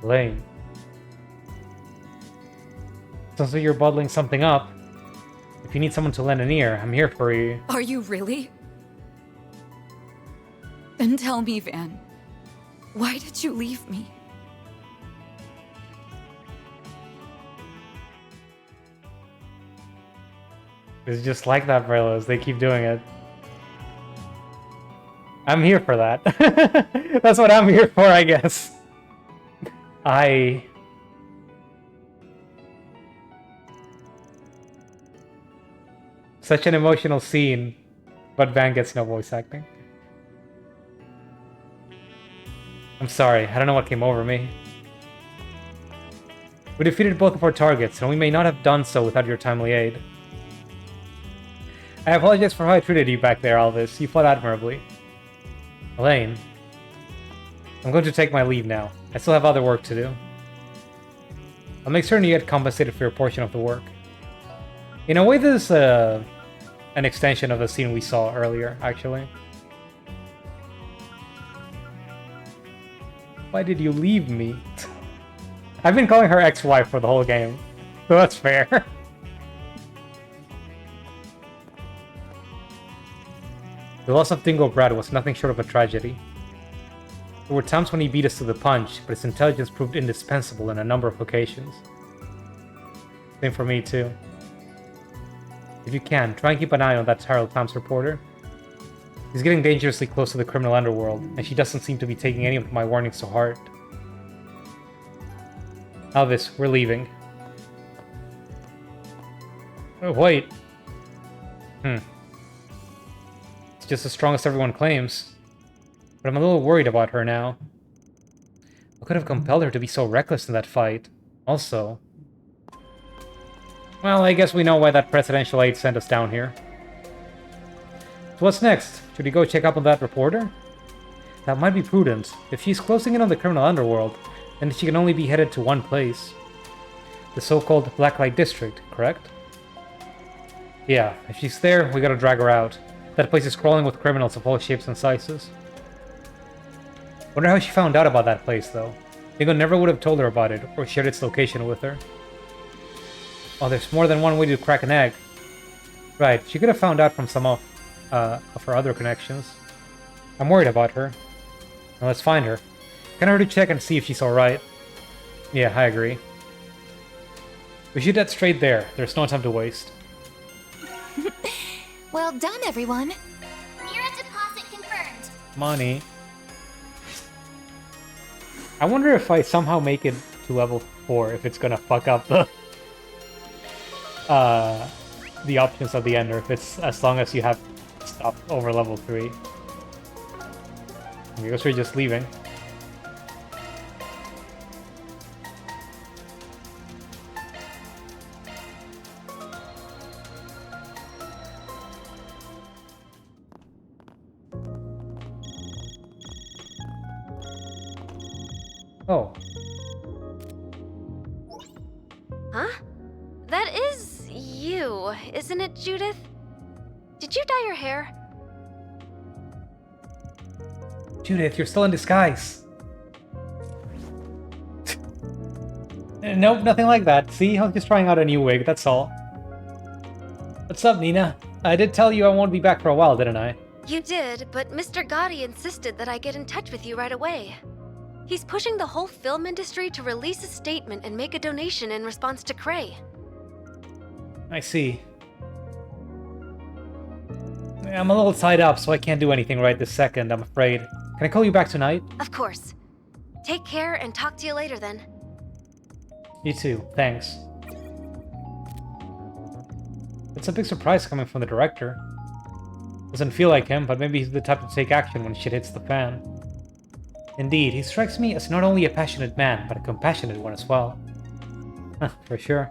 Lane. Sounds like you're bottling something up. If you need someone to lend an ear, I'm here for you. Are you really? Then tell me, Van. Why did you leave me? It's just like that, Brillos. They keep doing it. I'm here for that. That's what I'm here for, I guess. Such an emotional scene, but Van gets no voice acting. I'm sorry, I don't know what came over me. We defeated both of our targets, and we may not have done so without your timely aid. I apologize for how I treated you back there, Alvis. You fought admirably. Elaine, I'm going to take my leave now. I still have other work to do. I'll make certain you get compensated for your portion of the work. In a way, this is an extension of the scene we saw earlier, actually. Why did you leave me? I've been calling her ex-wife for the whole game, so that's fair. The loss of Dingo Brad was nothing short of a tragedy. There were times when he beat us to the punch, but his intelligence proved indispensable on a number of occasions. Same for me, too. If you can, try and keep an eye on that Herald Times reporter. He's getting dangerously close to the criminal underworld, and she doesn't seem to be taking any of my warnings to heart. Alvis, we're leaving. Oh, wait. It's just as strong as everyone claims. But I'm a little worried about her now. What could have compelled her to be so reckless in that fight? Also... Well, I guess we know why that presidential aide sent us down here. So what's next? Should we go check up on that reporter? That might be prudent. If she's closing in on the criminal underworld, then she can only be headed to one place. The so-called Blacklight District, correct? Yeah, if she's there, we gotta drag her out. That place is crawling with criminals of all shapes and sizes. Wonder how she found out about that place, though. Dingo never would have told her about it, or shared its location with her. Oh, there's more than one way to crack an egg. Right, she could have found out from some of her other connections. I'm worried about her. Now let's find her. Can I already check and see if she's alright? Yeah, I agree. We should head straight there. There's no time to waste. Well done, everyone. Mira deposit confirmed. Money. I wonder if I somehow make it to level 4, if it's gonna fuck up the options at the end, or if it's as long as you have stuff over level 3. I guess we're just leaving. Oh. Huh? That is you, isn't it, Judith? Did you dye your hair? Judith, you're still in disguise. Nope, nothing like that. See, I'm just trying out a new wig, that's all. What's up, Nina? I did tell you I won't be back for a while, didn't I? You did, but Mr. Gotti insisted that I get in touch with you right away. He's pushing the whole film industry to release a statement and make a donation in response to Cray. I see. I'm a little tied up, so I can't do anything right this second, I'm afraid. Can I call you back tonight? Of course. Take care and talk to you later then. You too, thanks. It's a big surprise coming from the director. Doesn't feel like him, but maybe he's the type to take action when shit hits the fan. Indeed, he strikes me as not only a passionate man, but a compassionate one as well. Huh, for sure.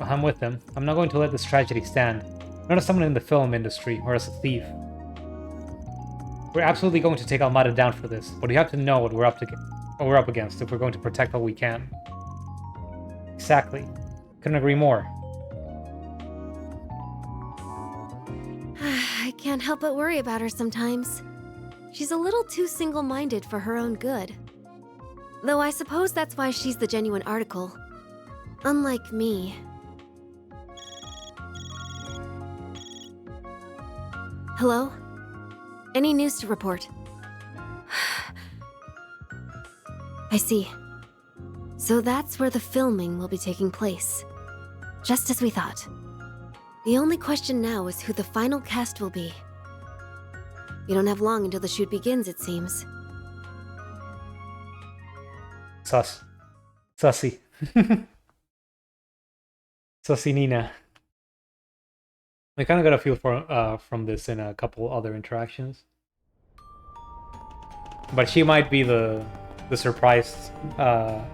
I'm with him. I'm not going to let this tragedy stand. Not as someone in the film industry, or as a thief. We're absolutely going to take Almada down for this, but we have to know what we're up against if we're going to protect what we can. Exactly. Couldn't agree more. I can't help but worry about her sometimes. She's a little too single-minded for her own good. Though I suppose that's why she's the genuine article. Unlike me. Hello? Any news to report? I see. So that's where the filming will be taking place. Just as we thought. The only question now is who the final cast will be. We don't have long until the shoot begins, it seems. Sus. Sussy. Sussy Nina. We kind of got a feel for from this in a couple other interactions. But she might be the surprised the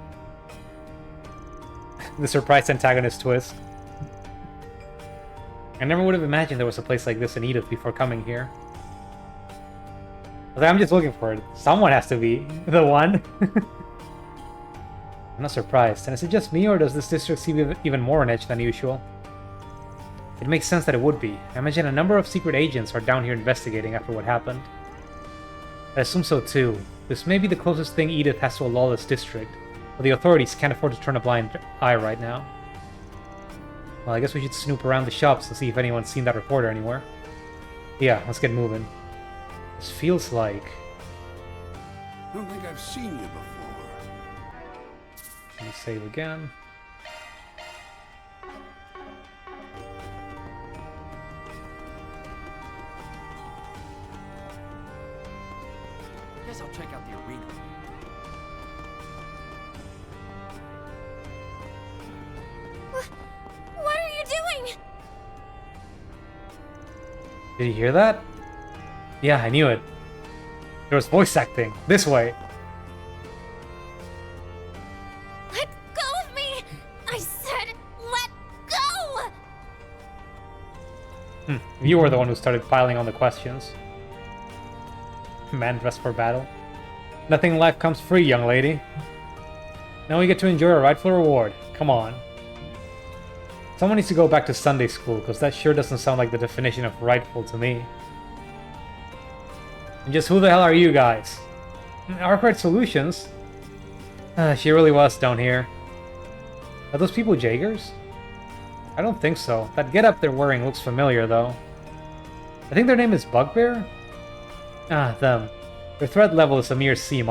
surprise antagonist twist. I never would have imagined there was a place like this in Edith before coming here. I'm just looking for it. Someone has to be the one. I'm not surprised. And is it just me, or does this district seem even more on edge than usual? It makes sense that it would be. I imagine a number of secret agents are down here investigating after what happened. I assume so too. This may be the closest thing Edith has to a lawless district, but the authorities can't afford to turn a blind eye right now. Well, I guess we should snoop around the shops to see if anyone's seen that reporter anywhere. Yeah, let's get moving. This feels like... I don't think I've seen you before. Let me save again. Guess I'll check out the arena. What are you doing? Did you hear that? Yeah, I knew it. There was voice acting. This way. Let go of me! I said, let go! You were the one who started piling on the questions. Man dressed for battle. Nothing in life comes free, young lady. Now we get to enjoy our rightful reward. Come on. Someone needs to go back to Sunday school, because that sure doesn't sound like the definition of rightful to me. And just who the hell are you guys? Arkwright Solutions? She really was down here. Are those people Jaegers? I don't think so. That getup they're wearing looks familiar, though. I think their name is Bugbear? Ah, them. Their threat level is a mere C-.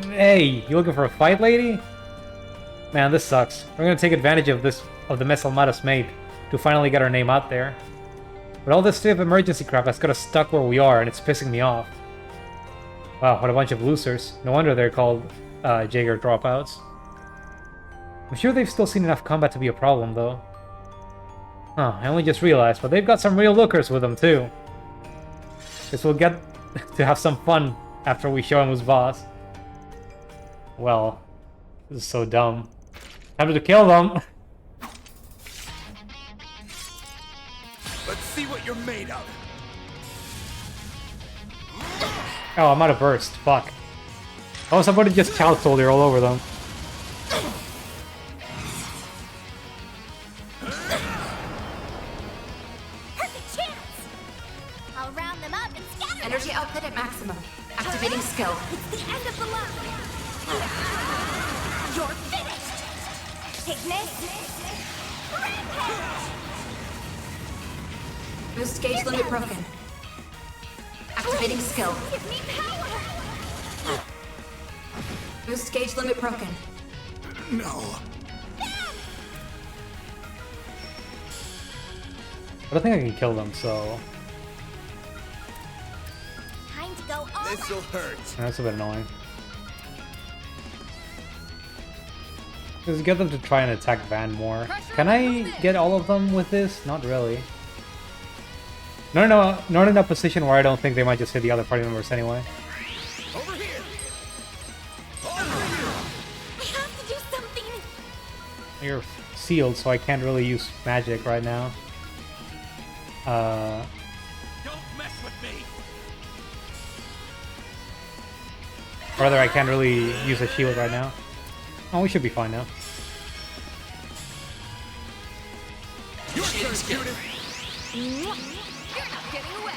Hey, you looking for a fight, lady? Man, this sucks. We're gonna take advantage of the mess Almada's made to finally get our name out there. But all this state of emergency crap has got us stuck where we are, and it's pissing me off. Wow, what a bunch of losers. No wonder they're called Jaeger dropouts. I'm sure they've still seen enough combat to be a problem, though. Huh, I only just realized, but they've got some real lookers with them, too. Guess we'll get to have some fun after we show him who's boss. Well, this is so dumb. Time to kill them! Let's see what you're made of. Oh, I'm out of burst. Fuck. I was about to just Child Soldier all over them. Perfect chance! I'll round them up and scatter them. Energy output at maximum. Activating skill. It's the end of the line. You're finished! Ignis! Rampage! Boost gauge limit broken. Activating skill. Give me power! Boost gauge limit broken. No. But I think I can kill them, so... Time to go all This'll hurt. That's a bit annoying. Just get them to try and attack Van more. Can I get all of them with this? Not really. Not in a position where I don't think they might just hit the other party members anyway. Over here. I have to do something. You're sealed, so I can't really use magic right now. Don't mess with me. Rather, I can't really use a shield right now. Oh, we should be fine now. You're not getting away.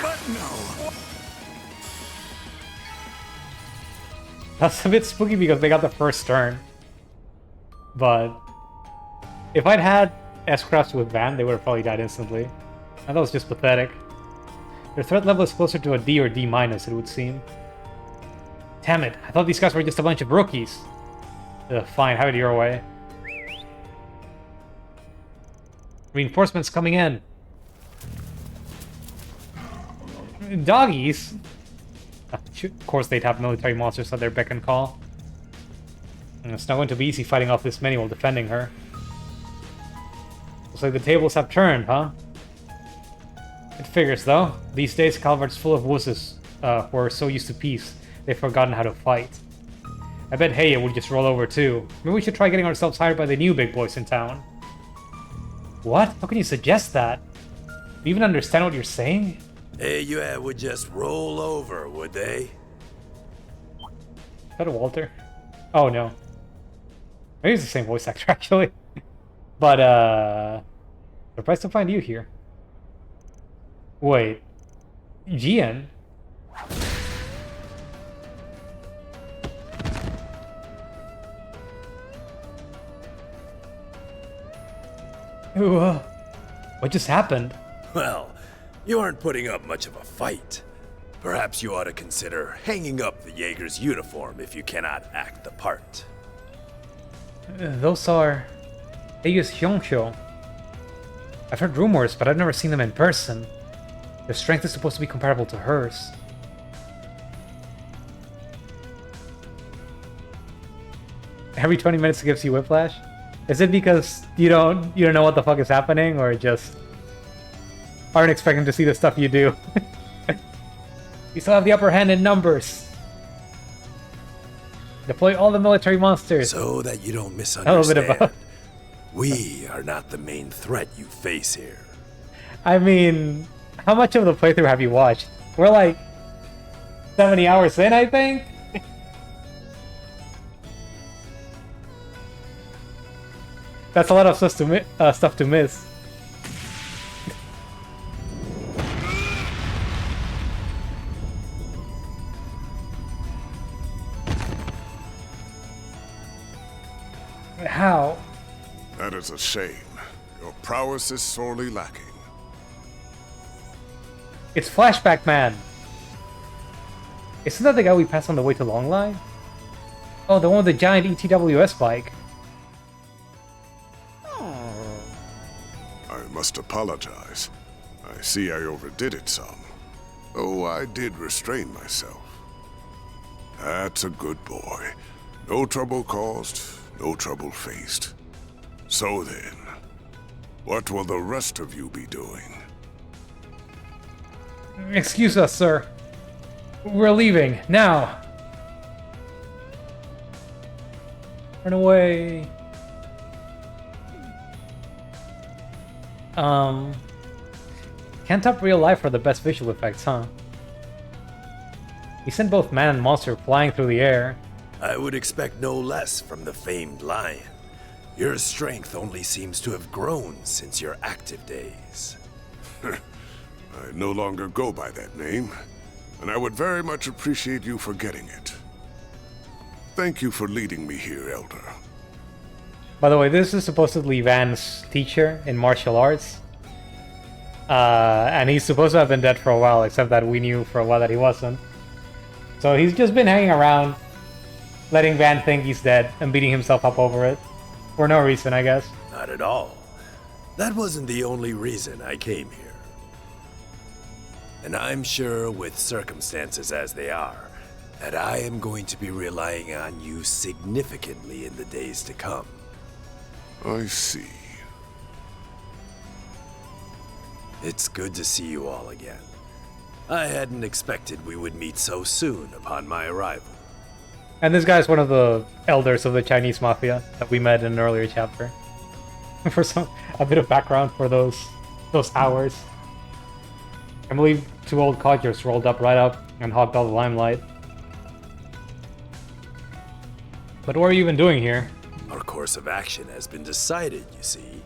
But no. That's a bit spooky because they got the first turn. But if I'd had S-Crafts with Van, they would have probably died instantly. And that was just pathetic. Their threat level is closer to a D or D-, it would seem. Damn it, I thought these guys were just a bunch of rookies. Fine, have it your way. Reinforcements coming in. Doggies? Of course they'd have military monsters at their beck and call. And it's not going to be easy fighting off this many while defending her. Looks like the tables have turned, huh? It figures, though. These days, Calvert's full of wusses who are so used to peace, they've forgotten how to fight. I bet Heya would just roll over too. Maybe we should try getting ourselves hired by the new big boys in town. What? How can you suggest that? Do you even understand what you're saying? Heya would just roll over, would they? Is that a Walter? Oh no. Maybe it's the same voice actor actually. But surprised to find you here. Wait. Gian? What just happened? Well, you aren't putting up much of a fight. Perhaps you ought to consider hanging up the Jaeger's uniform if you cannot act the part. Those are... Heia's Hyungsho. I've heard rumors, but I've never seen them in person. Their strength is supposed to be comparable to hers. Every 20 minutes it gives you whiplash? Is it because you don't know what the fuck is happening, or just aren't expecting to see the stuff you do? You still have the upper hand in numbers. Deploy all the military monsters. So that you don't misunderstand, we are not the main threat you face here. I mean, how much of the playthrough have you watched? We're like 70 hours in, I think? That's a lot of stuff to miss. How? That is a shame. Your prowess is sorely lacking. It's Flashback Man. Isn't that the guy we passed on the way to Longline? Oh, the one with the giant ETWS bike. I must apologize. I see I overdid it some. Oh, I did restrain myself. That's a good boy. No trouble caused, no trouble faced. So then, what will the rest of you be doing? Excuse us, sir. We're leaving, now. Run away. Can't top real life for the best visual effects, huh? He sent both man and monster flying through the air. I would expect no less from the famed lion. Your strength only seems to have grown since your active days. I no longer go by that name, and I would very much appreciate you forgetting it. Thank you for leading me here, Elder. By the way, this is supposedly Van's teacher in martial arts. And he's supposed to have been dead for a while, except that we knew for a while that he wasn't. So he's just been hanging around, letting Van think he's dead, and beating himself up over it. For no reason, I guess. Not at all. That wasn't the only reason I came here. And I'm sure with circumstances as they are, that I am going to be relying on you significantly in the days to come. I see. It's good to see you all again. I hadn't expected we would meet so soon upon my arrival. And this guy's one of the elders of the Chinese mafia that we met in an earlier chapter. For a bit of background for those hours. I believe two old codgers rolled up right up and hogged all the limelight. But what are you even doing here? Our course of action has been decided, you see.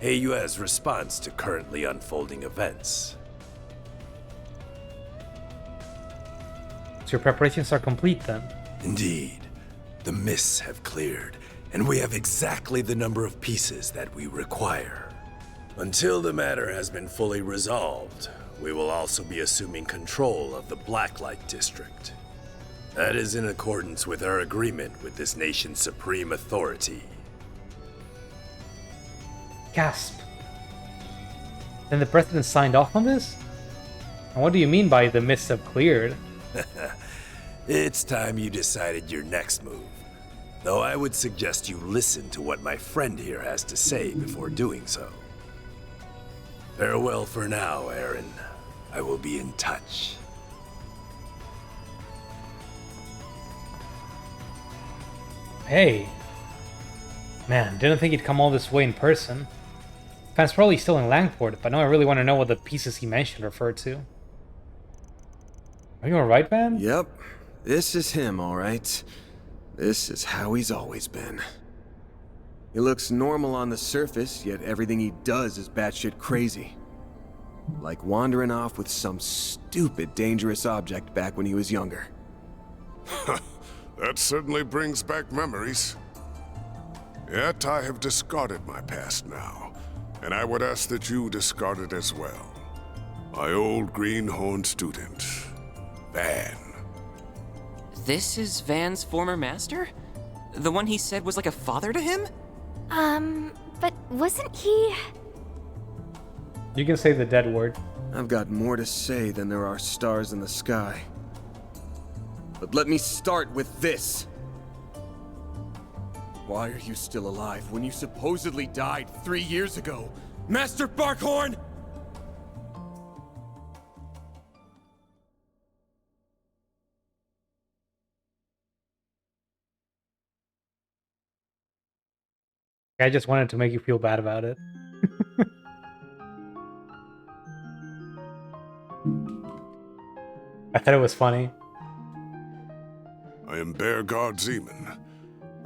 AU's response to currently unfolding events. So your preparations are complete then? Indeed. The mists have cleared, and we have exactly the number of pieces that we require. Until the matter has been fully resolved, we will also be assuming control of the Blacklight District. That is in accordance with our agreement with this nation's supreme authority. Gasp. Then the president signed off on this? And what do you mean by the mists have cleared? It's time you decided your next move. Though I would suggest you listen to what my friend here has to say before doing so. Farewell for now, Aaron. I will be in touch. Hey. Man, didn't think he'd come all this way in person. Fan's probably still in Langford, but now I really want to know what the pieces he mentioned referred to. Are you alright, Van? Yep. This is him, alright. This is how he's always been. He looks normal on the surface, yet everything he does is batshit crazy. Like wandering off with some stupid dangerous object back when he was younger. That certainly brings back memories. Yet I have discarded my past now, and I would ask that you discard it as well. My old greenhorn student, Van. This is Van's former master? The one he said was like a father to him? But wasn't he... You can say the dead word. I've got more to say than there are stars in the sky. But let me start with this. Why are you still alive when you supposedly died 3 years ago? Master Barkhorn! I just wanted to make you feel bad about it. I thought it was funny. I am Bearguard Zeman,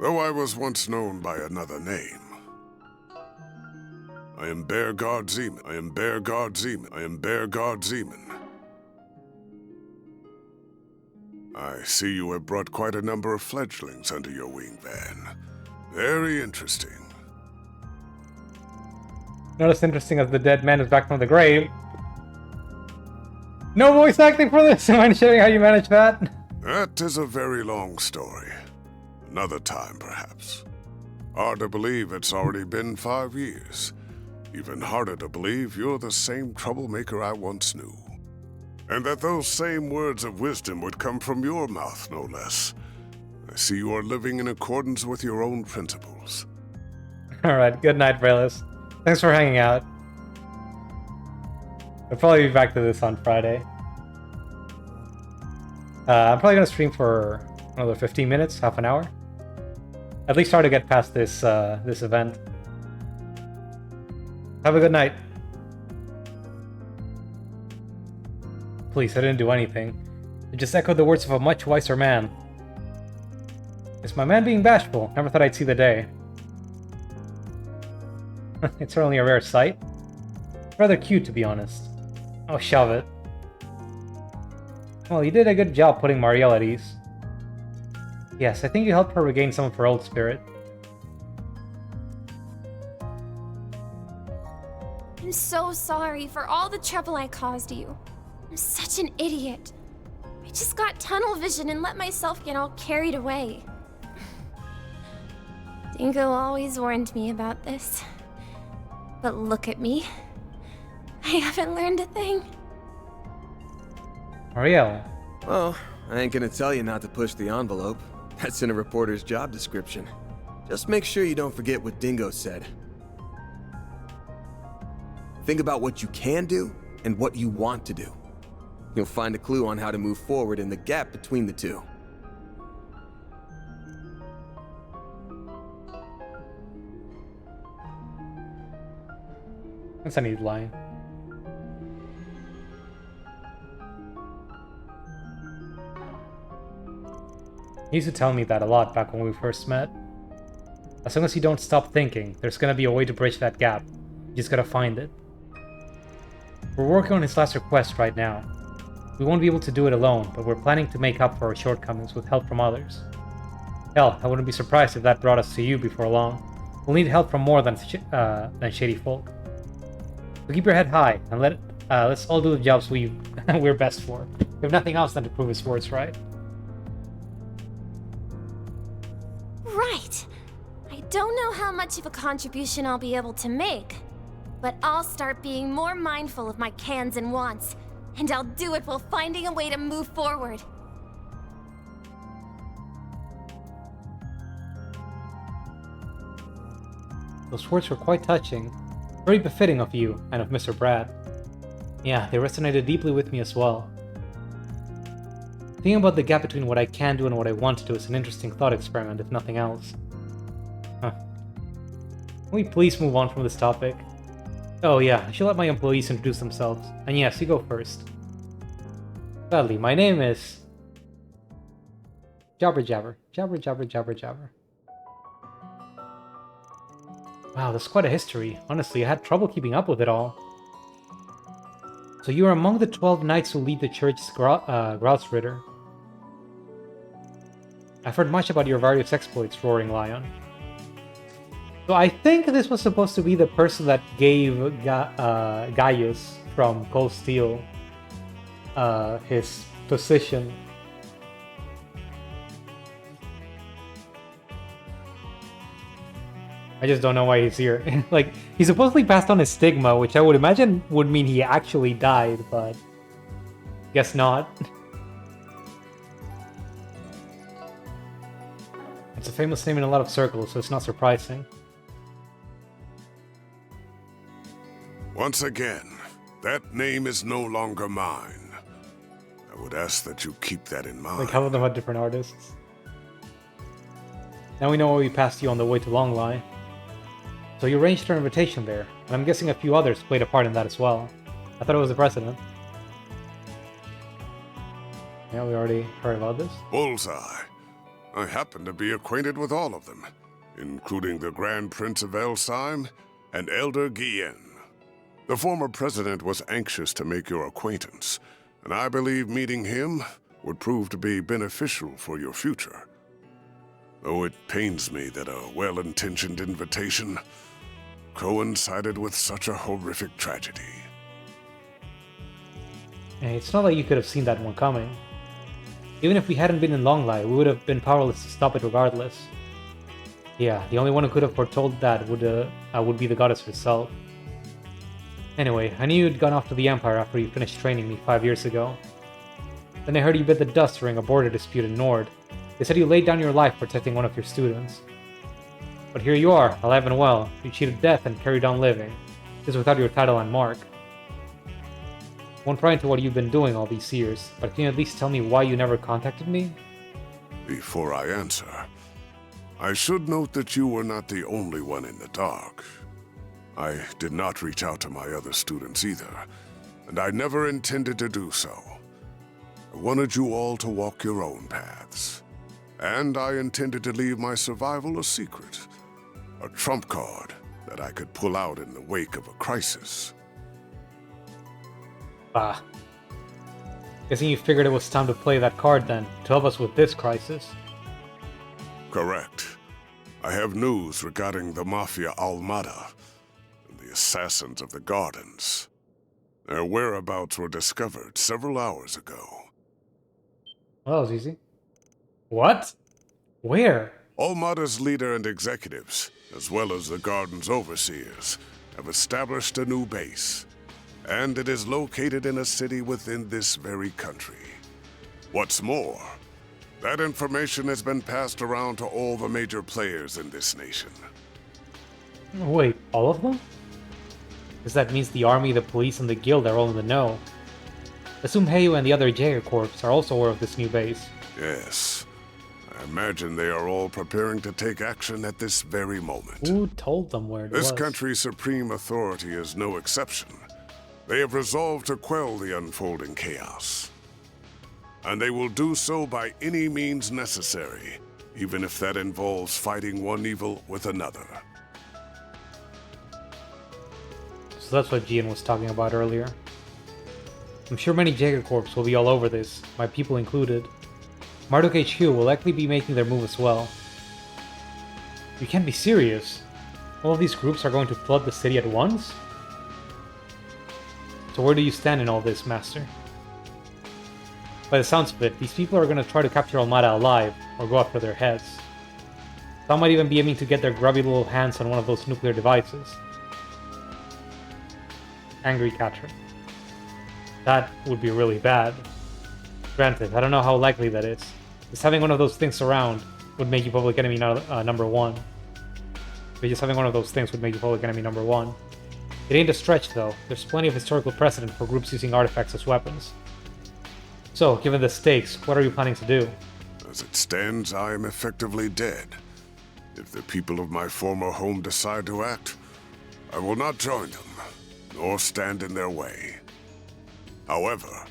though I was once known by another name. I am Bearguard Zeman. I am Bearguard Zeman. I am Bearguard Zeman. I see you have brought quite a number of fledglings under your wing, Van. Very interesting. Not as interesting as the dead man who's back from the grave. No voice acting for this? Mind sharing how you manage that? That is a very long story. Another time, perhaps. Hard to believe it's already been 5 years. Even harder to believe you're the same troublemaker I once knew. And that those same words of wisdom would come from your mouth, no less. I see you are living in accordance with your own principles. Alright, good night, Vrelis. Thanks for hanging out. I'll probably be back to this on Friday. I'm probably gonna stream for another 15 minutes, half an hour. At least try to get past this this event. Have a good night. Please, I didn't do anything. I just echoed the words of a much wiser man. Is my man being bashful? Never thought I'd see the day. It's certainly a rare sight. Rather cute, to be honest. Oh, shove it. Well, you did a good job putting Marielle at ease. Yes, I think you helped her regain some of her old spirit. I'm so sorry for all the trouble I caused you. I'm such an idiot. I just got tunnel vision and let myself get all carried away. Dingo always warned me about this. But look at me. I haven't learned a thing. Marielle. Well, I ain't gonna tell you not to push the envelope. That's in a reporter's job description. Just make sure you don't forget what Dingo said. Think about what you can do and what you want to do. You'll find a clue on how to move forward in the gap between the two. That's a neat line. He used to tell me that a lot back when we first met. As long as you don't stop thinking, there's gonna be a way to bridge that gap. You just gotta find it. We're working on his last request right now. We won't be able to do it alone, but we're planning to make up for our shortcomings with help from others. Hell, I wouldn't be surprised if that brought us to you before long. We'll need help from more than shady folk. So keep your head high, and let's all do the jobs we're best for. If nothing else than to prove his words right. Right. I don't know how much of a contribution I'll be able to make, but I'll start being more mindful of my cans and wants, and I'll do it while finding a way to move forward. Those words were quite touching, very befitting of you and of Mr. Brad. Yeah, they resonated deeply with me as well. Thinking about the gap between what I can do and what I want to do is an interesting thought experiment, if nothing else. Huh. Can we please move on from this topic? Oh yeah, I should let my employees introduce themselves. And yes, you go first. Sadly, my name is... Jabber Jabber. Jabber Jabber Jabber Jabber. Wow, that's quite a history. Honestly, I had trouble keeping up with it all. So you are among the 12 knights who lead the church's Grousritter. I've heard much about your various exploits, Roaring Lion. So I think this was supposed to be the person that gave Gaius from Cold Steel his position. I just don't know why he's here. Like, he supposedly passed on his stigma, which I would imagine would mean he actually died, but guess not. It's a famous name in a lot of circles, so it's not surprising. Once again, that name is no longer mine. I would ask that you keep that in mind. Like, half of them are different artists. Now we know why we passed you on the way to Longlai. So you arranged our invitation there, and I'm guessing a few others played a part in that as well. I thought it was the president. Yeah, we already heard about this. Bullseye. I happen to be acquainted with all of them, including the Grand Prince of Elsheim and Elder Guillen. The former president was anxious to make your acquaintance, and I believe meeting him would prove to be beneficial for your future. Though it pains me that a well-intentioned invitation coincided with such a horrific tragedy. Hey, it's not like you could have seen that one coming. Even if we hadn't been in Longlai, we would have been powerless to stop it regardless. Yeah, the only one who could have foretold that would be the goddess herself. Anyway, I knew you'd gone off to the Empire after you finished training me 5 years ago. Then I heard you bit the dust during a border dispute in Nord. They said you laid down your life protecting one of your students. But here you are, alive and well. You cheated death and carried on living. This without your title and mark. Won't pry into what you've been doing all these years, but can you at least tell me why you never contacted me? Before I answer, I should note that you were not the only one in the dark. I did not reach out to my other students either, and I never intended to do so. I wanted you all to walk your own paths. And I intended to leave my survival a secret. A trump card that I could pull out in the wake of a crisis. Ah. Guessing you figured it was time to play that card then, to help us with this crisis. Correct. I have news regarding the Mafia Almada and the assassins of the Gardens. Their whereabouts were discovered several hours ago. Well, that was easy. What? Where? Almada's leader and executives, as well as the Garden's overseers, have established a new base. And it is located in a city within this very country. What's more, that information has been passed around to all the major players in this nation. Wait, all of them? Because that means the army, the police, and the guild are all in the know. Assume Heyu and the other Jaeger Corps are also aware of this new base. Yes. I imagine they are all preparing to take action at this very moment. Who told them where it was? This country's supreme authority is no exception. They have resolved to quell the unfolding chaos. And they will do so by any means necessary, even if that involves fighting one evil with another. So that's what Gian was talking about earlier. I'm sure many Jaeger Corps will be all over this, my people included. Marduk HQ will likely be making their move as well. You can't be serious. All of these groups are going to flood the city at once? So where do you stand in all this, Master? By the sounds of it, these people are going to try to capture Almada alive, or go after their heads. Some might even be aiming to get their grubby little hands on one of those nuclear devices. Angry Catcher. That would be really bad. Granted, I don't know how likely that is. Just having one of those things around would make you public enemy number one. But just having one of those things would make you public enemy number one. It ain't a stretch though. There's plenty of historical precedent for groups using artifacts as weapons. So, given the stakes, what are you planning to do? As it stands, I am effectively dead. If the people of my former home decide to act, I will not join them, nor stand in their way. However,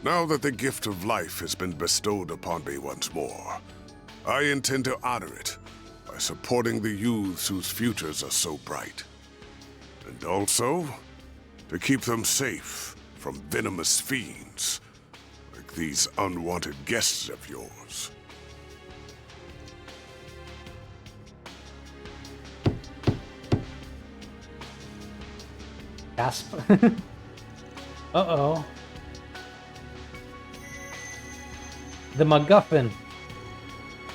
now that the gift of life has been bestowed upon me once more, I intend to honor it by supporting the youths whose futures are so bright. And also, to keep them safe from venomous fiends, like these unwanted guests of yours. Gasp. Uh-oh. The MacGuffin.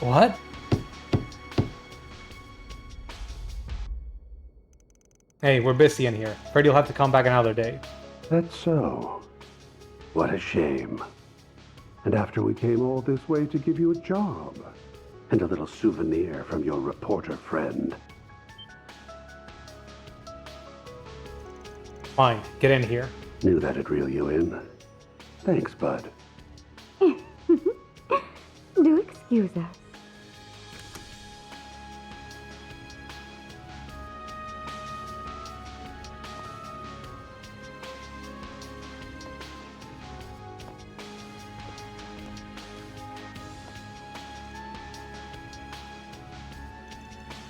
What? Hey, we're busy in here. Afraid you'll have to come back another day. That's so. What a shame. And after we came all this way to give you a job. And a little souvenir from your reporter friend. Fine, get in here. Knew that'd reel you in. Thanks, bud. Do excuse us.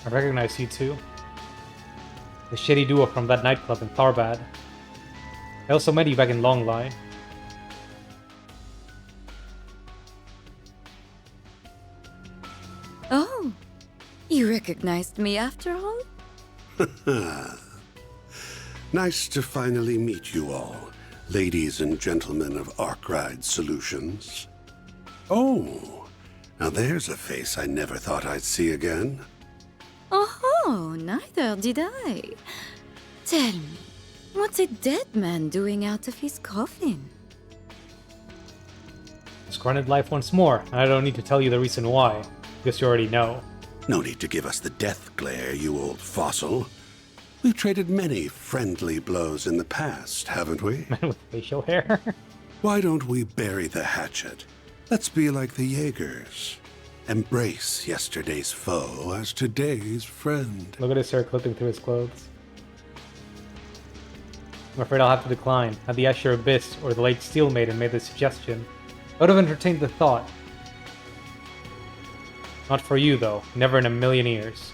I recognize you too. The shitty duo from that nightclub in Tharbad. I also met you back in Longlai. Oh, you recognized me after all? Nice to finally meet you all, ladies and gentlemen of Arkride Solutions. Oh, now there's a face I never thought I'd see again. Oh, neither did I. Tell me, what's a dead man doing out of his coffin? Scorned life once more, and I don't need to tell you the reason why. Guess you already know. No need to give us the death glare, you old fossil. We've traded many friendly blows in the past, haven't we? Man with facial hair. Why don't we bury the hatchet? Let's be like the Jaegers. Embrace yesterday's foe as today's friend. Look at his hair clipping through his clothes. I'm afraid I'll have to decline. Had the Asher Abyss or the late Steel Maiden made the suggestion, I would have entertained the thought. Not for you, though. Never in a million years.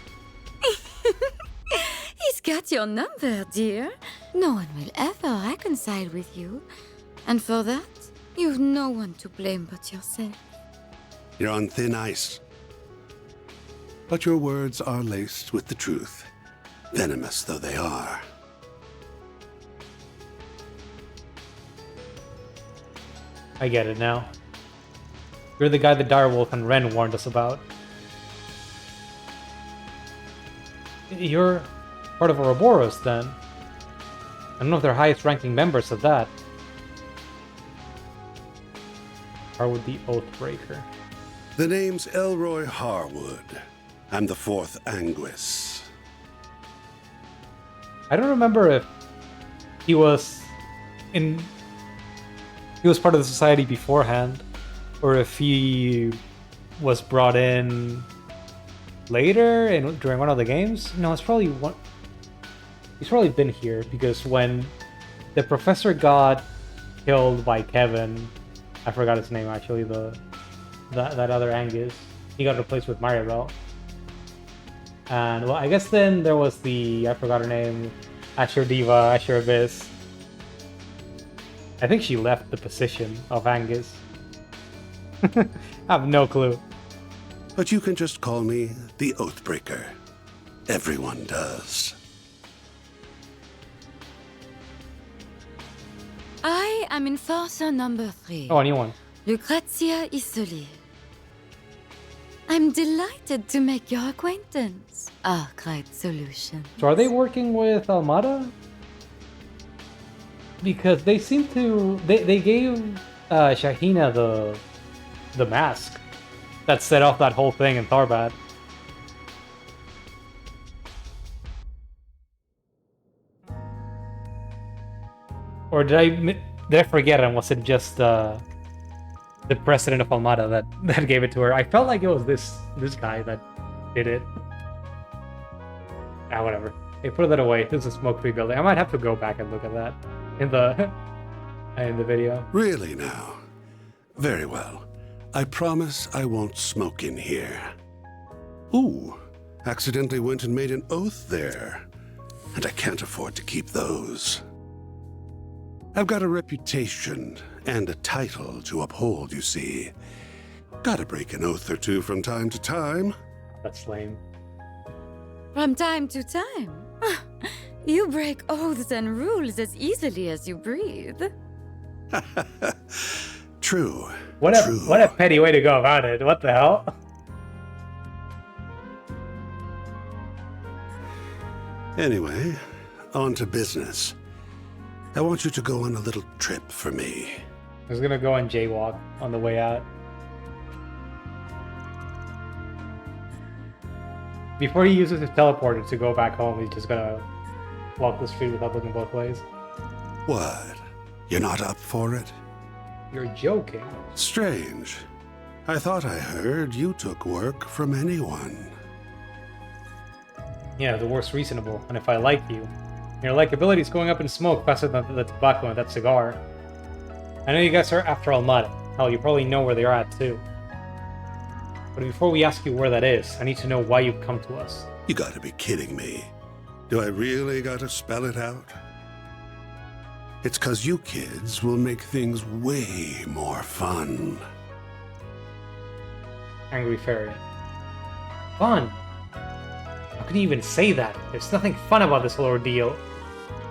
He's got your number, dear. No one will ever reconcile with you. And for that, you've no one to blame but yourself. You're on thin ice. But your words are laced with the truth, venomous though they are. I get it now. You're the guy the Direwolf and Ren warned us about. You're part of Ouroboros, then. I don't know if they're highest-ranking members of that. Harwood the Oathbreaker. The name's Elroy Harwood. I'm the fourth Anguis. I don't remember if he was part of the society beforehand, or if he was brought in later and during one of the games. No, it's probably one. He's probably been here because when the professor got killed by Kevin, I forgot his name actually. That other Angus, he got replaced with Maribel. And well, I guess then there was I forgot her name, Asher Diva, Asher Abyss. I think she left the position of Angus. I have no clue. But you can just call me the Oathbreaker. Everyone does. I am Enforcer number 3. Oh, a new one. Lucrezia Isoli. I'm delighted to make your acquaintance. Arkwright Solutions. So are they working with Almada? Because they seem to... They gave Shahina the mask that set off that whole thing in Tharbad. Or did I forget, and was it just the president of Almada that gave it to her? I felt like it was this guy that did it. Ah, whatever. Hey, put that away. This is a smoke-free building. I might have to go back and look at that in the video. Really now? Very well. I promise I won't smoke in here. Ooh, accidentally went and made an oath there. And I can't afford to keep those. I've got a reputation and a title to uphold, you see. Gotta break an oath or two from time to time. That's lame. From time to time? You break oaths and rules as easily as you breathe. True. What a petty way to go about it. What the hell? Anyway, on to business. I want you to go on a little trip for me. I was gonna go on jaywalk on the way out. Before he uses his teleporter to go back home, he's just gonna walk the street without looking both ways. What? You're not up for it? You're joking. Strange. I thought I heard you took work from anyone. Yeah, the worst reasonable. And if I like you, your likability is going up in smoke faster than the tobacco in that cigar. I know you guys are after Almada. Hell, you probably know where they are at too. But before we ask you where that is, I need to know why you've come to us. You gotta be kidding me. Do I really gotta spell it out? It's 'cause you kids will make things way more fun. Angry Fairy. Fun? How can you even say that? There's nothing fun about this whole ordeal.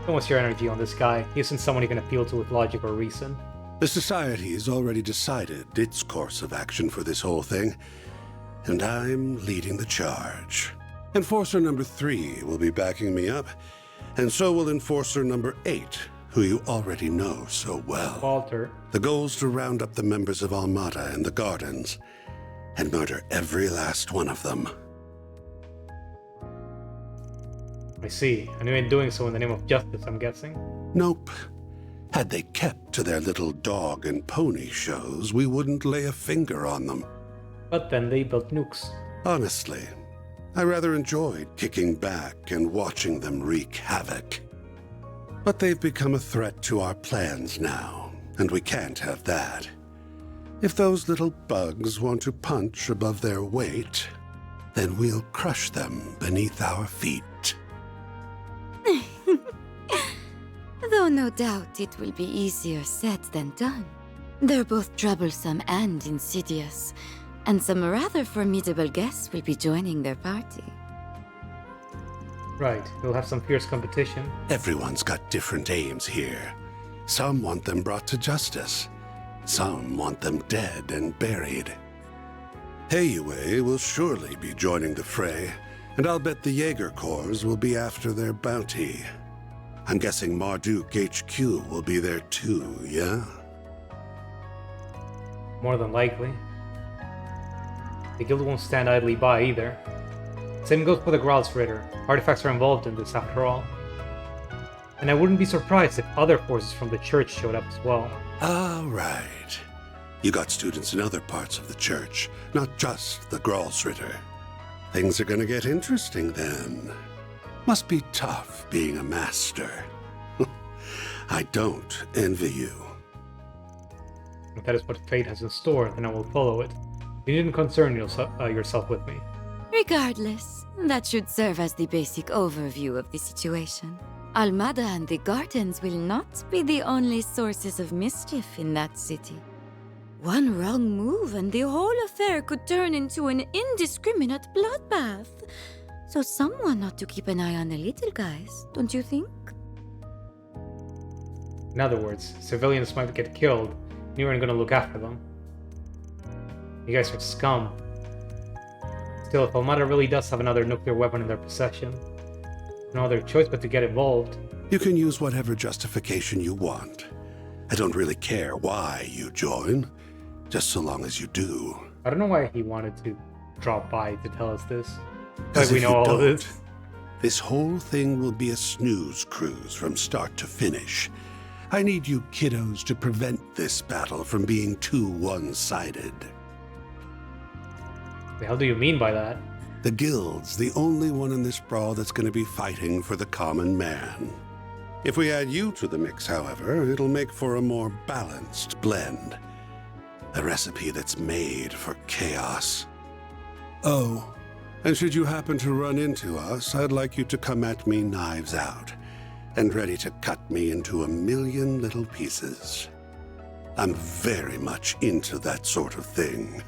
Don't waste your energy on this guy. He isn't someone you can appeal to with logic or reason. The Society's already decided its course of action for this whole thing, and I'm leading the charge. Enforcer number 3 will be backing me up, and so will Enforcer number 8, who you already know so well. Walter. The goal's to round up the members of Almada and the Gardens, and murder every last one of them. I see. And you're doing so in the name of justice, I'm guessing? Nope. Had they kept to their little dog and pony shows, we wouldn't lay a finger on them. But then they built nukes. Honestly, I rather enjoyed kicking back and watching them wreak havoc. But they've become a threat to our plans now, and we can't have that. If those little bugs want to punch above their weight, then we'll crush them beneath our feet. Though no doubt it will be easier said than done. They're both troublesome and insidious, and some rather formidable guests will be joining their party. Right, we'll have some fierce competition. Everyone's got different aims here. Some want them brought to justice. Some want them dead and buried. Heiyue will surely be joining the fray, and I'll bet the Jaeger Corps will be after their bounty. I'm guessing Marduk HQ will be there too, yeah? More than likely. The guild won't stand idly by either. Same goes for the Gralsritter. Artifacts are involved in this after all. And I wouldn't be surprised if other forces from the church showed up as well. All right. You got students in other parts of the church, not just the Gralsritter. Things are gonna get interesting then. Must be tough being a master. I don't envy you. If that is what fate has in store, then I will follow it. You needn't concern yourself with me. Regardless, that should serve as the basic overview of the situation. Almada and the Gardens will not be the only sources of mischief in that city. One wrong move and the whole affair could turn into an indiscriminate bloodbath. So someone ought to keep an eye on the little guys, don't you think? In other words, civilians might get killed, and you aren't gonna look after them. You guys are scum. Still, if Almada really does have another nuclear weapon in their possession, no other choice but to get involved. You can use whatever justification you want. I don't really care why you join, just so long as you do. I don't know why he wanted to drop by to tell us this. Because we if know you all don't, of this. This whole thing will be a snooze cruise from start to finish. I need you kiddos to prevent this battle from being too one-sided. The hell do you mean by that? The Guild's the only one in this brawl that's going to be fighting for the common man. If we add you to the mix, however, it'll make for a more balanced blend. A recipe that's made for chaos. Oh, and should you happen to run into us, I'd like you to come at me knives out, and ready to cut me into a million little pieces. I'm very much into that sort of thing.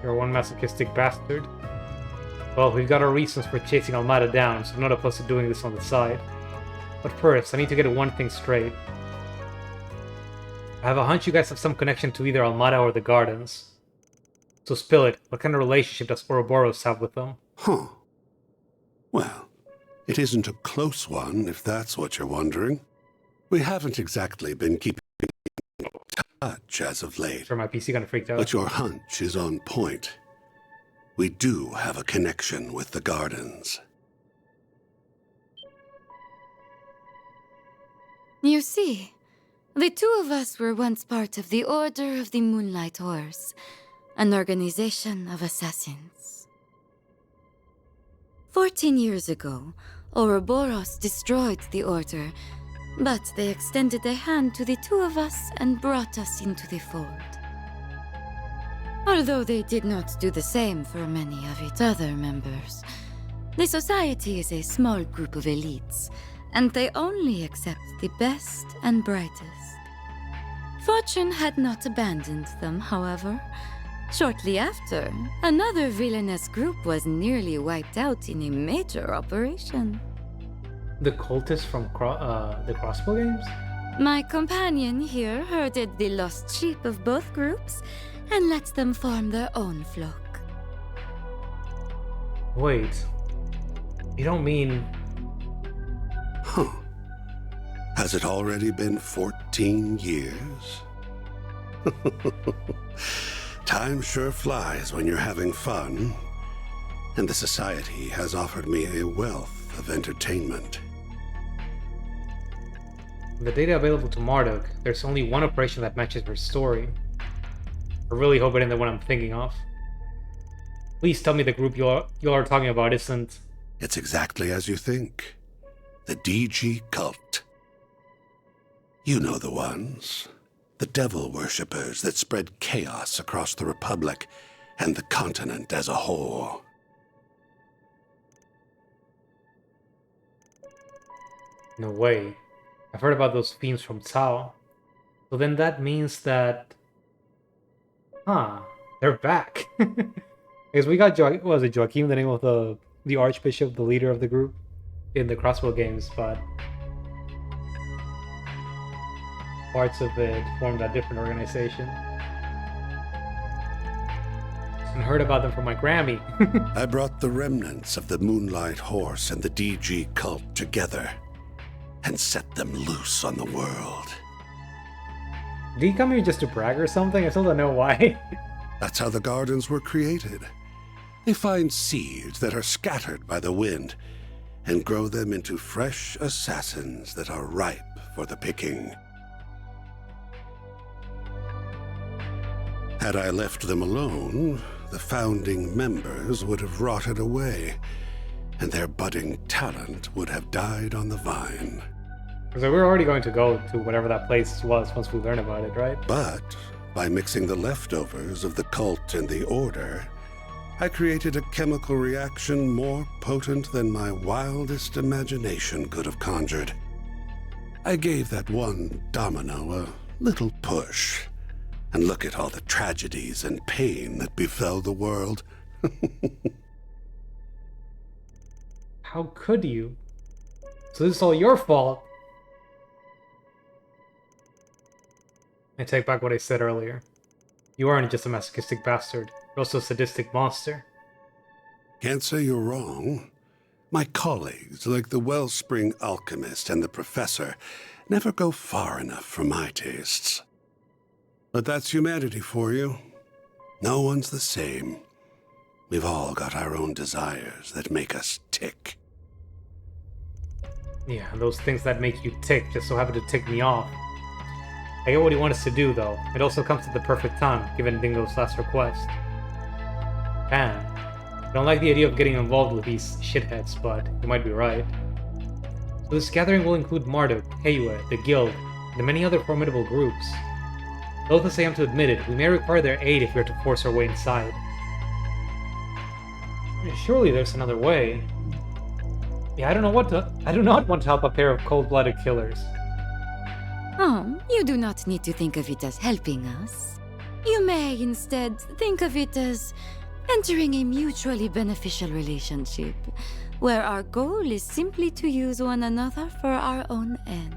You're one masochistic bastard. Well, we've got our reasons for chasing Almada down, so none of us are doing this on the side. But first, I need to get one thing straight. I have a hunch you guys have some connection to either Almada or the Gardens. So spill it. What kind of relationship does Ouroboros have with them? Huh. Well, it isn't a close one, if that's what you're wondering. We haven't exactly been keeping in touch as of late. Sure, my PC kinda freaked out. But your hunch is on point. We do have a connection with the Gardens. You see, the two of us were once part of the Order of the Moonlight Horse, an organization of assassins. 14 years ago, Ouroboros destroyed the Order, but they extended a hand to the two of us and brought us into the fold. Although they did not do the same for many of its other members, the society is a small group of elites, and they only accept the best and brightest. Fortune had not abandoned them, however. Shortly after, another villainous group was nearly wiped out in a major operation. The cultists from the Crossbow games? My companion here herded the lost sheep of both groups and let them form their own flock. Wait. You don't mean... Huh. Has it already been 14 years? Time sure flies when you're having fun. And the Society has offered me a wealth of entertainment. The data available to Marduk, there's only one operation that matches her story. I really hope it isn't the one I'm thinking of. Please tell me the group you are talking about isn't... It's exactly as you think. The DG cult. You know the ones. The devil worshippers that spread chaos across the Republic and the continent as a whole. No way. I've heard about those themes from Tao. So then that means that... Huh. They're back. Because we got was it Joachim, the name of the Archbishop, the leader of the group in the Crossbow games, but parts of it formed a different organization. And heard about them from my Grammy. I brought the remnants of the Moonlight Horse and the DG cult together. and set them loose on the world. Did he come here just to brag or something? I still don't know why. That's how the gardens were created. They find seeds that are scattered by the wind and grow them into fresh assassins that are ripe for the picking. Had I left them alone, the founding members would have rotted away, and their budding talent would have died on the vine. So we're already going to go to whatever that place was once we learn about it, right? But by mixing the leftovers of the cult and the order, I created a chemical reaction more potent than my wildest imagination could have conjured. I gave that one domino a little push, and look at all the tragedies and pain that befell the world. How could you? So this is all your fault. I take back what I said earlier. You aren't just a masochistic bastard. You're also a sadistic monster. Can't say you're wrong. My colleagues, like the Wellspring Alchemist and the Professor, never go far enough for my tastes. But that's humanity for you. No one's the same. We've all got our own desires that make us tick. Yeah, those things that make you tick just so happen to tick me off. I get what he wants us to do, though. It also comes at the perfect time, given Dingo's last request. Damn. I don't like the idea of getting involved with these shitheads, but you might be right. So this gathering will include Marduk, Heiwe, the Guild, and the many other formidable groups. Though as I am to admit it, we may require their aid if we are to force our way inside. Surely there's another way. Yeah, I do not want to help a pair of cold-blooded killers. Oh, you do not need to think of it as helping us. You may instead think of it as entering a mutually beneficial relationship, where our goal is simply to use one another for our own ends.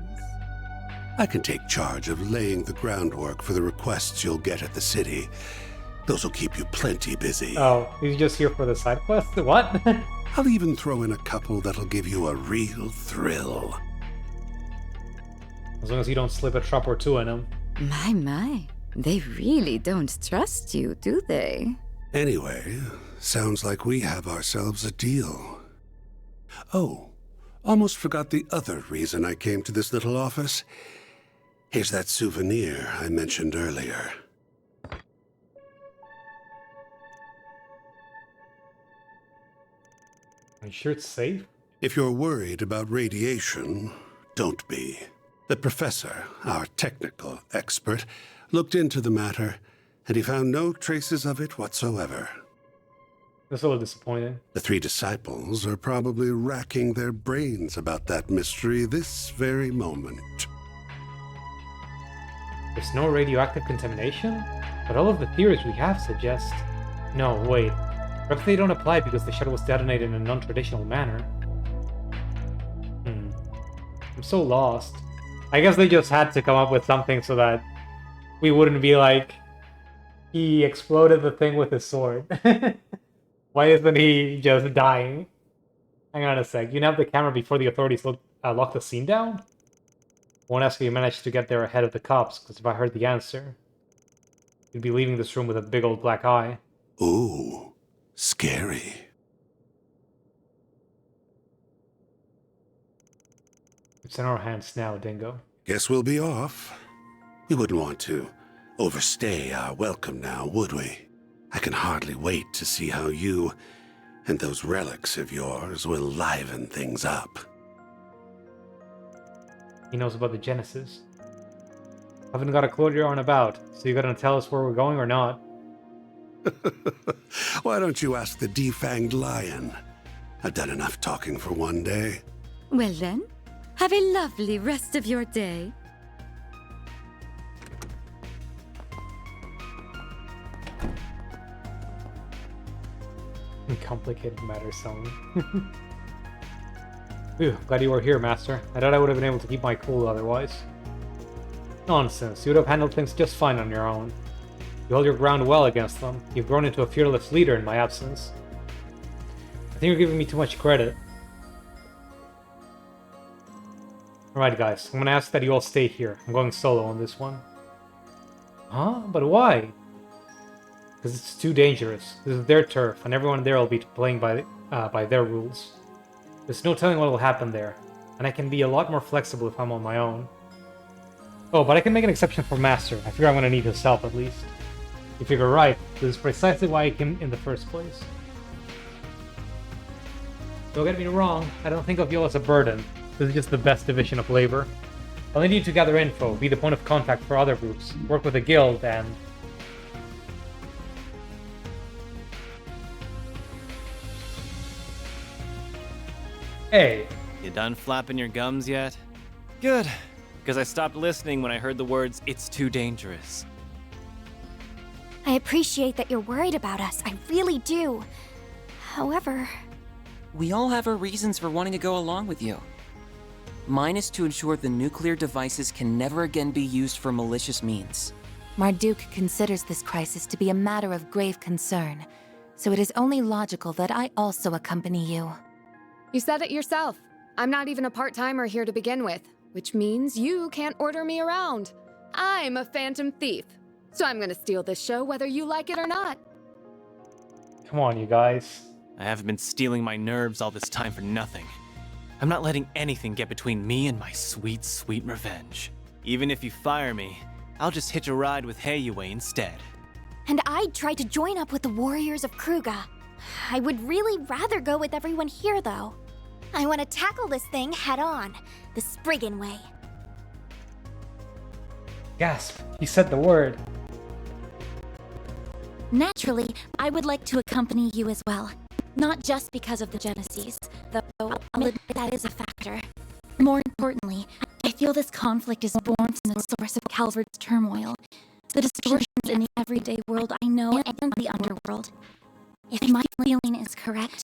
I can take charge of laying the groundwork for the requests you'll get at the city. Those will keep you plenty busy. Oh, he's just here for the side quest? What? I'll even throw in a couple that'll give you a real thrill. As long as you don't slip a trap or two in them. My. They really don't trust you, do they? Anyway, sounds like we have ourselves a deal. Oh, almost forgot the other reason I came to this little office. Here's that souvenir I mentioned earlier. Are you sure it's safe? If you're worried about radiation, don't be. The professor, our technical expert, looked into the matter, and he found no traces of it whatsoever. That's a little disappointing. The three disciples are probably racking their brains about that mystery this very moment. There's no radioactive contamination? But all of the theories we have suggest... No, wait. Perhaps they don't apply because the shuttle was detonated in a non-traditional manner. I'm so lost. I guess they just had to come up with something so that we wouldn't be like, he exploded the thing with his sword. Why isn't he just dying? Hang on a sec. You have the camera before the authorities lock the scene down? I won't ask if you managed to get there ahead of the cops, because if I heard the answer, you'd be leaving this room with a big old black eye. Ooh, scary. It's in our hands now, Dingo. Guess we'll be off. We wouldn't want to overstay our welcome now, would we? I can hardly wait to see how you and those relics of yours will liven things up. He knows about the Genesis. Haven't got a clue what you're on about, so you gonna tell us where we're going or not? Why don't you ask the defanged lion? I've done enough talking for one day. Well then, have a lovely rest of your day. Complicated matter, son. Phew, glad you were here, Master. I doubt I would have been able to keep my cool otherwise. Nonsense, you would have handled things just fine on your own. You held your ground well against them. You've grown into a fearless leader in my absence. I think you're giving me too much credit. Alright guys, I'm gonna ask that you all stay here. I'm going solo on this one. Huh? But why? Because it's too dangerous. This is their turf, and everyone there will be playing by their rules. There's no telling what will happen there, and I can be a lot more flexible if I'm on my own. Oh, but I can make an exception for Master. I figure I'm gonna need his help at least. You figure right, this is precisely why I came in the first place. Don't get me wrong, I don't think of you as a burden. This is just the best division of labor. I'll need you to gather info, be the point of contact for other groups, work with the guild, and... Hey! You done flapping your gums yet? Good, because I stopped listening when I heard the words, "It's too dangerous." I appreciate that you're worried about us. I really do. However... We all have our reasons for wanting to go along with you. Mine is to ensure the nuclear devices can never again be used for malicious means. Marduk considers this crisis to be a matter of grave concern, so it is only logical that I also accompany you. You said it yourself. I'm not even a part-timer here to begin with, which means you can't order me around. I'm a phantom thief, so I'm gonna steal this show whether you like it or not. Come on, you guys. I haven't been stealing my nerves all this time for nothing. I'm not letting anything get between me and my sweet, sweet revenge. Even if you fire me, I'll just hitch a ride with Heiyue instead. And I'd try to join up with the warriors of Kruga. I would really rather go with everyone here, though. I want to tackle this thing head on, the Spriggan way. Gasp! He said the word. Naturally, I would like to accompany you as well. Not just because of the Genesis, though I'll admit that is a factor. More importantly, I feel this conflict is born from the source of Calvard's turmoil, the distortions in the everyday world I know and the underworld. If my feeling is correct,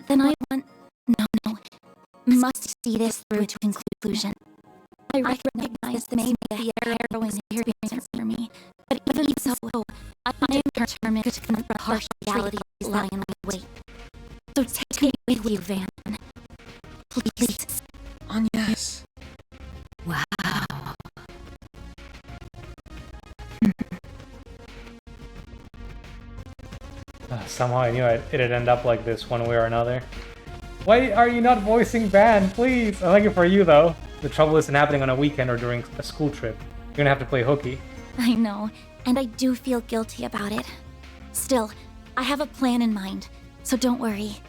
then I must see this through to conclusion. I recognize this may be a harrowing experience for me, but even so, I am determined to confront the harsh realities lying in my wake. So take me with you, Van. Please. Yes. Wow. Somehow I knew it'd end up like this one way or another. Why are you not voicing Van, please? I like it for you, though. The trouble isn't happening on a weekend or during a school trip. You're gonna have to play hooky. I know, and I do feel guilty about it. Still, I have a plan in mind, so don't worry.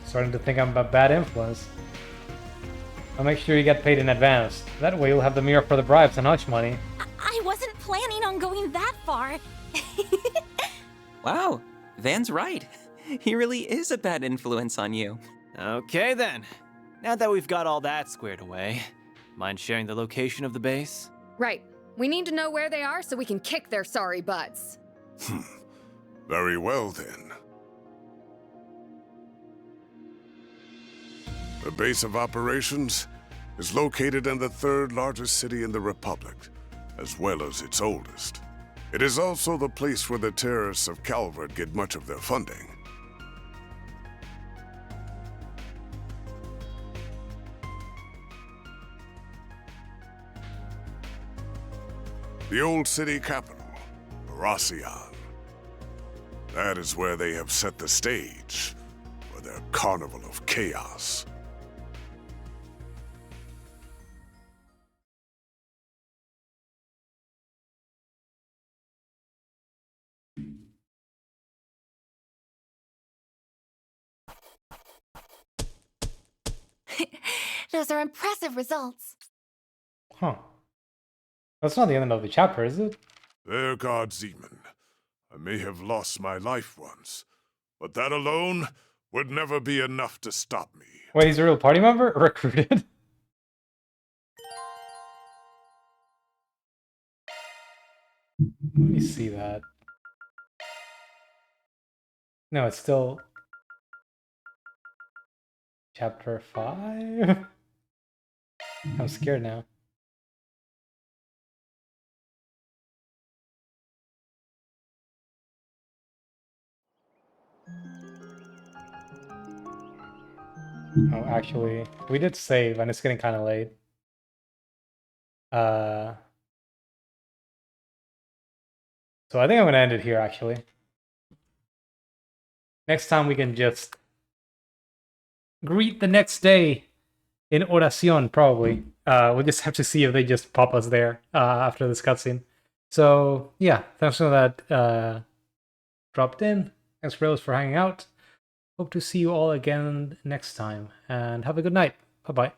Starting to think I'm a bad influence. I'll make sure you get paid in advance. That way you'll have the mirror for the bribes and hush money. I wasn't planning on going that far. Wow, Van's right. He really is a bad influence on you. Okay then. Now that we've got all that squared away, mind sharing the location of the base? Right. We need to know where they are so we can kick their sorry butts. Very well then. The base of operations is located in the third largest city in the Republic, as well as its oldest. It is also the place where the terrorists of Calvard get much of their funding. The old city capital, Racian. That is where they have set the stage for their carnival of chaos. Those are impressive results. Huh. That's not the end of the chapter, is it? There, God Zeman. I may have lost my life once, but that alone would never be enough to stop me. Wait, he's a real party member? Recruited? Let me see that. No, it's still... Chapter 5? I'm scared now. Oh, actually, we did save, and it's getting kind of late. So I think I'm gonna end it here, actually. Next time we can just greet the next day in oración, probably. We'll just have to see if they just pop us there after this cutscene. So yeah, thanks for that dropped in. Thanks for those for hanging out. Hope to see you all again next time, and have a good night. Bye-bye.